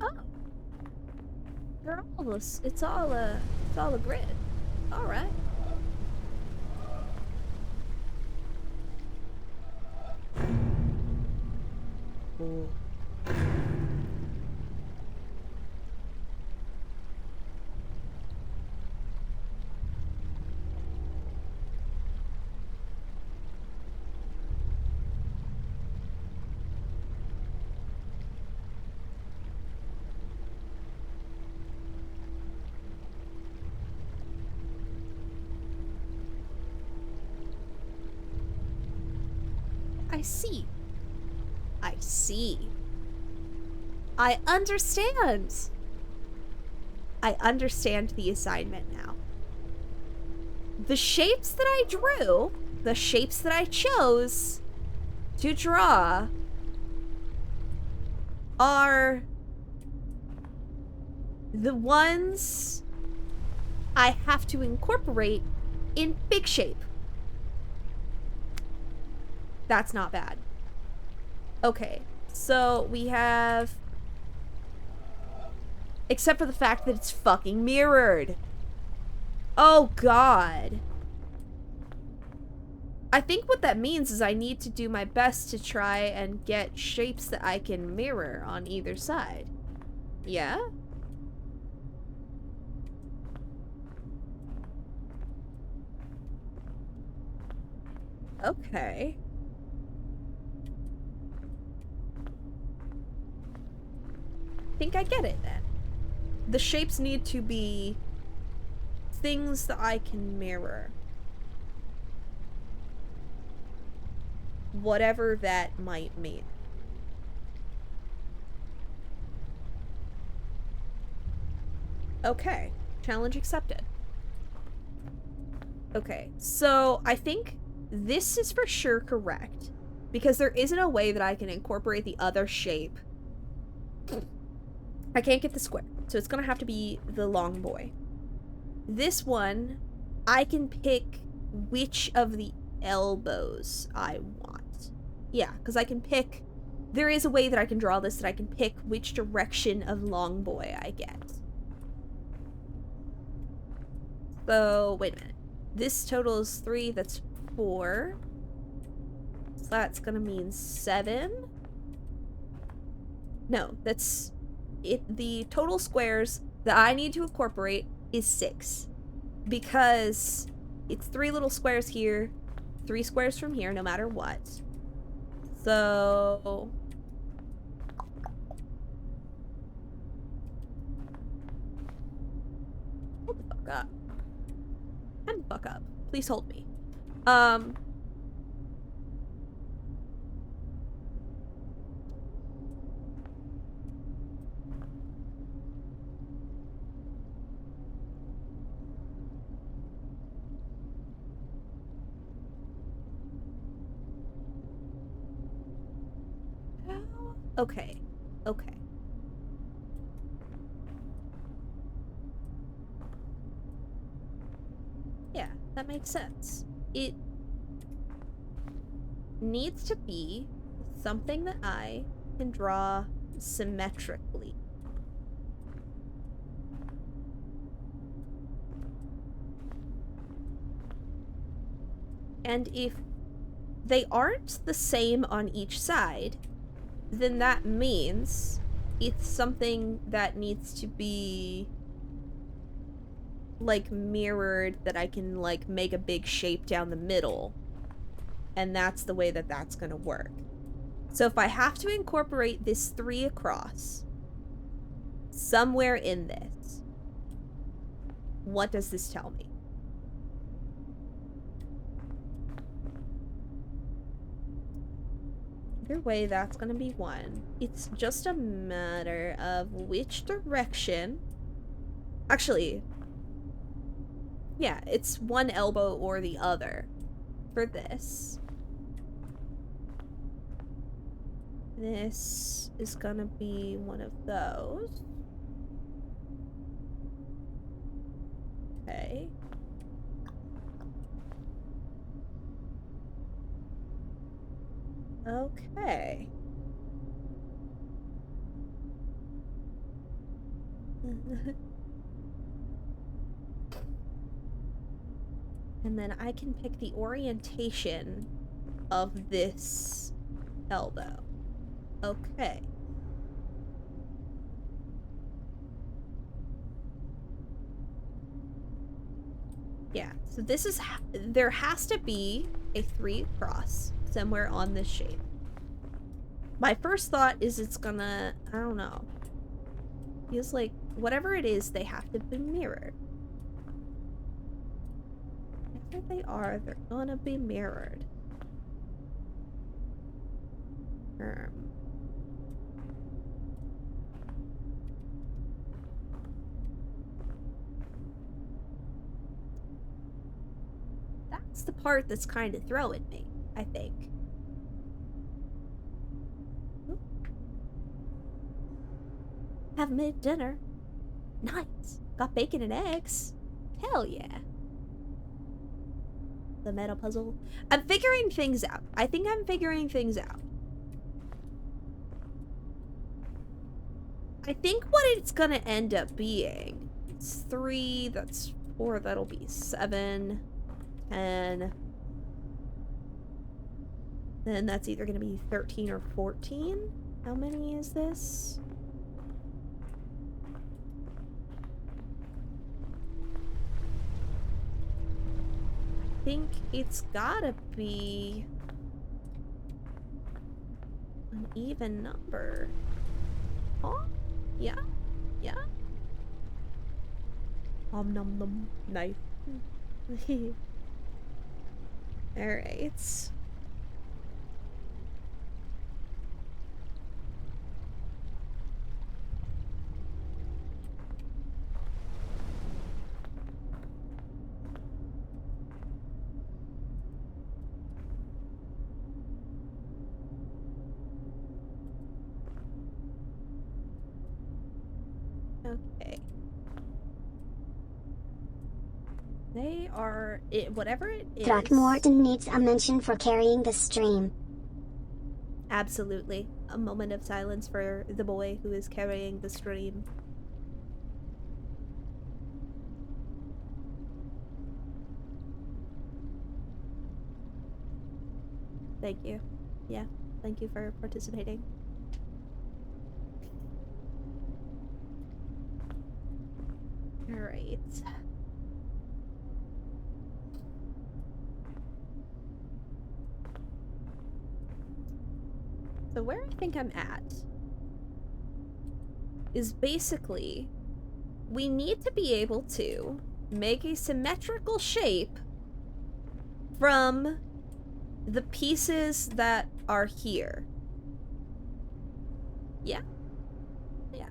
A: Oh. They're all this. It's all a grid. All right. Ooh. I see. I see. I understand. I understand the assignment now. The shapes that I drew, the shapes that I chose to draw are the ones I have to incorporate in big shape. That's not bad. Okay, so we have... Except for the fact that it's fucking mirrored. Oh god. I think what that means is I need to do my best to try and get shapes that I can mirror on either side. Yeah? Okay. I think I get it then. The shapes need to be things that I can mirror. Whatever that might mean. Okay. Challenge accepted. Okay, so I think this is for sure correct. Because there isn't a way that I can incorporate the other shape. I can't get the square, so it's gonna have to be the long boy. This one, I can pick which of the elbows I want. Yeah, because I can pick... There is a way that I can draw this that I can pick which direction of long boy I get. So, wait a minute. This totals 3, that's 4. So that's gonna mean 7. No, that's... The total squares that I need to incorporate is 6. Because it's 3 little squares here, 3 squares from here, no matter what. So... Hold the fuck up. Hold the fuck up. Please hold me. Okay. Okay. Yeah, that makes sense. It needs to be something that I can draw symmetrically. And if they aren't the same on each side, then that means it's something that needs to be like mirrored, that I can like make a big shape down the middle, and that's the way that that's gonna work. So if I have to incorporate this 3 across somewhere in this, what does this tell me? Either way, that's gonna be 1. It's just a matter of which direction. Actually, yeah, it's one elbow or the other for this. This is gonna be one of those. Okay. Okay. And then I can pick the orientation of this elbow. Okay. Yeah, so this is, there has to be a 3 across somewhere on this shape. My first thought is it's gonna, I don't know. Feels like whatever it is, they have to be mirrored. Whatever they are, they're gonna be mirrored. That's the part that's kind of throwing me, I think. Ooh. Have made dinner. Nice. Got bacon and eggs. Hell yeah. The meta puzzle. I'm figuring things out. I think I'm figuring things out. I think what it's gonna end up being, it's 3, that's 4, that'll be 7, 10. Then that's either gonna be 13 or 14. How many is this? I think it's gotta be an even number. Huh? Yeah? Yeah? Nom nom nom. Nice. Alright. Okay. They are, whatever it is.
C: Throckmorton needs a mention for carrying the stream.
A: Absolutely. A moment of silence for the boy who is carrying the stream. Thank you. Yeah, thank you for participating. Alright. So where I think I'm at is basically, we need to be able to make a symmetrical shape from the pieces that are here. Yeah? Yeah.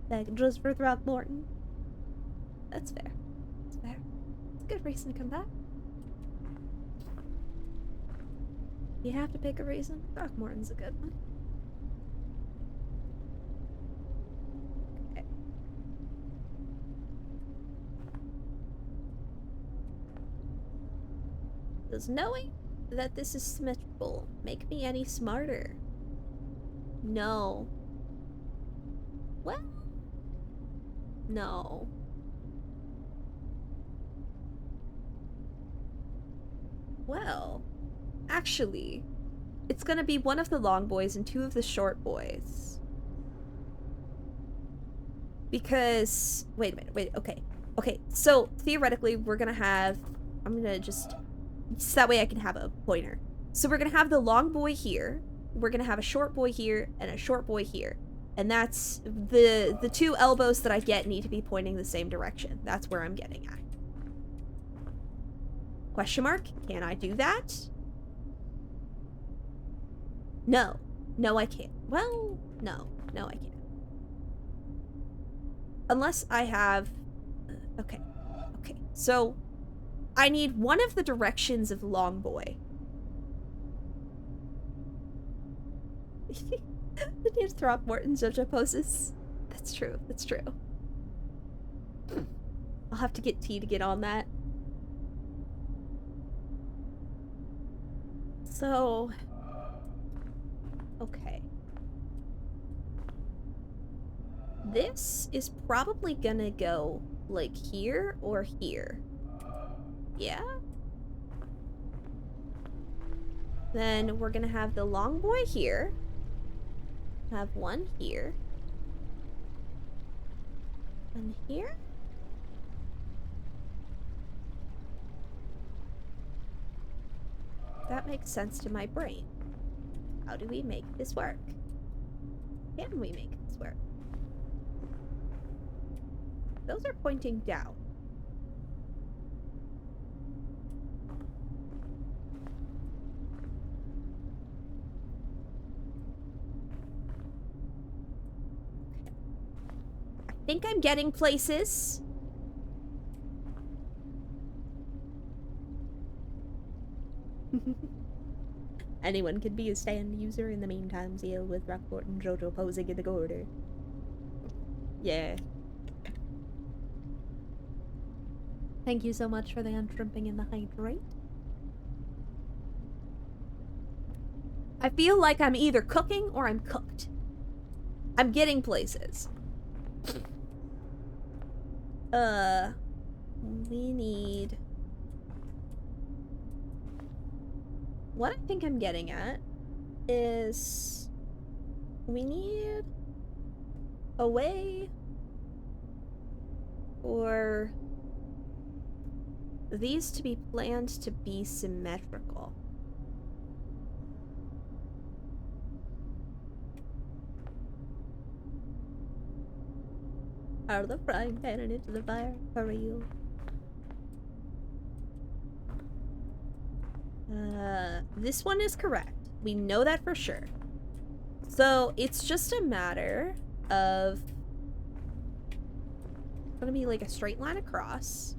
A: Like, just for Throckmorton? That's fair. That's fair. It's a good reason to come back. You have to pick a reason. Throckmorton's a good one. Okay. Does knowing that this is symmetrical make me any smarter? No. Well, no. Well, actually, it's gonna be one of the long boys and two of the short boys. Because, wait a minute, wait, okay. Okay, so theoretically, we're gonna have, I'm gonna just that way I can have a pointer. So we're gonna have the long boy here, we're gonna have a short boy here, and a short boy here. And that's, the two elbows that I get need to be pointing the same direction. That's where I'm getting at. Question mark? Can I do that? No. No, I can't. Well, no. No, I can't. Unless I have... Okay. Okay. So, I need one of the directions of long boy. The need Throckmorton JoJo poses. That's true. That's true. I'll have to get T to get on that. So... Okay. This is probably gonna go, like, here or here. Yeah? Then we're gonna have the long boy here. Have one here. And here? That makes sense to my brain. How do we make this work? Can we make this work? Those are pointing down. I think I'm getting places. Anyone can be a stand user in the meantime, Ciel, with Rockport and JoJo posing in the corner. Yeah. Thank you so much for the unshrimping and the hydrate. I feel like I'm either cooking or I'm cooked. I'm getting places. We need... What I think I'm getting at is we need a way for these to be planned to be symmetrical. Out of the frying pan and into the fire, for real. This one is correct. We know that for sure. So it's just a matter of... It's gonna be like a straight line across.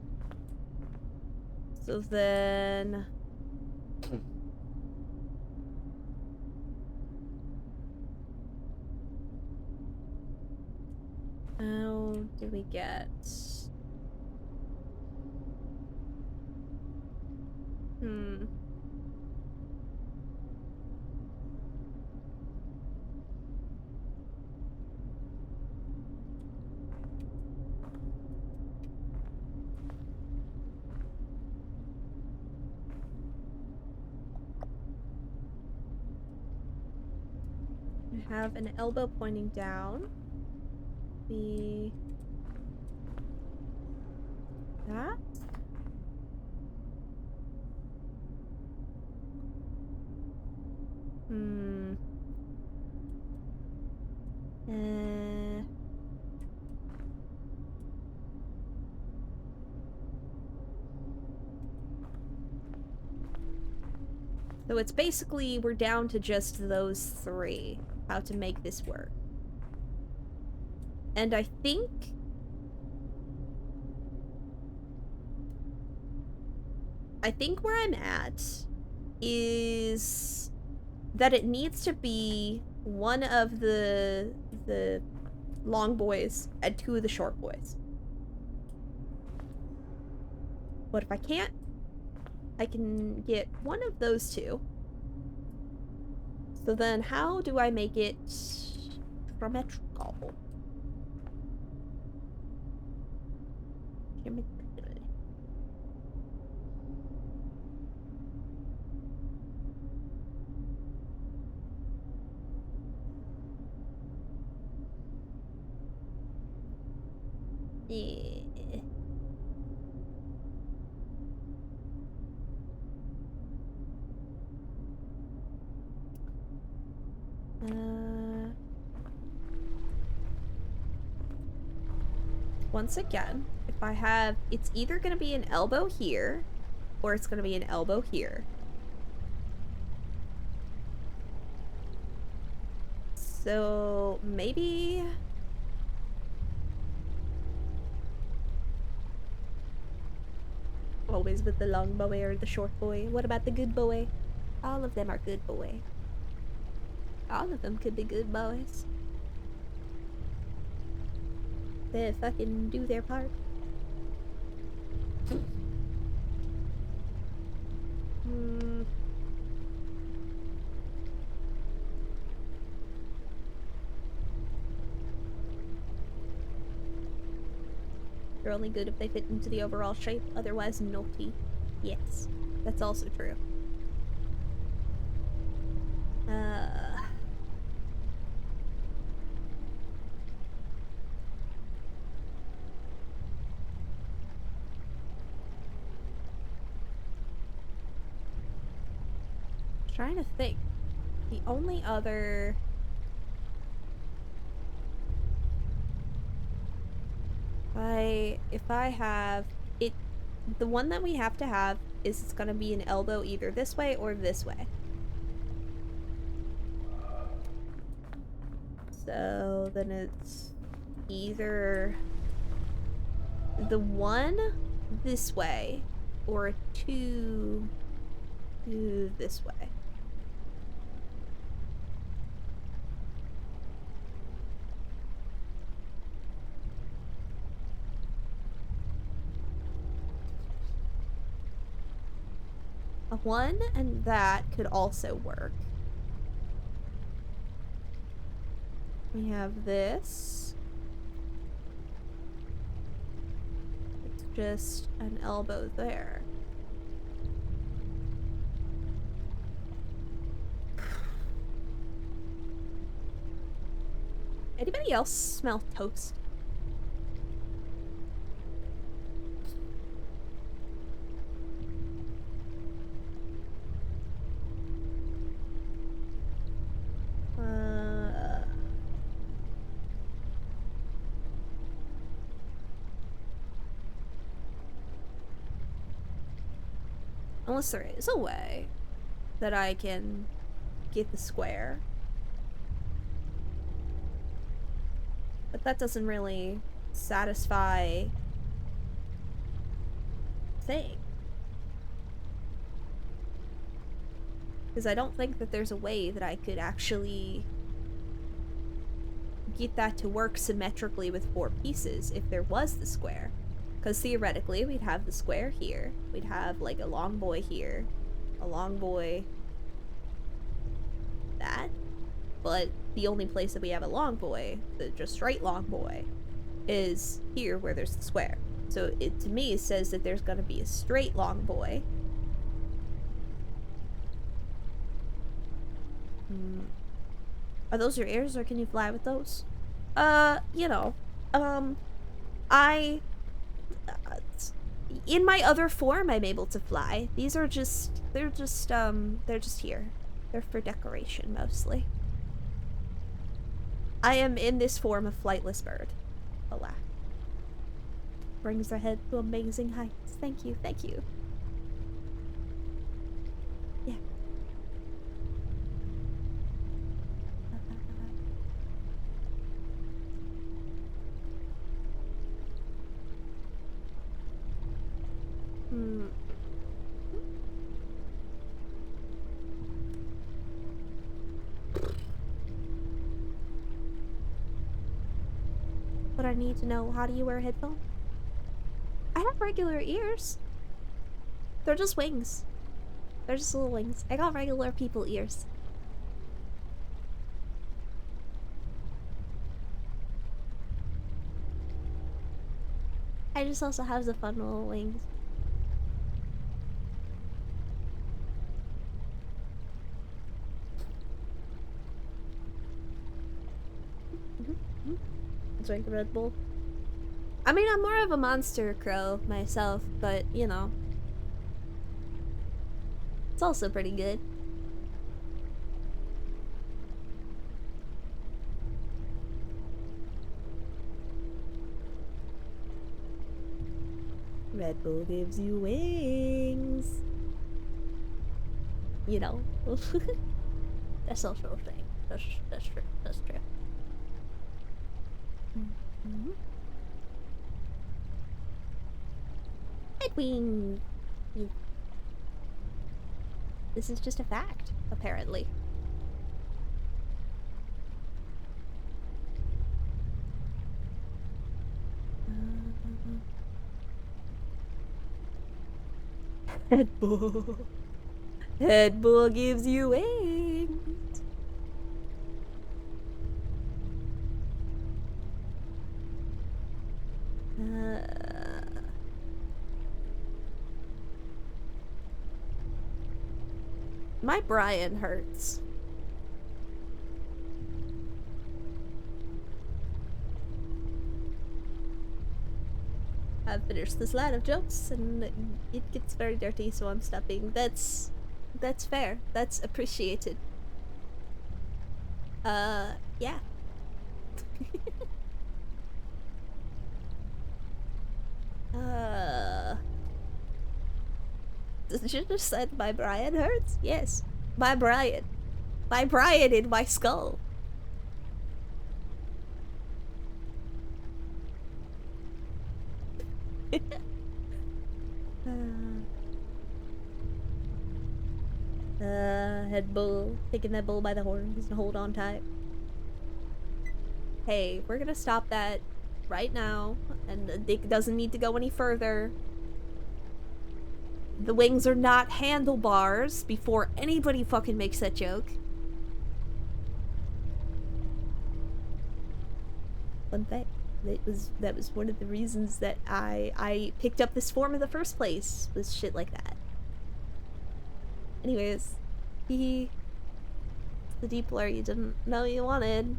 A: So then... How do we get... have an elbow pointing down. That. So it's basically, we're down to just those three. How to make this work. And I think... where I'm at is that it needs to be one of the long boys and two of the short boys. But if I can't, I can get one of those two. So then how do I make it symmetrical? Yeah. Once again, if I have, it's either gonna be an elbow here, or it's gonna be an elbow here. So maybe always with the long boy or the short boy. What about the good boy? All of them are good boy. All of them could be good boys. They fucking do their part. They're only good if they fit into the overall shape, otherwise naughty. Yes, that's also true. Trying to think. The only other... If I have it, the one that we have to have is it's gonna be an elbow either this way or this way. So then it's either the one this way or a two this way. A one and that could also work. We have this. It's just an elbow there. Anybody else smell toast? Unless there is a way that I can get the square. But that doesn't really satisfy thing. Because I don't think that there's a way that I could actually get that to work symmetrically with 4 pieces if there was the square. Because theoretically, we'd have the square here. We'd have, like, a long boy here. A long boy... that. But the only place that we have a long boy, the just straight long boy, is here where there's the square. So it, to me, says that there's gonna be a straight long boy. Are those your ears, or can you fly with those? You know, in my other form, I'm able to fly. These are just, they're just here. They're for decoration, mostly. I am in this form of flightless bird. Alas. Brings their head to amazing heights. Thank you, thank you. Yeah. But I need to know, how do you wear a headphone? I have regular ears. They're just wings. They're just little wings. I got regular people ears. I just also have the fun little wings. Drink Red Bull. I mean, I'm more of a monster crow myself, but, you know. It's also pretty good. Red Bull gives you wings. You know. That's also a thing. That's true. That's true. Mm-hmm. Red wing. This is just a fact, apparently. Red Bull. Red Bull gives you wings. My Brian hurts. I've finished this line of jokes and it gets very dirty, so I'm stopping. That's fair. That's appreciated. Yeah. Did you just said my Brian hurts? Yes. My Brian. My Brian in my skull. Head bull. Taking that bull by the horns and hold on tight. Hey, we're gonna stop that right now, and the dick doesn't need to go any further. The wings are not handlebars before anybody fucking makes that joke. Fun fact. That was one of the reasons that I picked up this form in the first place, was shit like that. Anyways, the deep lure you didn't know you wanted.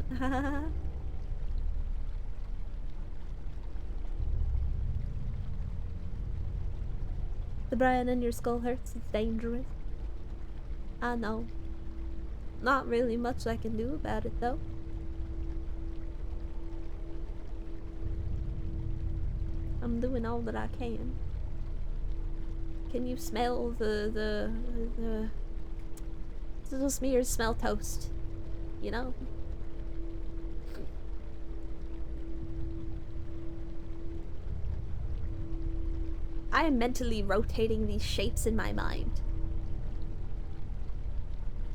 A: The Brian in your skull hurts. It's dangerous. I know. Not really much I can do about it though. I'm doing all that I can. Can you smell the little smears smell toast? You know? I am mentally rotating these shapes in my mind.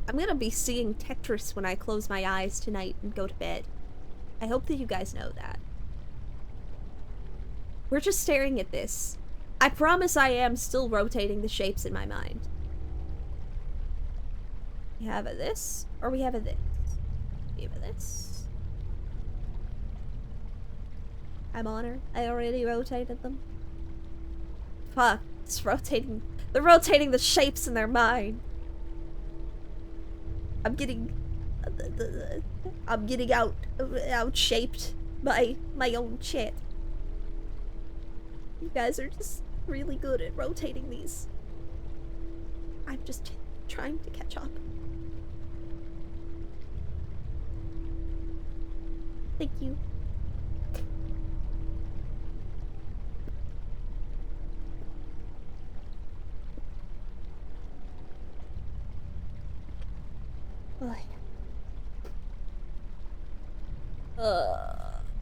A: I'm gonna be seeing Tetris when I close my eyes tonight and go to bed. I hope that you guys know that. We're just staring at this. I promise I am still rotating the shapes in my mind. We have a this, or we have a this. We have a this. I'm on her. I already rotated them. Fuck, it's rotating. They're rotating the shapes in their mind. I'm getting out shaped by my own shit. You guys are just really good at rotating these. I'm just trying to catch up. Thank you.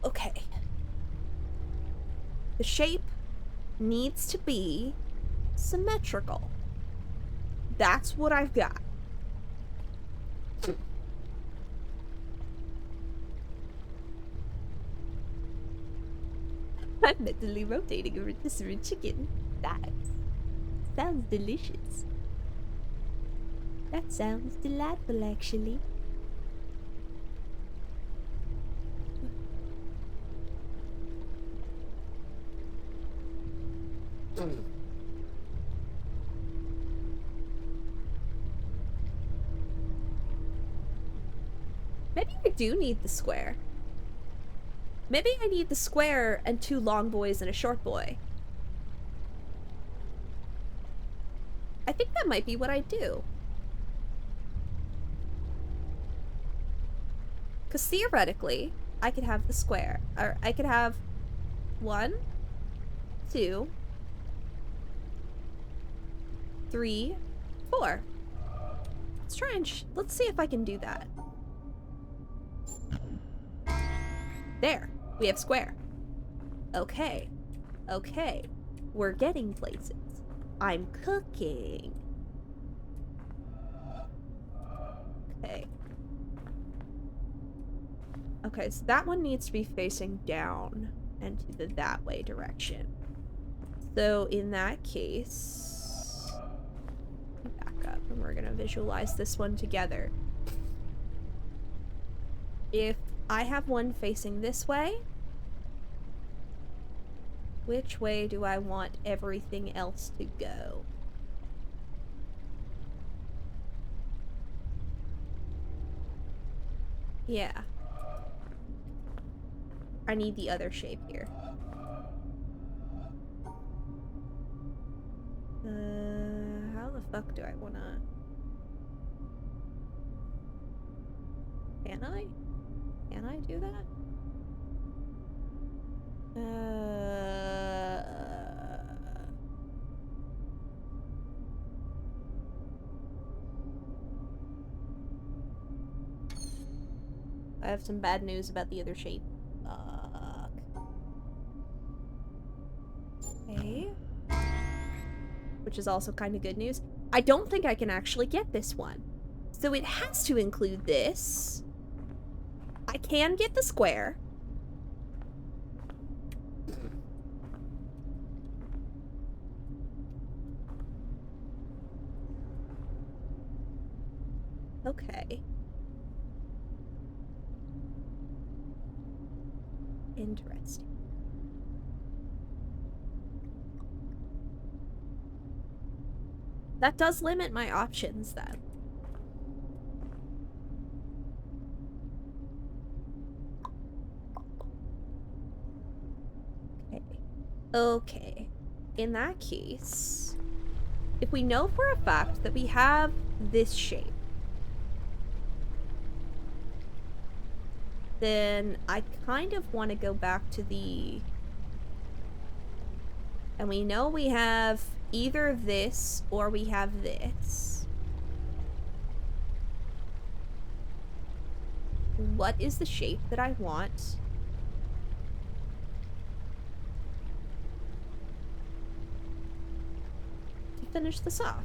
A: Okay. The shape needs to be symmetrical. That's what I've got. I'm mentally rotating a rotisserie chicken. That sounds delicious. That sounds delightful, actually. Maybe I do need the square. Maybe I need the square and 2 long boys and a short boy. I think that might be what I do. Because theoretically, I could have the square. Or I could have 1, 2, 3, 4. Let's try and let's see if I can do that. There. We have square. Okay. Okay. We're getting places. I'm cooking. Okay. Okay, so that one needs to be facing down and to the that way direction. So in that case, back up and we're gonna visualize this one together. If I have one facing this way, which way do I want everything else to go? Yeah. I need the other shape here. How the fuck do I wanna... Can I? Can I do that? I have some bad news about the other shape. Fuck. Okay. Which is also kind of good news. I don't think I can actually get this one. So it has to include this. I can get the square. Okay. Interesting. That does limit my options then. Okay. Okay. In that case, if we know for a fact that we have this shape, then I kind of want to go back to the... And we know we have either this or we have this. What is the shape that I want? To finish this off.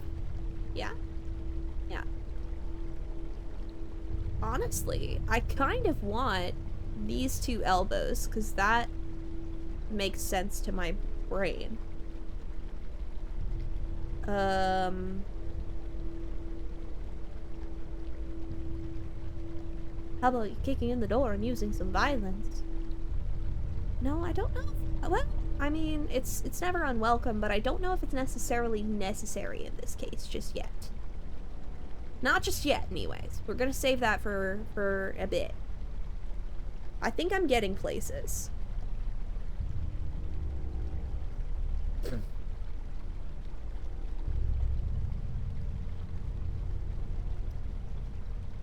A: Yeah? Yeah. Honestly, I kind of want these 2 elbows, because that makes sense to my brain. How about you kicking in the door and using some violence? No, I don't know. Well, I mean, it's never unwelcome, but I don't know if it's necessarily necessary in this case just yet. Not just yet, anyways. We're gonna save that for a bit. I think I'm getting places.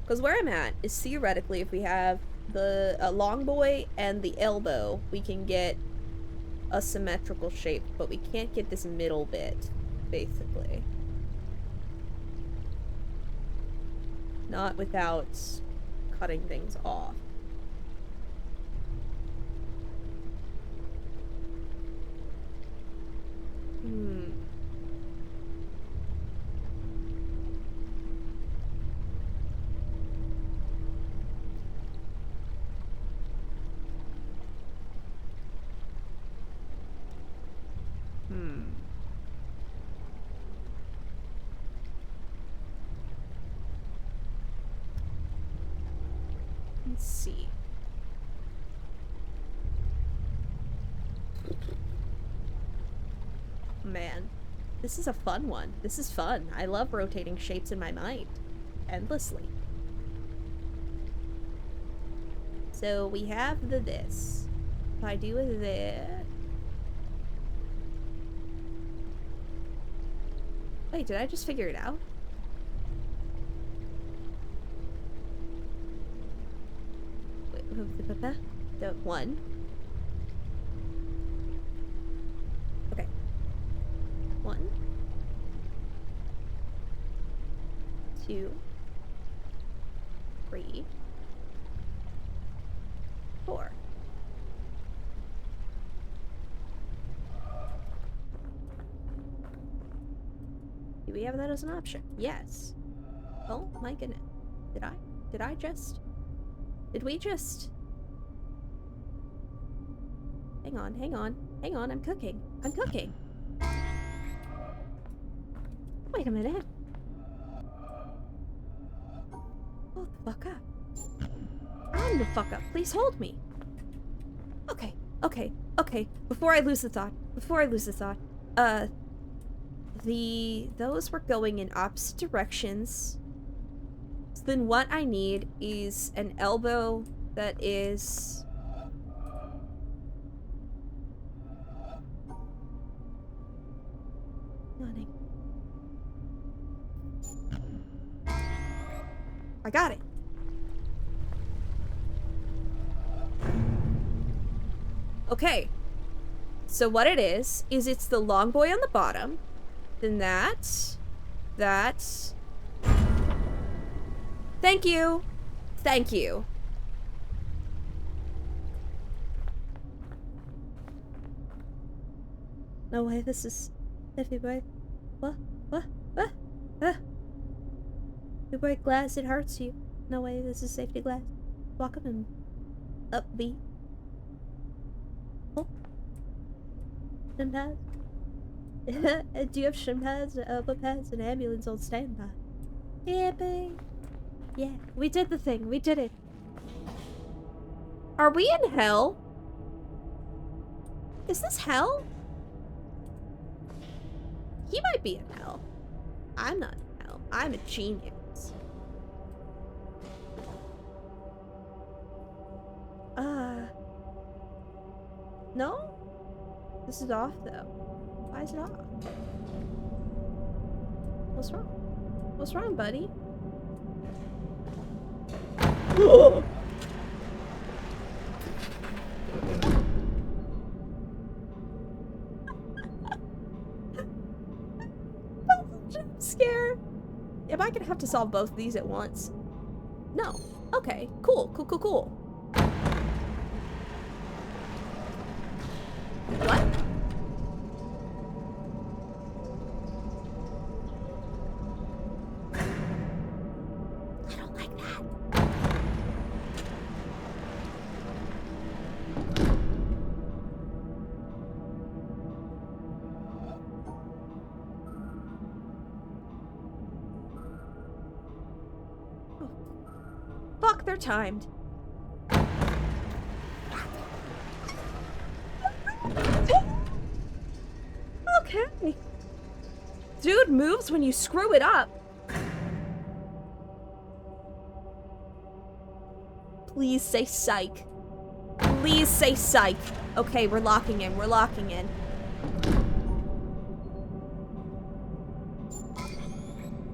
A: Because where I'm at is theoretically if we have the long boy and the elbow, we can get a symmetrical shape, but we can't get this middle bit, basically. Not without cutting things off. Let's see. Man, this is a fun one. This is fun. I love rotating shapes in my mind. Endlessly. So we have the this. If I do this... Wait, did I just figure it out? Wait, the one. Okay. 1, 2, 3, 4. Do we have that as an option? Yes. Oh my goodness. Did we just... Hang on, I'm cooking. Wait a minute. Hold the fuck up. I'm the fuck up. Please hold me. Okay. Before I lose the thought. Those were going in opposite directions. So then what I need is an elbow that is... I got it. Okay. So what it is it's the long boy on the bottom. Then that. Thank you. No way, this is safety boy. What? You break glass, it hurts you. No way, this is safety glass. Walk up and upbeat. Oh. Shin pads? Do you have shin pads, elbow pads, and ambulance on standby? Yeah, babe. Yeah, we did the thing. We did it. Are we in hell? Is this hell? He might be in hell. I'm not in hell. I'm a genius. No? This is off, though. Why is it off? What's wrong? What's wrong, buddy? Jump scare. Am I gonna have to solve both of these at once? No. Okay. Cool. What? I don't like that. Oh. Fuck, they're timed. Okay. Dude moves when you screw it up. Please say psych. Please say psych. Okay, we're locking in.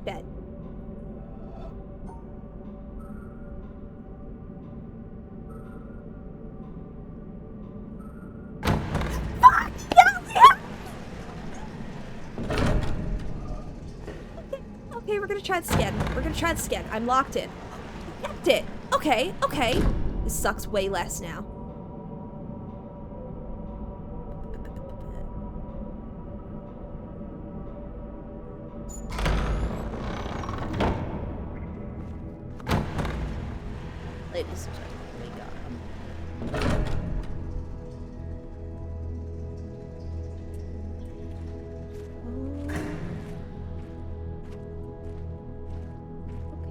A: Bed. Fuck! Yeah! Okay, we're gonna try the skin. I'm locked in. I kept it. Okay. This sucks way less now. Ladies and gentlemen, we got him.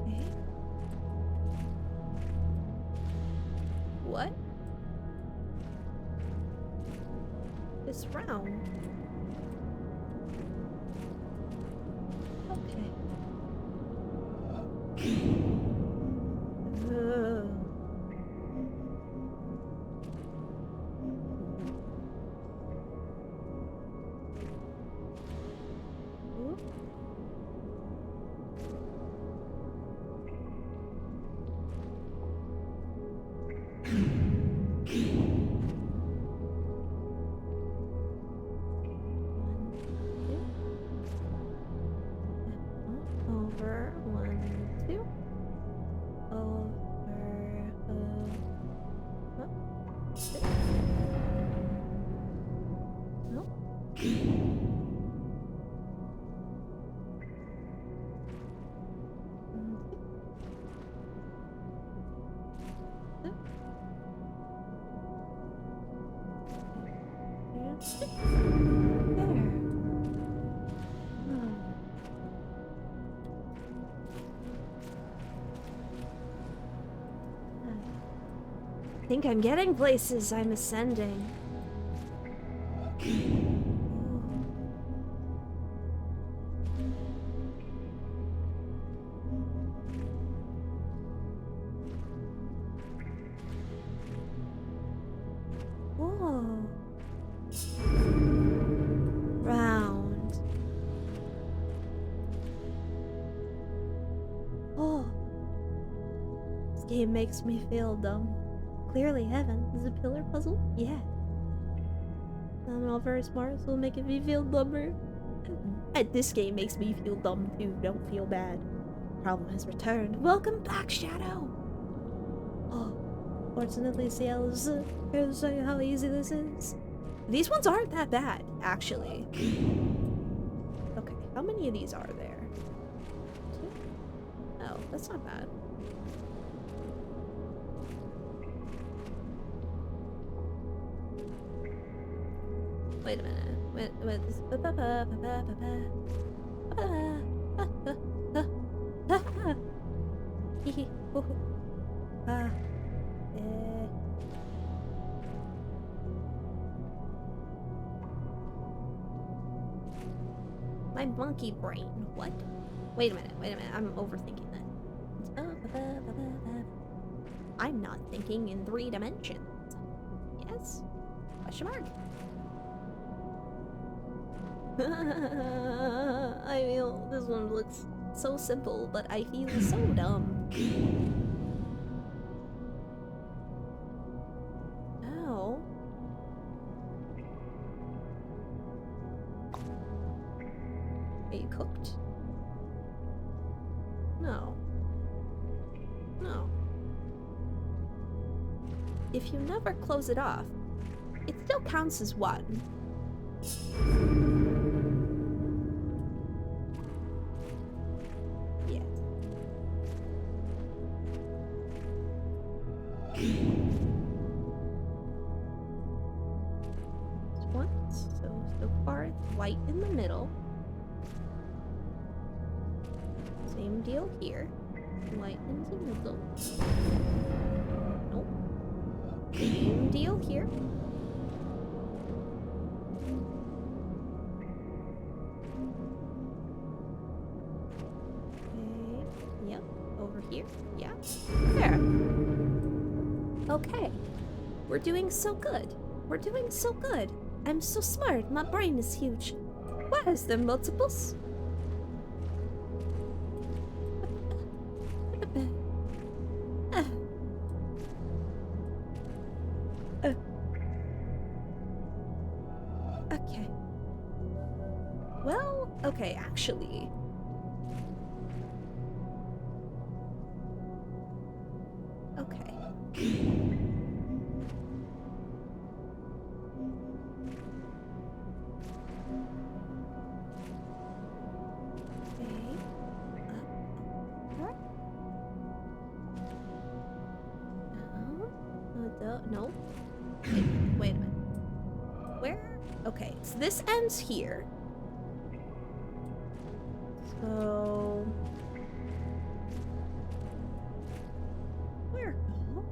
A: Okay. What? It's round. Okay. I think I'm getting places. I'm ascending. Whoa. Round. Oh. This game makes me feel dumb. Clearly heaven is a pillar puzzle? Yeah. I'm not very smart, so making me feel dumber. And this game makes me feel dumb too. Don't feel bad. Problem has returned. Welcome back, Shadow! Oh. Fortunately, Ciel is here to show you how easy this is. These ones aren't that bad, actually. Okay, how many of these are there? 2? Oh, that's not bad. Wait a minute. Wait. My monkey brain. What? Wait a minute. I'm overthinking that. I'm not thinking in 3 dimensions. Yes? Question mark. I feel this one looks so simple, but I feel so dumb. Oh. Are you cooked? No. No. If you never close it off, it still counts as 1. So far it's white in the middle. Same deal here. White in the middle. Nope. Same deal here. Okay. Yep. Over here. Yeah. There. Okay. We're doing so good. We're doing so good. I'm so smart. My brain is huge. Why is there multiples? Okay. Well, okay, actually. Okay. No. Wait a minute. Where? Okay, so this ends here. So... Where? Oh.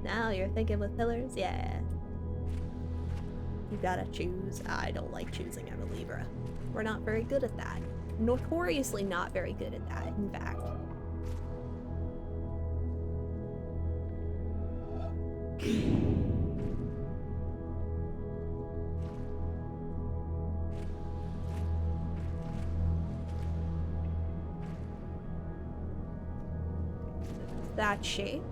A: Now you're thinking with pillars? Yeah. You gotta choose. I don't like choosing. I'm a Libra. We're not very good at that. Notoriously not very good at that, in fact. That shape.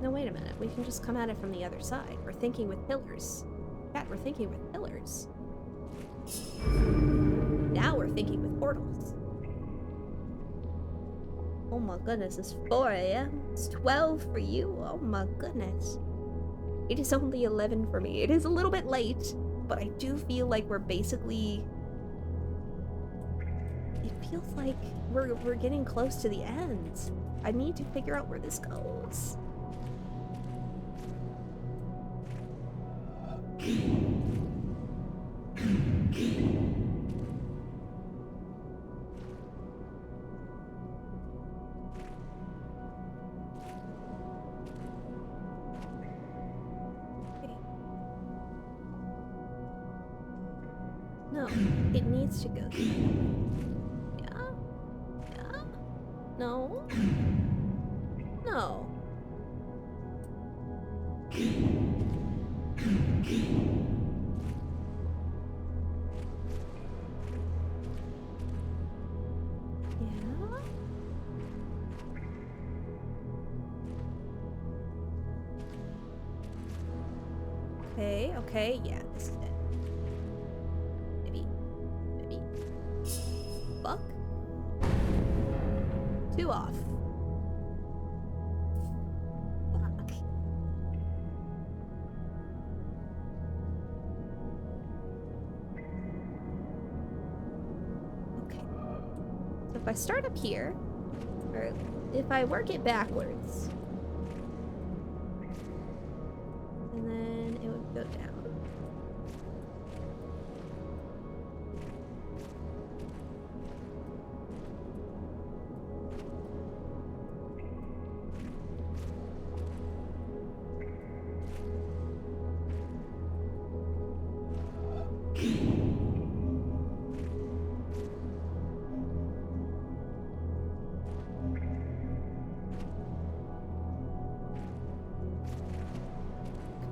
A: No, wait a minute. We can just come at it from the other side. We're thinking with pillars. Yeah, we're thinking with pillars. Now we're thinking with portals. Oh my goodness, it's 4 a.m. It's 12 for you. Oh my goodness. It is only 11 for me. It is a little bit late, but I do feel like we're basically... It feels like we're getting close to the end. I need to figure out where this goes. No, it needs to go. Yeah? Yeah? No? No. Yeah? Okay, okay, yeah, this is it. Maybe. Fuck. 2 off. Fuck. Okay. So if I start up here, or if I work it backwards, and then it would go down.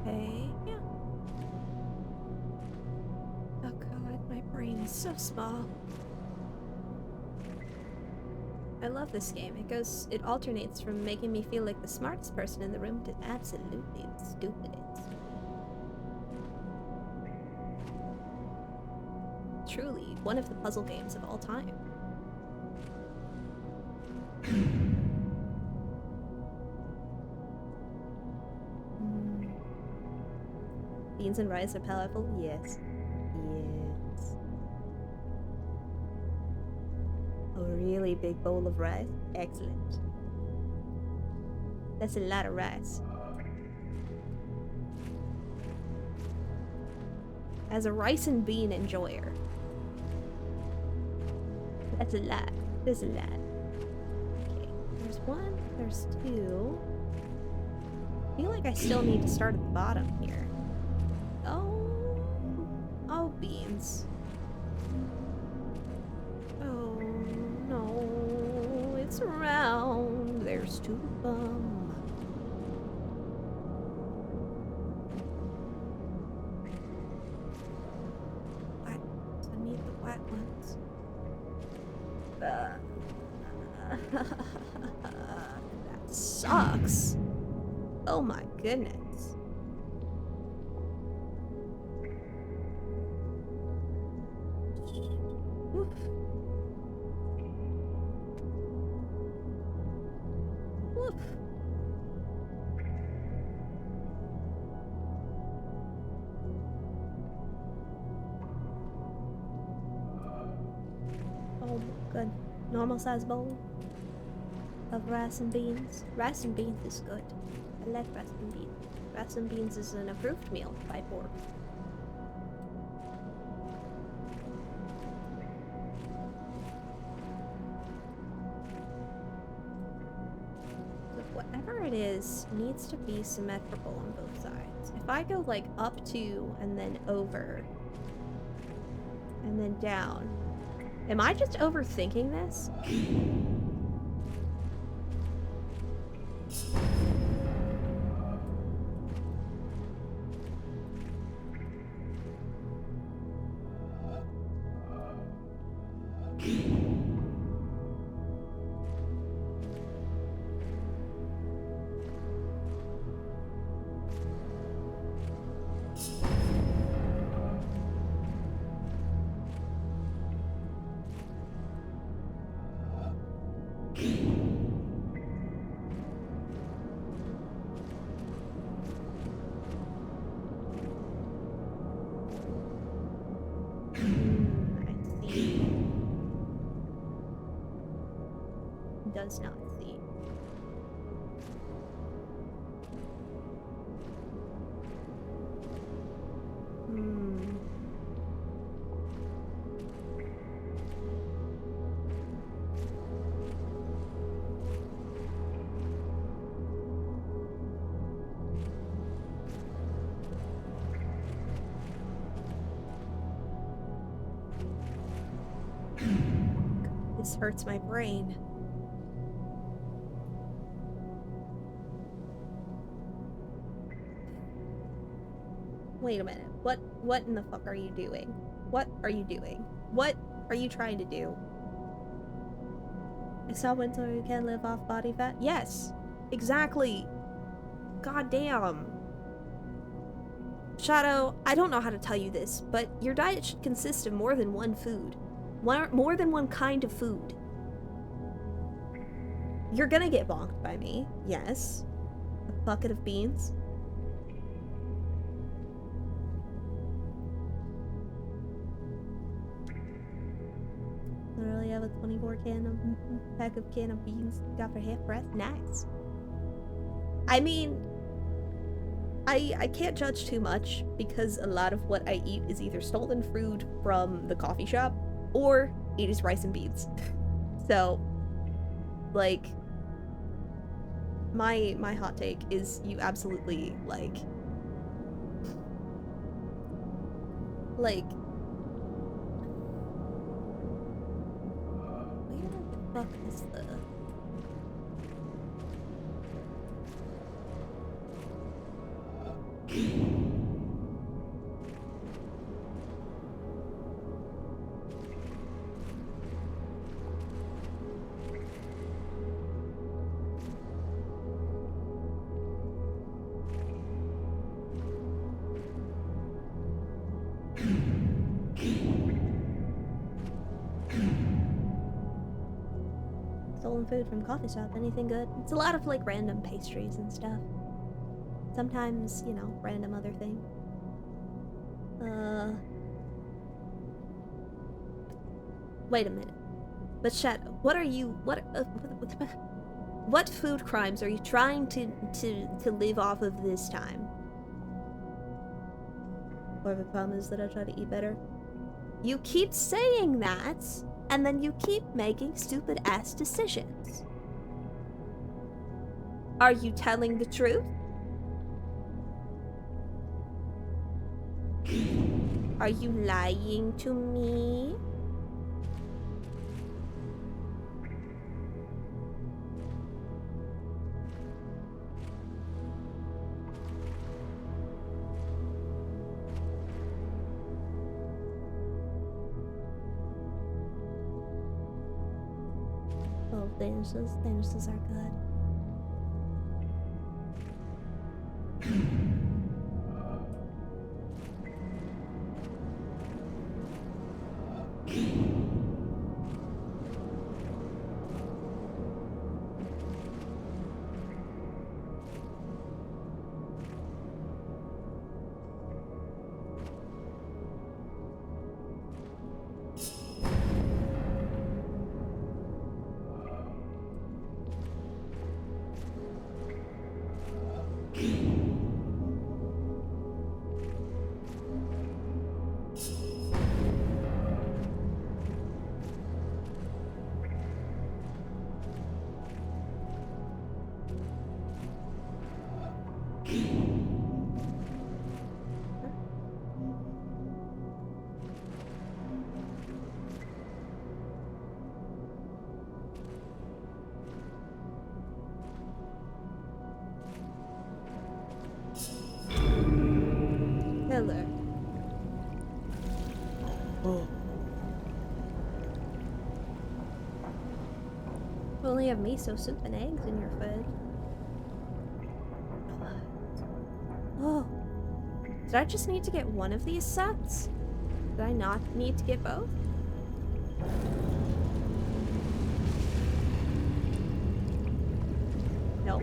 A: Okay, yeah. Oh god, my brain is so small. I love this game. It alternates from making me feel like the smartest person in the room to absolutely the stupidest. Truly, one of the puzzle games of all time. Beans and rice are powerful? Yes. Yes. A really big bowl of rice? Excellent. That's a lot of rice. As a rice and bean enjoyer. That's a lot. There's a lot. Okay, there's 1, there's 2. I feel like I still need to start at the bottom here. Oh, beans. Oh, no, it's round. There's 2 of them. What? I need the white ones. That sucks. Oh my goodness. Woof. Woof. Oh, good. Normal size bowl of rice and beans. Rice and beans is good. I like rice and beans. Rice and beans is an approved meal by board. Whatever it is needs to be symmetrical on both sides. If I go like up 2 and then over and then down, am I just overthinking this? I see. Does not see. This hurts my brain. Wait a minute. What in the fuck are you doing? What are you doing? What are you trying to do? It's not when you can live off body fat? Yes. Exactly. God damn. Shadow, I don't know how to tell you this, but your diet should consist of more than one food. More than one kind of food. You're gonna get bonked by me. Yes. A bucket of beans. Literally have a 24 pack of can of beans got for half price. Nice. I mean, I can't judge too much because a lot of what I eat is either stolen food from the coffee shop or it is rice and beans. So, like, my hot take is you absolutely like where the fuck is the stolen food from coffee shop? Anything good? It's a lot of like random pastries and stuff. Sometimes, you know, random other thing. Wait a minute. But Shadow, what are you? What food crimes are you trying to live off of this time? Or the problem is that I try to eat better. You keep saying that, and then you keep making stupid ass decisions. Are you telling the truth? Are you lying to me? Oh, Danishes are good. Hello.
B: Oh.
A: You only have miso soup and eggs in your food. Oh. Did I just need to get one of these sets? Did I not need to get both? No?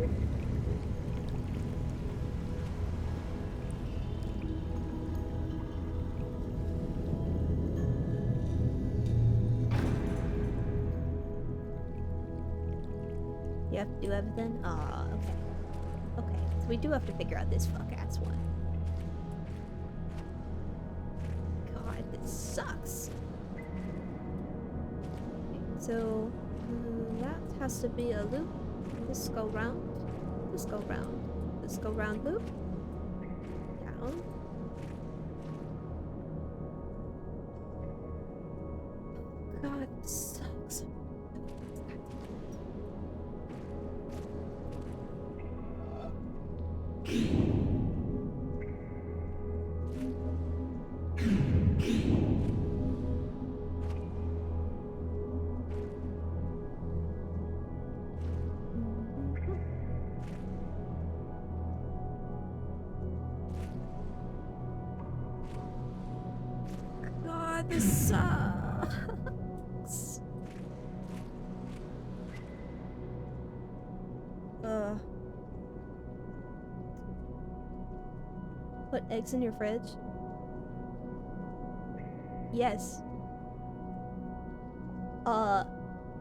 A: You have to do everything? Ah, okay. Okay, so we do have to figure out this fuck-ass one. God, this sucks. So that has to be a loop. This go round. This go round. This go round loop. Down. God, this sucks. God, this sucks. Put eggs in your fridge? Yes. I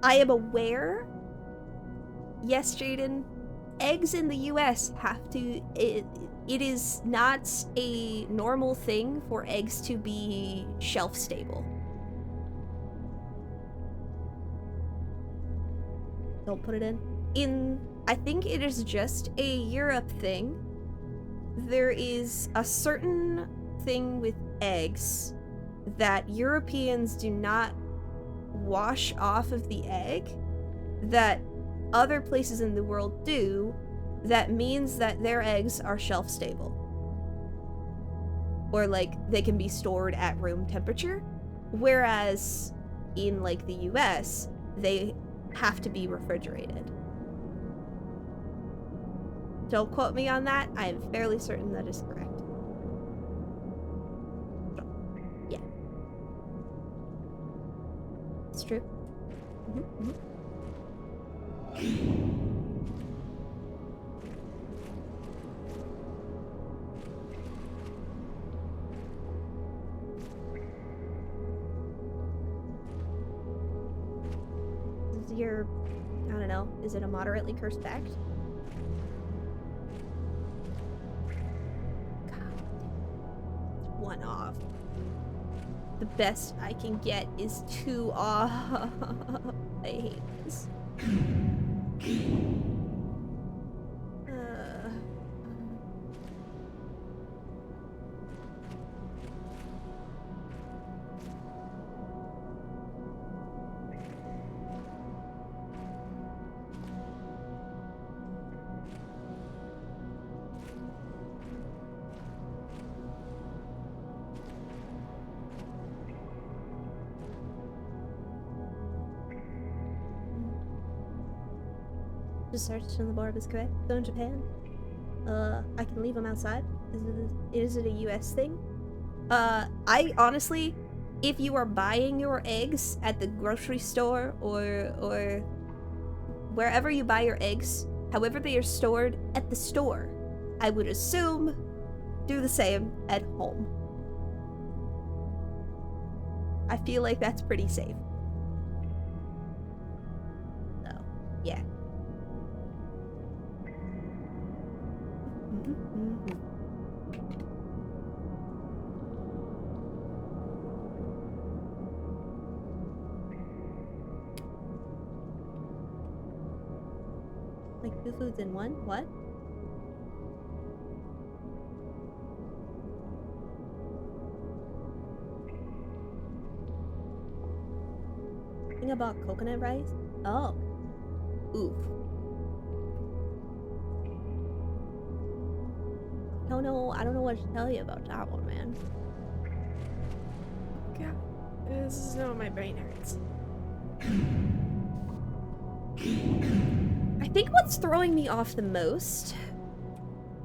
A: am aware. Yes, Jaden. Eggs in the US have to. It is not a normal thing for eggs to be shelf stable. Don't put it in. I think it is just a Europe thing. There is a certain thing with eggs that Europeans do not wash off of the egg that other places in the world do, that means that their eggs are shelf stable. Or like they can be stored at room temperature, whereas in like the US, they have to be refrigerated. Don't quote me on that. I am fairly certain that is correct. Yeah. It's true. Is your, I don't know, is it a moderately cursed fact? God, it's 1 off. The best I can get is 2 off. I hate this. Just searched and the barb is correct. Go in Japan. I can leave them outside. Is it a US thing? I honestly, if you are buying your eggs at the grocery store or wherever you buy your eggs, however they are stored at the store, I would assume do the same at home. I feel like that's pretty safe. So, yeah. Like 2 foods in one? What? Thing about coconut rice? Oh. Oof. I don't know what to tell you about that one, man.
D: God, this is how my brain hurts.
A: I think what's throwing me off the most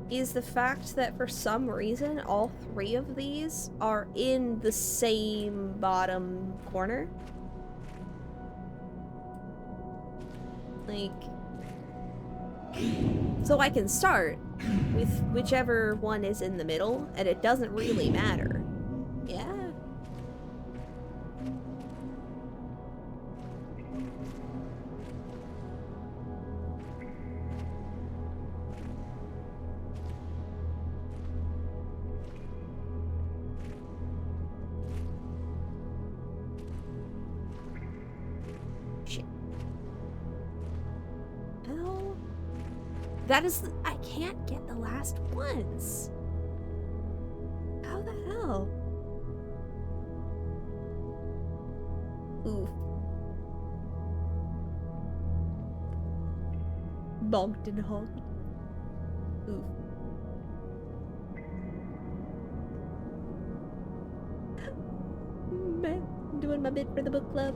A: is the fact that for some reason all 3 of these are in the same bottom corner. Like, So I can start with whichever one is in the middle, and it doesn't really matter. Yeah. Shit. Oh. That is I can't get the last ones. How the hell? Oof. Bonked and honked. Oof. Man, doing my bit for the book club.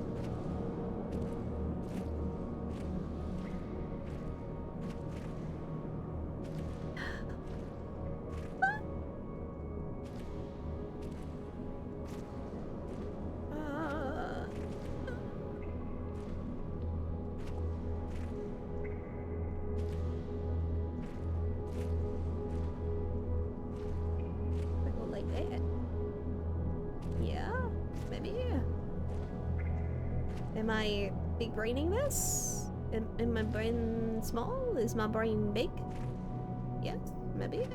A: Like that. Yeah, maybe. Am I big braining this? Am my brain small? Is my brain big? Yes, maybe.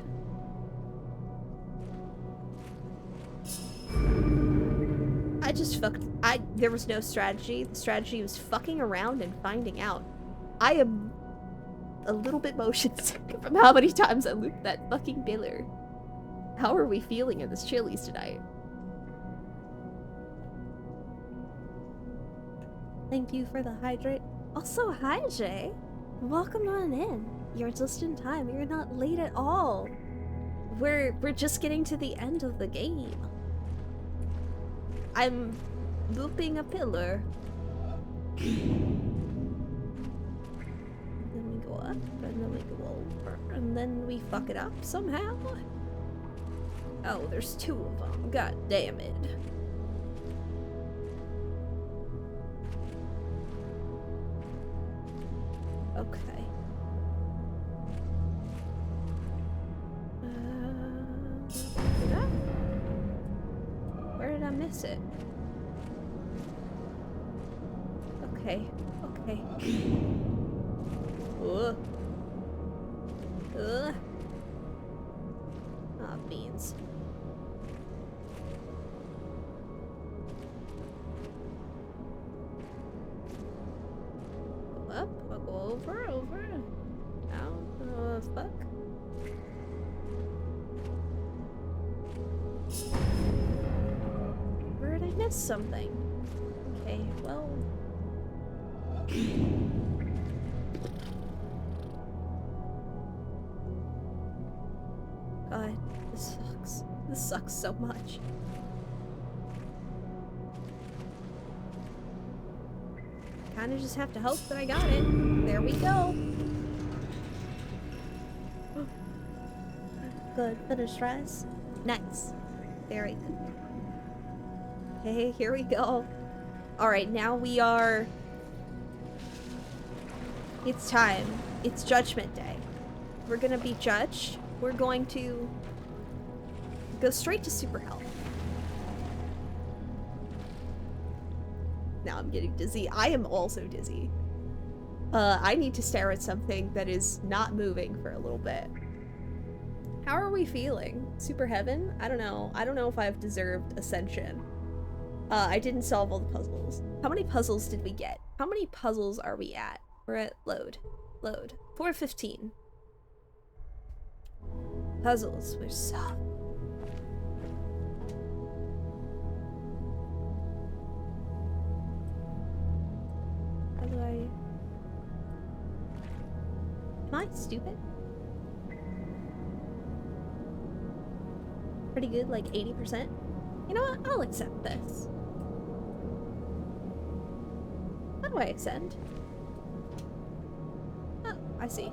A: I just fucked. There was no strategy. The strategy was fucking around and finding out. I am a little bit motion sick from how many times I looped that fucking pillar. How are we feeling in this Chili's tonight? Thank you for the hydrate. Also, hi, Jay. Welcome on in. You're just in time. You're not late at all. We're just getting to the end of the game. I'm looping a pillar. Then we go up, and then we go over, and then we fuck it up somehow. Oh, there's two of them. God damn it. Okay. Where did I miss it? Okay. Okay. Ugh. Ugh. Ah, beans. Go up, I'll go over. Down. Fuck. Where did I miss something? Okay, well. God, this sucks. This sucks so much. Kinda just have to hope that I got it. There we go. Good, finish rise. Nice. Very good. Hey, here we go. Alright, now we are... It's time. It's Judgment Day. We're gonna be judged. We're going to go straight to super health. Now I'm getting dizzy. I am also dizzy. I need to stare at something that is not moving for a little bit. How are we feeling? Super heaven? I don't know. I don't know if I've deserved ascension. I didn't solve all the puzzles. How many puzzles did we get? How many puzzles are we at? We're at load. Load. 415. Puzzles. We're so... How do I... Am I stupid? Pretty good, like 80%. You know what? I'll accept this. How do I ascend? Oh, I see.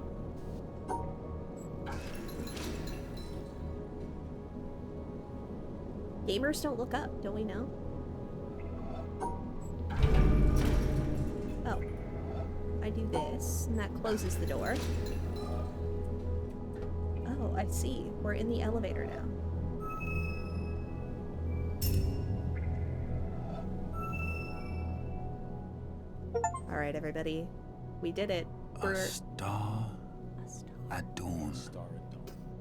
A: Gamers don't look up, don't we know? Oh. I do this, and that closes the door. Oh, I see. We're in the elevator now. Alright, everybody. We did it.
E: A star at dawn.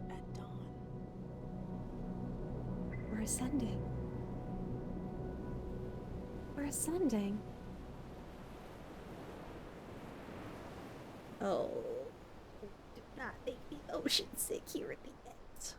B: At dawn.
A: We're ascending. We're ascending. Oh. Do not make me ocean sick here at the end.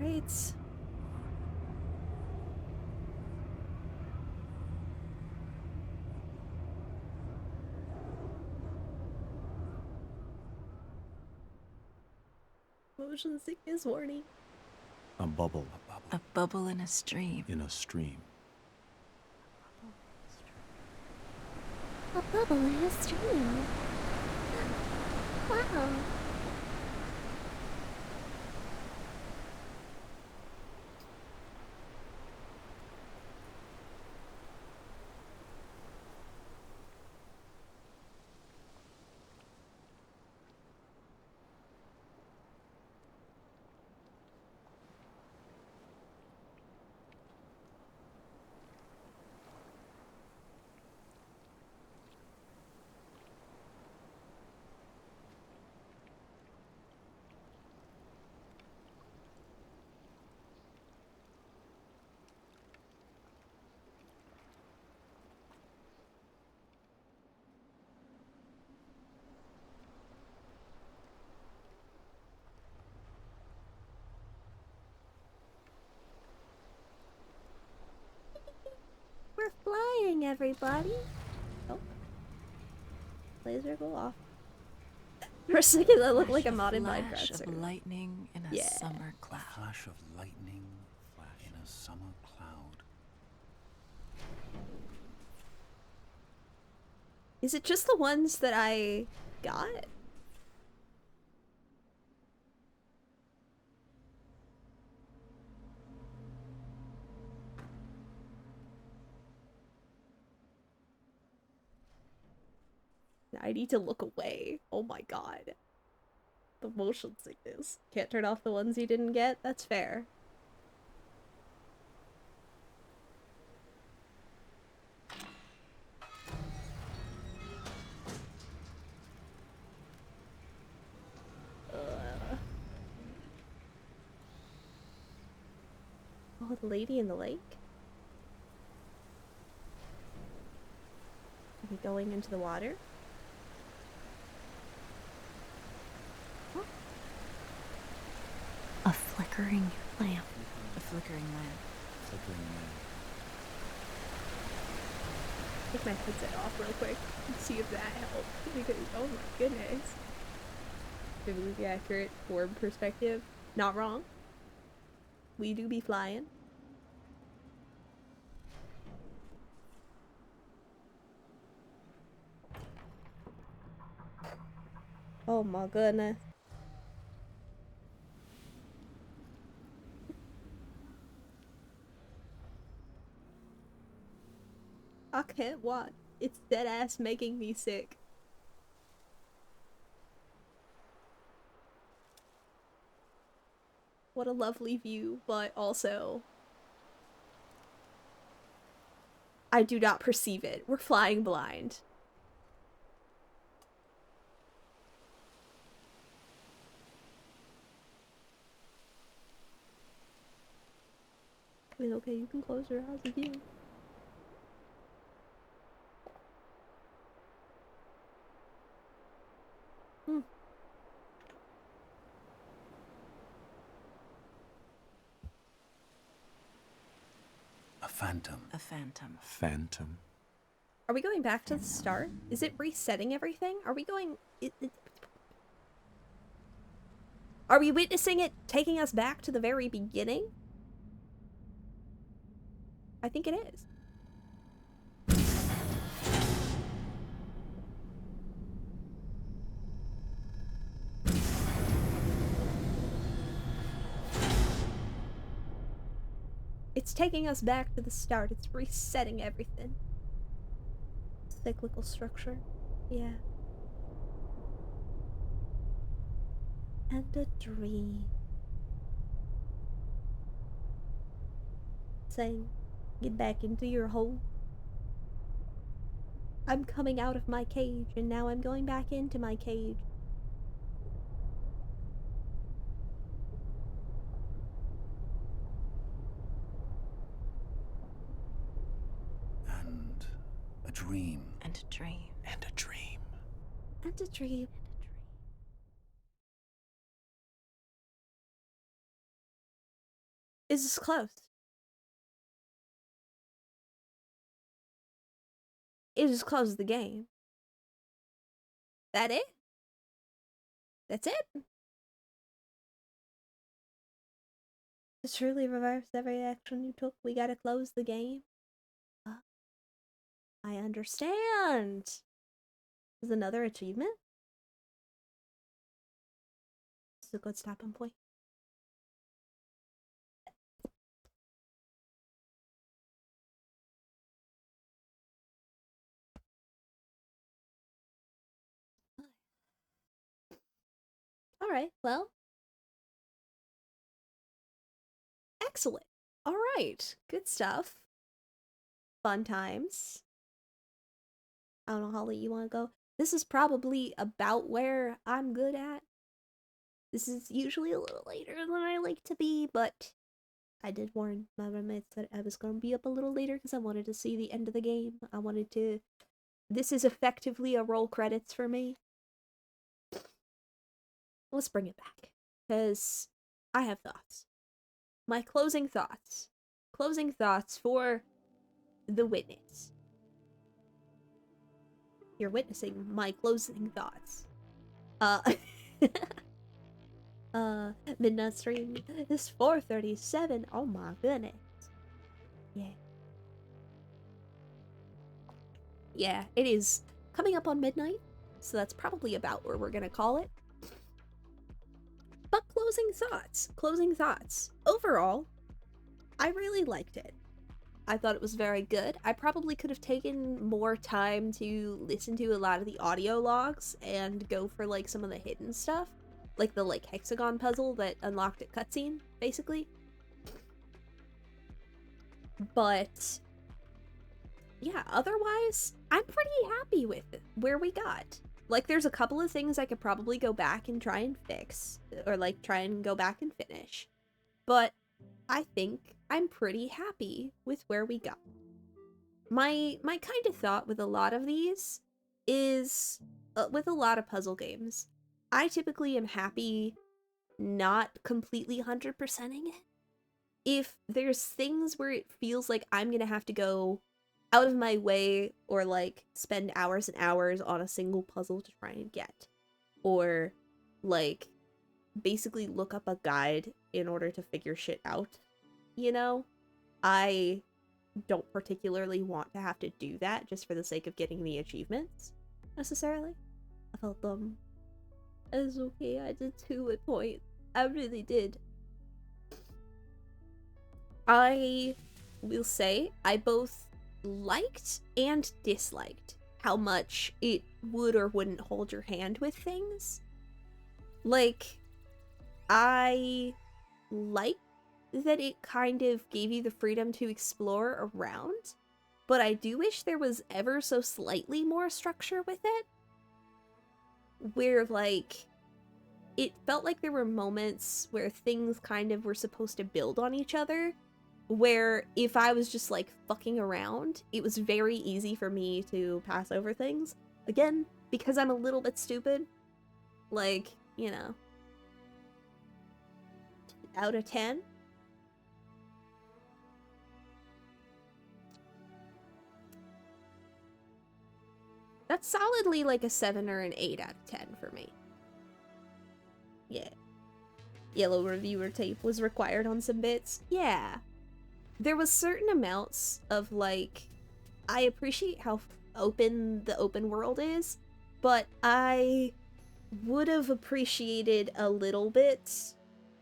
A: Alright. Motion sickness warning.
E: A bubble
F: A bubble in a stream.
E: in a stream.
C: A bubble in a stream. Wow. We're flying, everybody. Oh. Laser go off. For a second, that looked like a modded Minecraft
F: Flash
A: server.
F: of lightning in a
A: Yeah.
F: summer
E: A
F: cloud.
E: flash of lightning in a summer cloud.
A: Is it just the ones that I got? I need to look away. Oh my god. The motion sickness. Can't turn off the ones you didn't get? That's fair. Oh, the lady in the lake? Are we going into the water?
B: A flickering lamp.
F: A flickering lamp.
E: Flickering lamp.
A: Take my headset off real quick and see if that helped. Because, oh my goodness. Completely accurate form perspective. Not wrong. We do be flying. Oh my goodness. I can't watch. It's dead ass making me sick. What a lovely view, but also I do not perceive it. We're flying blind. I mean, okay, you can close your eyes if you.
E: A phantom.
F: A phantom.
E: Phantom.
A: Are we going back to the start? Is it resetting everything? Are we going... Are we witnessing it taking us back to the very beginning? I think it is. It's taking us back to the start. It's resetting everything. Cyclical structure. Yeah. And a dream. Saying, get back into your hole. I'm coming out of my cage, and now I'm going back into my cage.
E: And a dream.
F: And a dream.
E: And a dream.
A: And a dream. Is this close? It is close the game. That it? That's it? To truly reverse every action you took, we gotta close the game. I understand. Is another achievement? This is a good stopping point. Alright, well. Excellent. Alright, good stuff. Fun times. I don't know, Holly, you want to go? This is probably about where I'm good at. This is usually a little later than I like to be, but I did warn my roommates that I was going to be up a little later because I wanted to see the end of the game. I wanted to... This is effectively a roll credits for me. Let's bring it back, because I have thoughts. My closing thoughts. Closing thoughts for the witness. You're witnessing my closing thoughts. Midnight stream is 4:37. Oh my goodness. Yeah. Yeah, it is coming up on midnight, so that's probably about where we're gonna call it. But closing thoughts. Closing thoughts. Overall, I really liked it. I thought it was very good. I probably could have taken more time to listen to a lot of the audio logs and go for like some of the hidden stuff. Like the like hexagon puzzle that unlocked at cutscene, basically. But yeah, otherwise, I'm pretty happy with where we got. Like, there's a couple of things I could probably go back and try and fix, or like try and go back and finish. But I think I'm pretty happy with where we got. My kind of thought with a lot of these is, with a lot of puzzle games, I typically am happy not completely 100%ing it. If there's things where it feels like I'm gonna have to go out of my way or like spend hours and hours on a single puzzle to try and get, or like basically look up a guide in order to figure shit out, you know, I don't particularly want to have to do that just for the sake of getting the achievements necessarily. I felt dumb. It's okay, I did 2 at point. I really did. I will say I both liked and disliked how much it would or wouldn't hold your hand with things. Like, I like that it kind of gave you the freedom to explore around, but I do wish there was ever so slightly more structure with it, where like it felt like there were moments where things kind of were supposed to build on each other, where if I was just like fucking around, it was very easy for me to pass over things. Again, because I'm a little bit stupid. Like, you know, out of 10. That's solidly like a 7 or an 8 out of 10 for me. Yeah. yellow reviewer tape was required on some bits. Yeah. There was certain amounts of, like, I appreciate how open the open world is, but I would have appreciated a little bit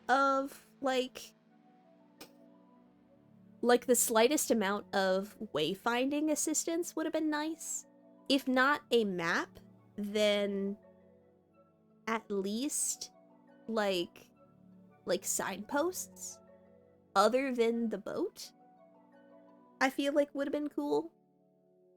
A: of, like the slightest amount of wayfinding assistance would have been nice. If not a map, then at least, like signposts other than the boat, I feel like would have been cool,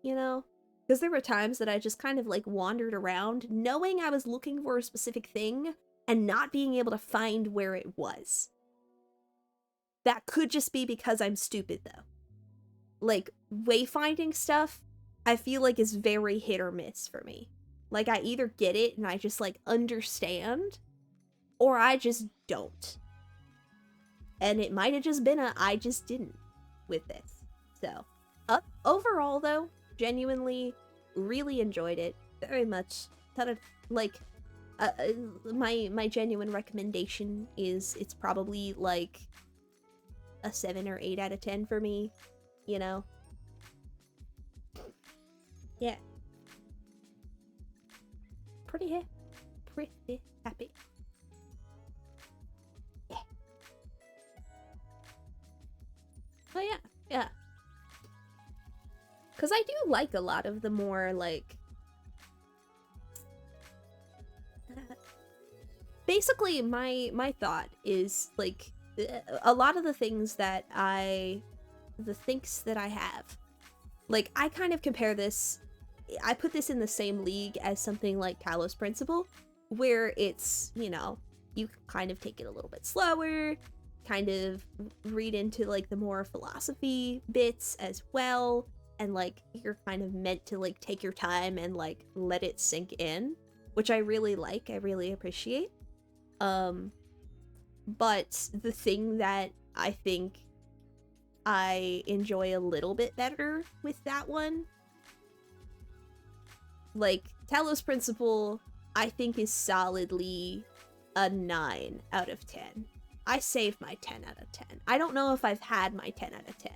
A: you know? Because there were times that I just kind of, like, wandered around knowing I was looking for a specific thing and not being able to find where it was. That could just be because I'm stupid, though. Like, wayfinding stuff, I feel like is very hit or miss for me. Like, I either get it and I just, like, understand, or I just don't. And it might have just been a I just didn't with this. So, overall, though, genuinely really enjoyed it very much. Like, my genuine recommendation is it's probably like a 7 or 8 out of 10 for me, you know? Yeah. Pretty happy. Yeah. Oh yeah. Because I do like a lot of the more, like... Basically, my thought is, like, a lot of the things that the thinks that I have, like, I kind of compare this, I put this in the same league as something like Talos Principle, where it's, you know, you kind of take it a little bit slower, kind of read into, like, the more philosophy bits as well, and, like, you're kind of meant to, like, take your time and, like, let it sink in, which I really like, I really appreciate. But the thing that I think I enjoy a little bit better with that one, like, Talos Principle, I think is solidly a 9 out of 10. I saved my 10 out of 10. I don't know if I've had my 10 out of 10.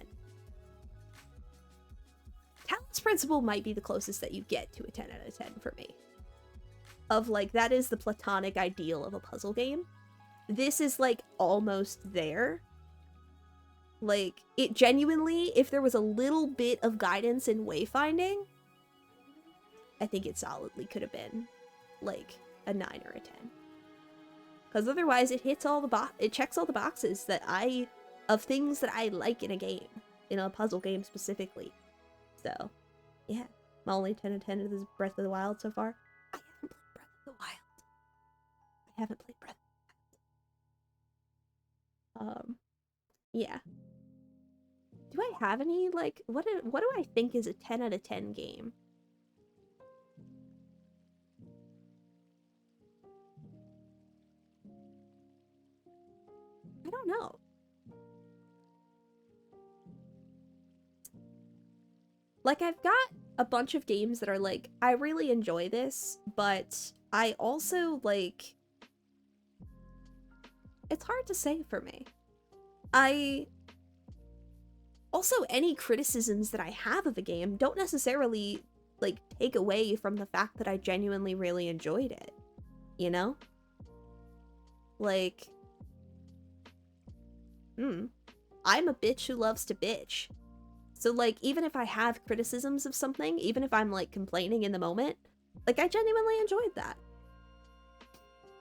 A: Talos Principle might be the closest that you get to a 10 out of 10 for me. Of, like, that is the platonic ideal of a puzzle game. This is, like, almost there. Like, it genuinely, if there was a little bit of guidance in wayfinding, I think it solidly could have been, like, a 9 or a 10. Because otherwise, it hits all the it checks all the boxes that of things that I like in a game. In a puzzle game specifically. So, yeah. My only 10 out of 10 is Breath of the Wild so far. I haven't played Breath of the Wild. Yeah. Do I have any, like, what do I think is a 10 out of 10 game? I don't know. Like, I've got a bunch of games that are like, I really enjoy this, but I also, like... It's hard to say for me. Also, any criticisms that I have of a game don't necessarily, like, take away from the fact that I genuinely really enjoyed it. You know? Like... I'm a bitch who loves to bitch. So, like, even if I have criticisms of something, even if I'm, like, complaining in the moment, like, I genuinely enjoyed that.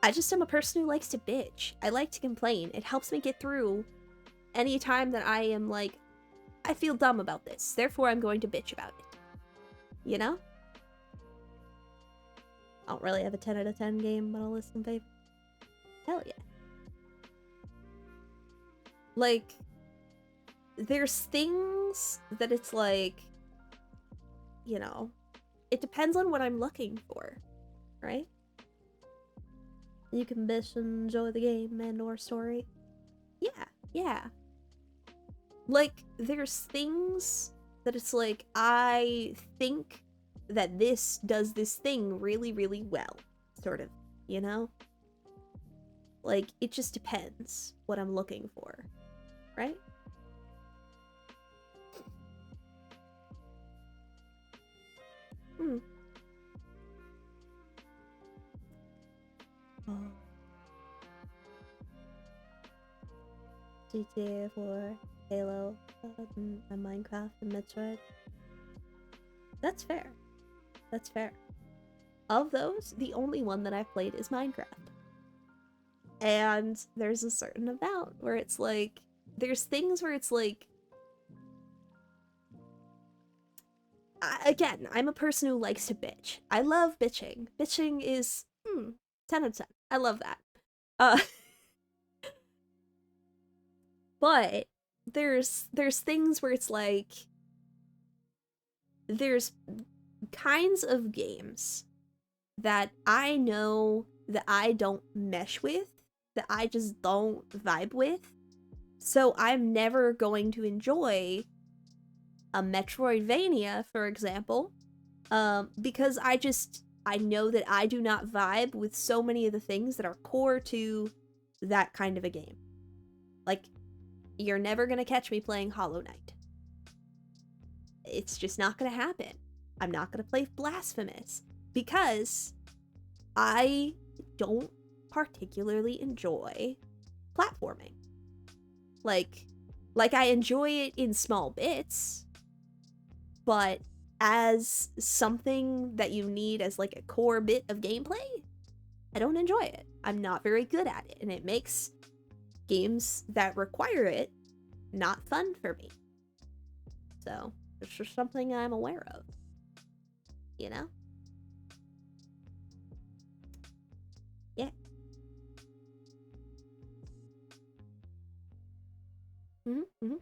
A: I just am a person who likes to bitch. I like to complain. It helps me get through any time that I am, like, I feel dumb about this, therefore I'm going to bitch about it. You know? I don't really have a 10 out of 10 game, but I'll list some favorites. Hell yeah. Like... There's things that it's like, you know, it depends on what I'm looking for, right? You can bitch and enjoy the game and or story. Yeah. Like, there's things that it's like, I think that this does this thing really, really well, sort of, you know? Like, it just depends what I'm looking for, right? Hmm. Oh. GTA 4, Halo, and Minecraft, and Metroid. That's fair. That's fair. Of those, the only one that I've played is Minecraft. And there's a certain amount where it's like, there's things where it's like, again, I'm a person who likes to bitch. I love bitching. Bitching is 10 out of 10. I love that. But there's things where it's like, there's kinds of games that I know that I don't mesh with, that I just don't vibe with. So I'm never going to enjoy a Metroidvania, for example, because I know that I do not vibe with so many of the things that are core to that kind of a game. Like, you're never gonna catch me playing Hollow Knight. It's just not gonna happen. I'm not gonna play Blasphemous because I don't particularly enjoy platforming. Like I enjoy it in small bits, but as something that you need as like a core bit of gameplay, I don't enjoy it. I'm not very good at it, and it makes games that require it not fun for me. So, it's just something I'm aware of. You know? Yeah. Mm-hmm.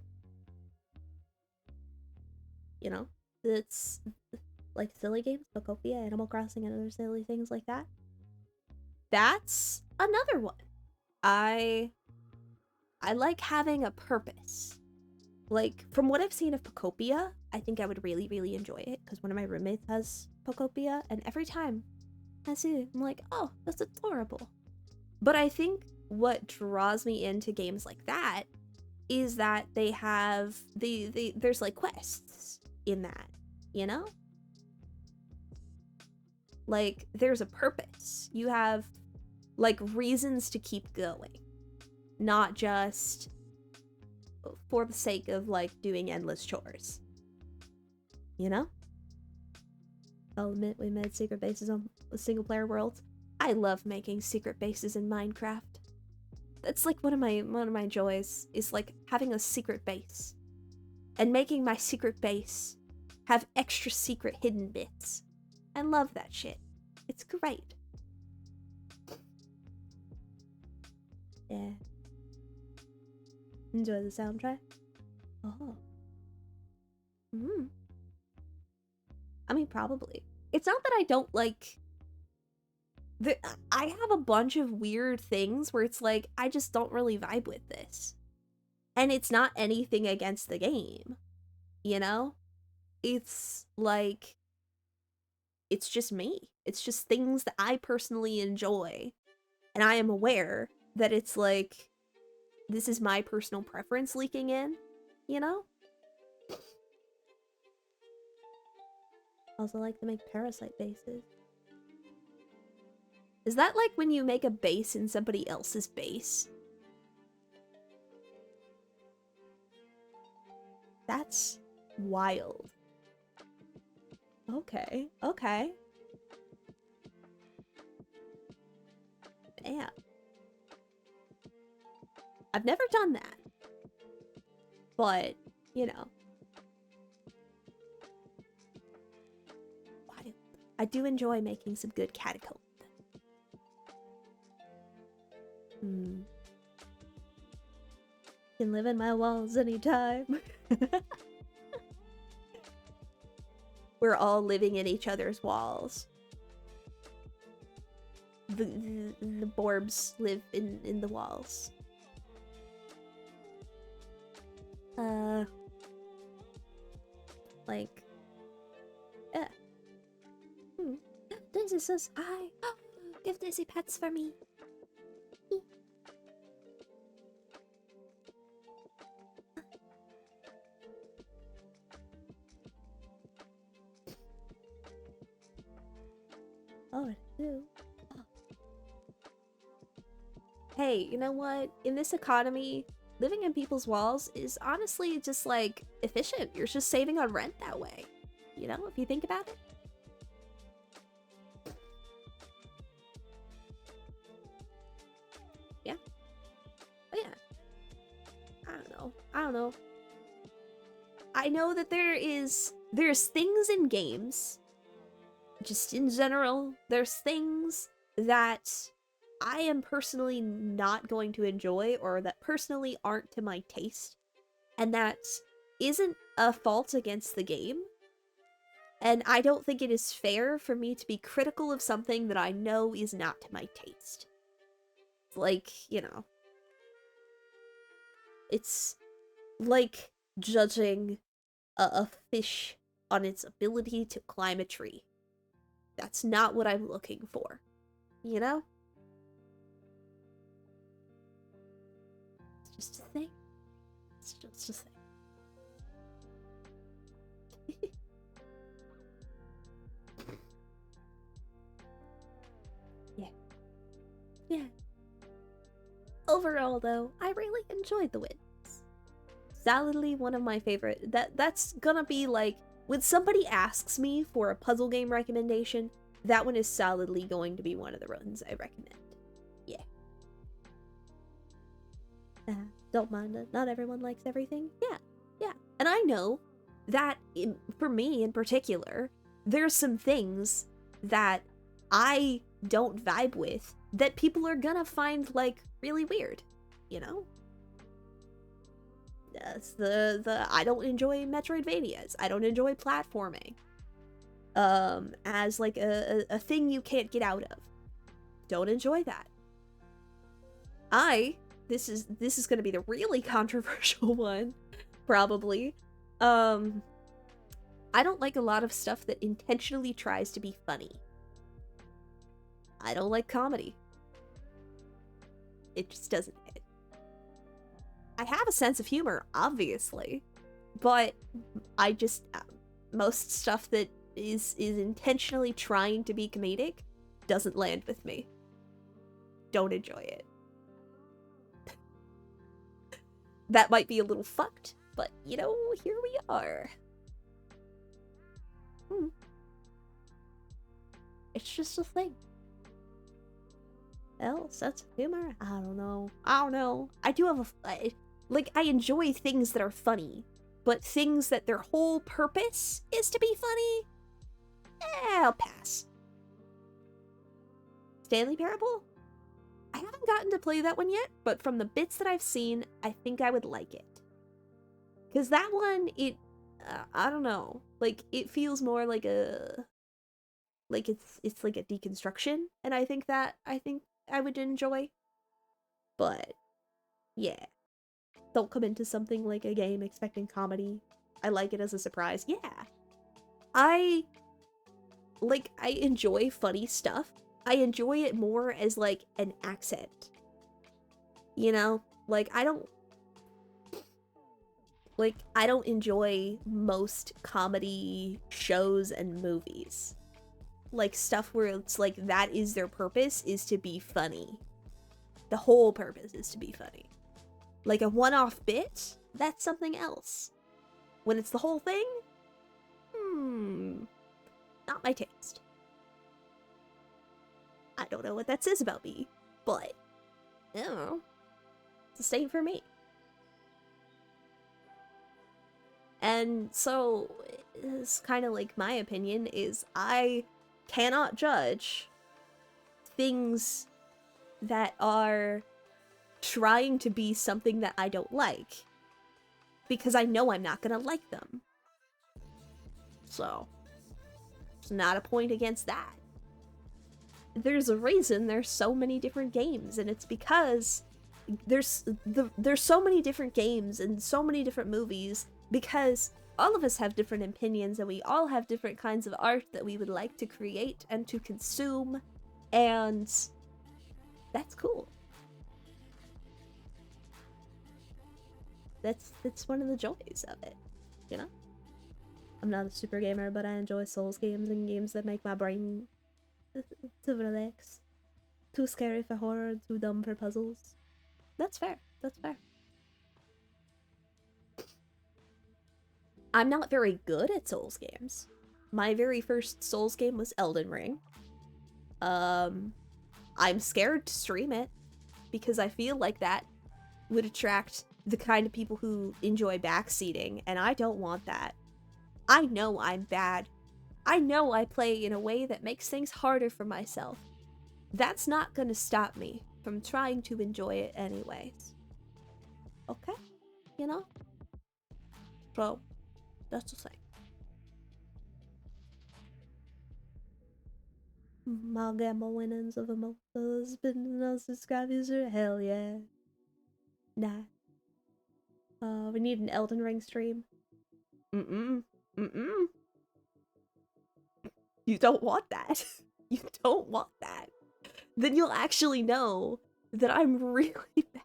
A: You know? It's like silly games, Pocopia, Animal Crossing, and other silly things like that. That's another one. I like having a purpose. Like, from what I've seen of Pocopia, I think I would really, really enjoy it, because one of my roommates has Pocopia, and every time I see it, I'm like, oh, that's adorable. But I think what draws me into games like that is that they have, there's like quests in that, you know? Like, there's a purpose. You have, like, reasons to keep going. Not just for the sake of, like, doing endless chores. You know? I'll admit we made secret bases on single-player worlds. I love making secret bases in Minecraft. That's, like, one of my joys, is, like, having a secret base. And making my secret base have extra secret hidden bits. I love that shit. It's great. Yeah. Enjoy the soundtrack? Oh. I mean, probably. It's not that I don't like... I have a bunch of weird things where it's like, I just don't really vibe with this. And it's not anything against the game. You know? It's like... It's just me. It's just things that I personally enjoy. And I am aware that it's like... This is my personal preference leaking in, you know? Also like to make parasite bases. Is that like when you make a base in somebody else's base? That's wild. Okay, okay. Damn. I've never done that. But, you know. Wild. I do enjoy making some good catacombs. Can live in my walls anytime. We're all living in each other's walls. The Borbs live in the walls. Like, yeah. Daisy says hi. Give Daisy pets for me. hey, you know what? In this economy, living in people's walls is honestly just like efficient. You're just saving on rent that way. You know, if you think about it. Yeah. But yeah. I don't know. I know that there's things in games, just in general, there's things that I am personally not going to enjoy or that personally aren't to my taste. And that isn't a fault against the game. And I don't think it is fair for me to be critical of something that I know is not to my taste. Like, you know. It's like judging a fish on its ability to climb a tree. That's not what I'm looking for. You know? It's just a thing. It's just a thing. Yeah. Yeah. Overall, though, I really enjoyed the wins. Solidly one of my favorite. That's gonna be like, when somebody asks me for a puzzle game recommendation, that one is solidly going to be one of the runs I recommend. Yeah. Don't mind it. Not everyone likes everything. Yeah. Yeah. And I know that, for me in particular, there's some things that I don't vibe with that people are gonna find, like, really weird. You know? That's I don't enjoy Metroidvanias. I don't enjoy platforming. As like a thing you can't get out of. Don't enjoy that. This is gonna be the really controversial one, probably. I don't like a lot of stuff that intentionally tries to be funny. I don't like comedy. It just doesn't hit. I have a sense of humor, obviously, but I just, most stuff that is intentionally trying to be comedic doesn't land with me. Don't enjoy it. That might be a little fucked, but, you know, here we are. It's just a thing. Well, sense of humor? I don't know. I do have I enjoy things that are funny, but things that their whole purpose is to be funny? I'll pass. Stanley Parable? I haven't gotten to play that one yet, but from the bits that I've seen, I think I would like it. Because that one, I don't know. Like, it feels more like a... Like, it's like a deconstruction, and I think I would enjoy. But, yeah. Don't come into something like a game expecting comedy. I like it as a surprise. Yeah. I enjoy funny stuff. I enjoy it more as, like, an accent. You know? Like, I don't enjoy most comedy shows and movies. Like, stuff where it's like, that is their purpose, is to be funny. The whole purpose is to be funny. Like, a one-off bit, that's something else. When it's the whole thing, not my taste. I don't know what that says about me, but, I don't know. It's the same for me. And so, it's kind of like my opinion is I cannot judge things that are trying to be something that I don't like, because I know I'm not gonna like them. So, it's not a point against that. There's a reason there's so many different games, and it's because there's so many different games and so many different movies, because all of us have different opinions and we all have different kinds of art that we would like to create and to consume, and that's cool. That's one of the joys of it, you know? I'm not a super gamer, but I enjoy Souls games and games that make my brain to relax. Too scary for horror, too dumb for puzzles. That's fair. That's fair. I'm not very good at Souls games. My very first Souls game was Elden Ring. I'm scared to stream it because I feel like that would attract the kind of people who enjoy backseating, and I don't want that. I know I'm bad. I know I play in a way that makes things harder for myself. That's not gonna stop me from trying to enjoy it anyways. Okay? You know? So, that's the thing. I'll get my winnings of a husband and subscribe user. Hell yeah. Nah. We need an Elden Ring stream. Mm-mm. Mm-mm. You don't want that. You don't want that. Then you'll actually know that I'm really bad.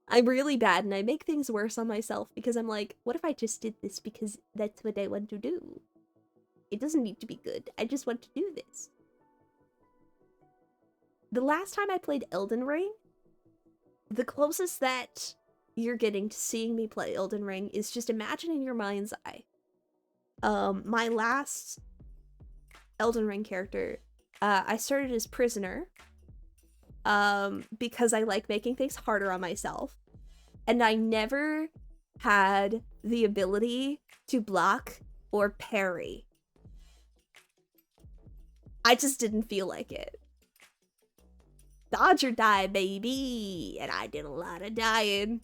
A: I'm really bad, and I make things worse on myself because I'm like, what if I just did this because that's what I want to do? It doesn't need to be good. I just want to do this. The last time I played Elden Ring, the closest that you're getting to seeing me play Elden Ring is just imagine in your mind's eye. My last Elden Ring character, I started as prisoner, because I like making things harder on myself, and I never had the ability to block or parry. I just didn't feel like it. Dodge or die, baby! And I did a lot of dying.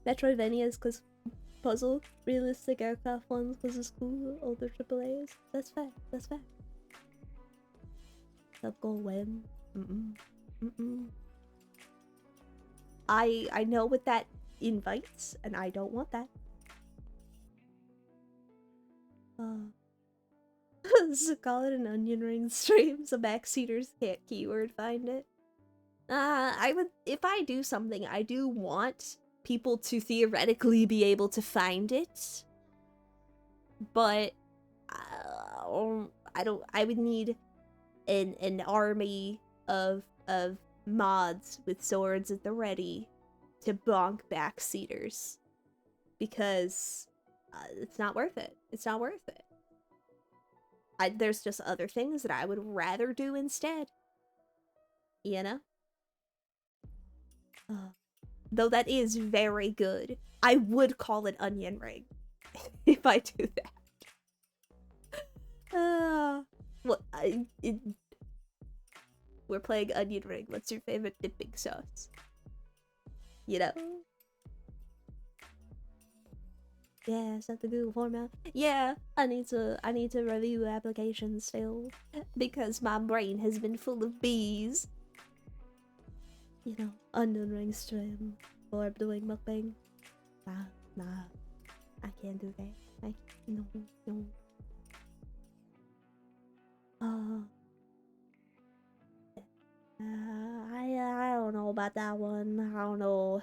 A: Metroidvanias because puzzle, realistic aircraft ones because it's cool, older AAAs. That's fair, that's fair. Sub goal win. I know what that invites, and I don't want that. So call it an onion ring stream so backseaters can't keyword find it. I would, if I do something, I do want people to theoretically be able to find it, but I would need an army of mods with swords at the ready to bonk backseaters, because it's not worth it. It's not worth it. There's just other things that I would rather do instead. You know? Though that is very good. I would call it onion ring if I do that. We're playing onion ring. What's your favorite dipping sauce? You know? Yeah, set the Google format. Yeah, I need to review applications still because my brain has been full of bees. You know, onion ring stream or doing mukbang. Nah, I can't do that. No. I don't know about that one. I don't know.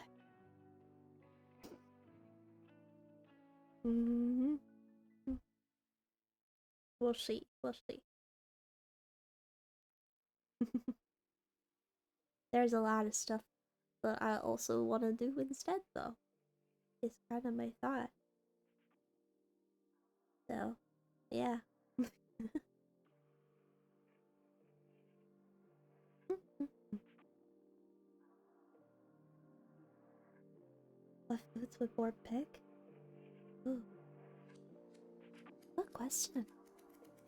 A: We'll see. There's a lot of stuff that I also want to do instead, though. It's kind of my thought. So, yeah. What foods would Borb pick? Ooh. What question?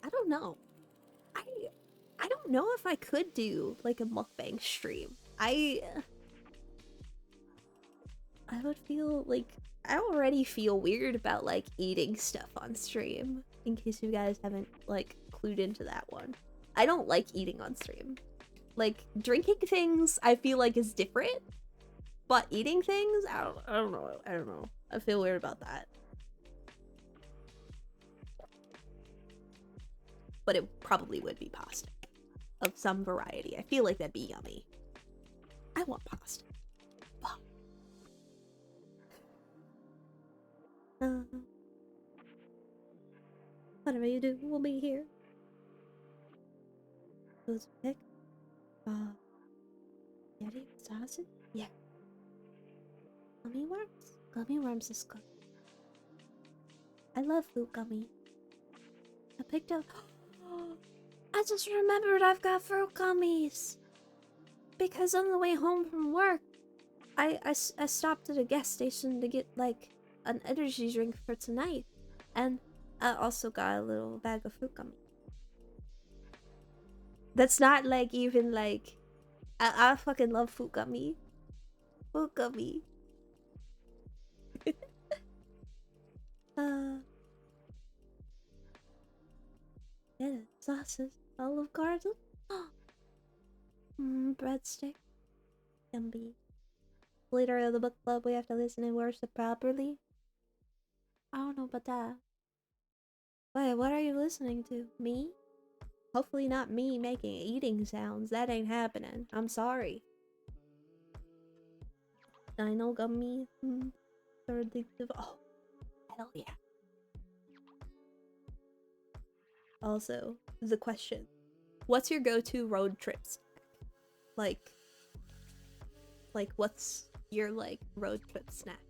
A: I don't know. I don't know if I could do like a mukbang stream. I would feel like I already feel weird about like eating stuff on stream, in case you guys haven't like clued into that one. I don't like eating on stream. Like drinking things I feel like is different, but eating things I don't know. I feel weird about that. But it probably would be pasta of some variety. I feel like that'd be yummy. I want pasta. Fuck.
C: Uh, whatever you do, we'll be here. Who's pick? Yeti? Sausage? Yeah. Gummy worms? Gummy worms is good. I love fruit gummy. I picked up. I just remembered I've got fruit gummies. Because on the way home from work, I stopped at a gas station to get like an energy drink for tonight. And I also got a little bag of fruit gummy. That's not like even like. I fucking love fruit gummy. Fruit gummy. Yeah, sausage, Olive Garden. Breadstick. Yummy. Later in the book club, we have to listen and worship properly. I don't know about that. Wait, what are you listening to? Me? Hopefully not me making eating sounds. That ain't happening. I'm sorry. Dino gummy. Third addictive. Oh, hell yeah. Also, the question. What's your go-to road trips? Like, what's your, like, road trip snack?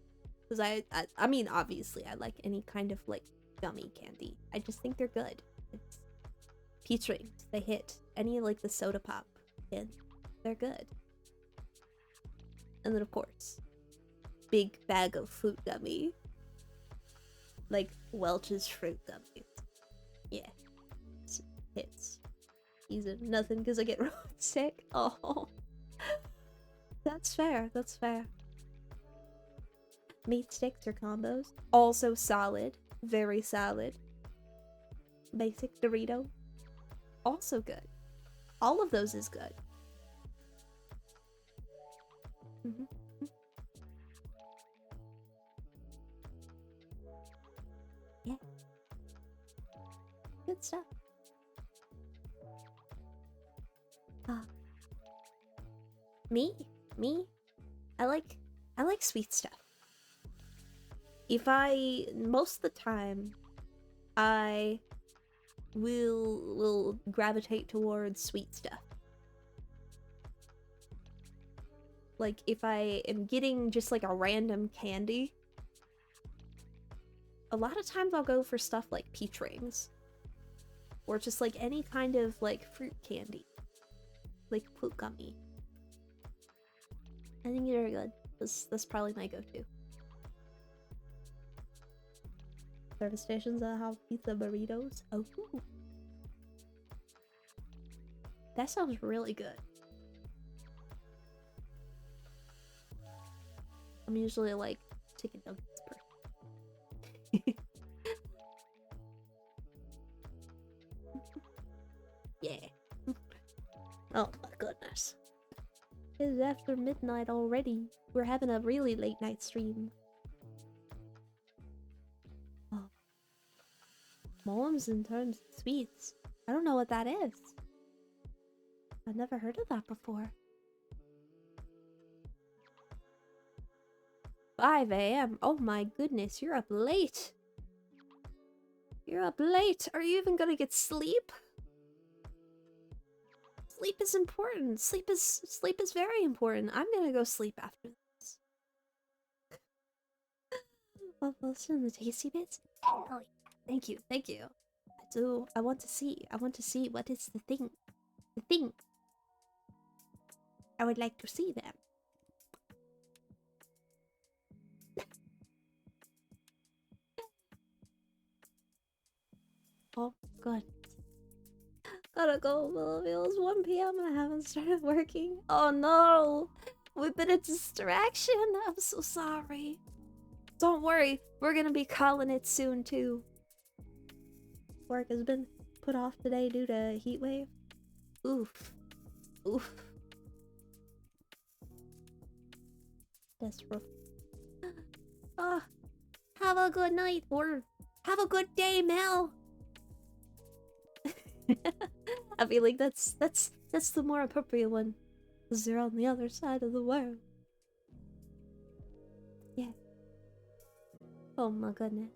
C: Because I mean, obviously, I like any kind of, like, gummy candy. I just think they're good. It's peach rings, they hit. Any, like, the soda pop in, they're good. And then, of course, big bag of fruit gummy. Like, Welch's fruit gummy. Yeah. Hits. Easy. Nothing because I get road sick. Oh. That's fair. That's fair. Meat sticks or combos. Also solid. Very solid. Basic Dorito. Also good. All of those is good. Yeah. Good stuff. Me? I like sweet stuff. Most of the time, I will gravitate towards sweet stuff. Like, if I am getting just like a random candy, a lot of times I'll go for stuff like peach rings. Or just like any kind of like fruit candy. Like fruit gummy. I think they're good. That's probably my go-to. Service stations that have pizza burritos. Oh, that sounds really good. I'm usually like chicken nuggets person. Yeah. Oh my goodness. It's after midnight already. We're having a really late night stream. Oh. Moms in terms of sweets. I don't know what that is. I've never heard of that before. 5 a.m. Oh my goodness, you're up late. You're up late. Are you even gonna get sleep? Sleep is important. Sleep is very important. I'm gonna go sleep after this. Well, listen, the tasty bits. Hell yeah. Thank you. I want to see what is the thing. The thing. I would like to see them. Oh, God. Gotta go, Melville. It's 1 p.m. and I haven't started working. Oh no! We've been a distraction. I'm so sorry. Don't worry, we're gonna be calling it soon too. Work has been put off today due to a heat wave. Oof. Oof. That's rough. Ah, have a good night, or have a good day, Mel. I feel like that's the more appropriate one, because they're on the other side of the world. Yeah. Oh my goodness.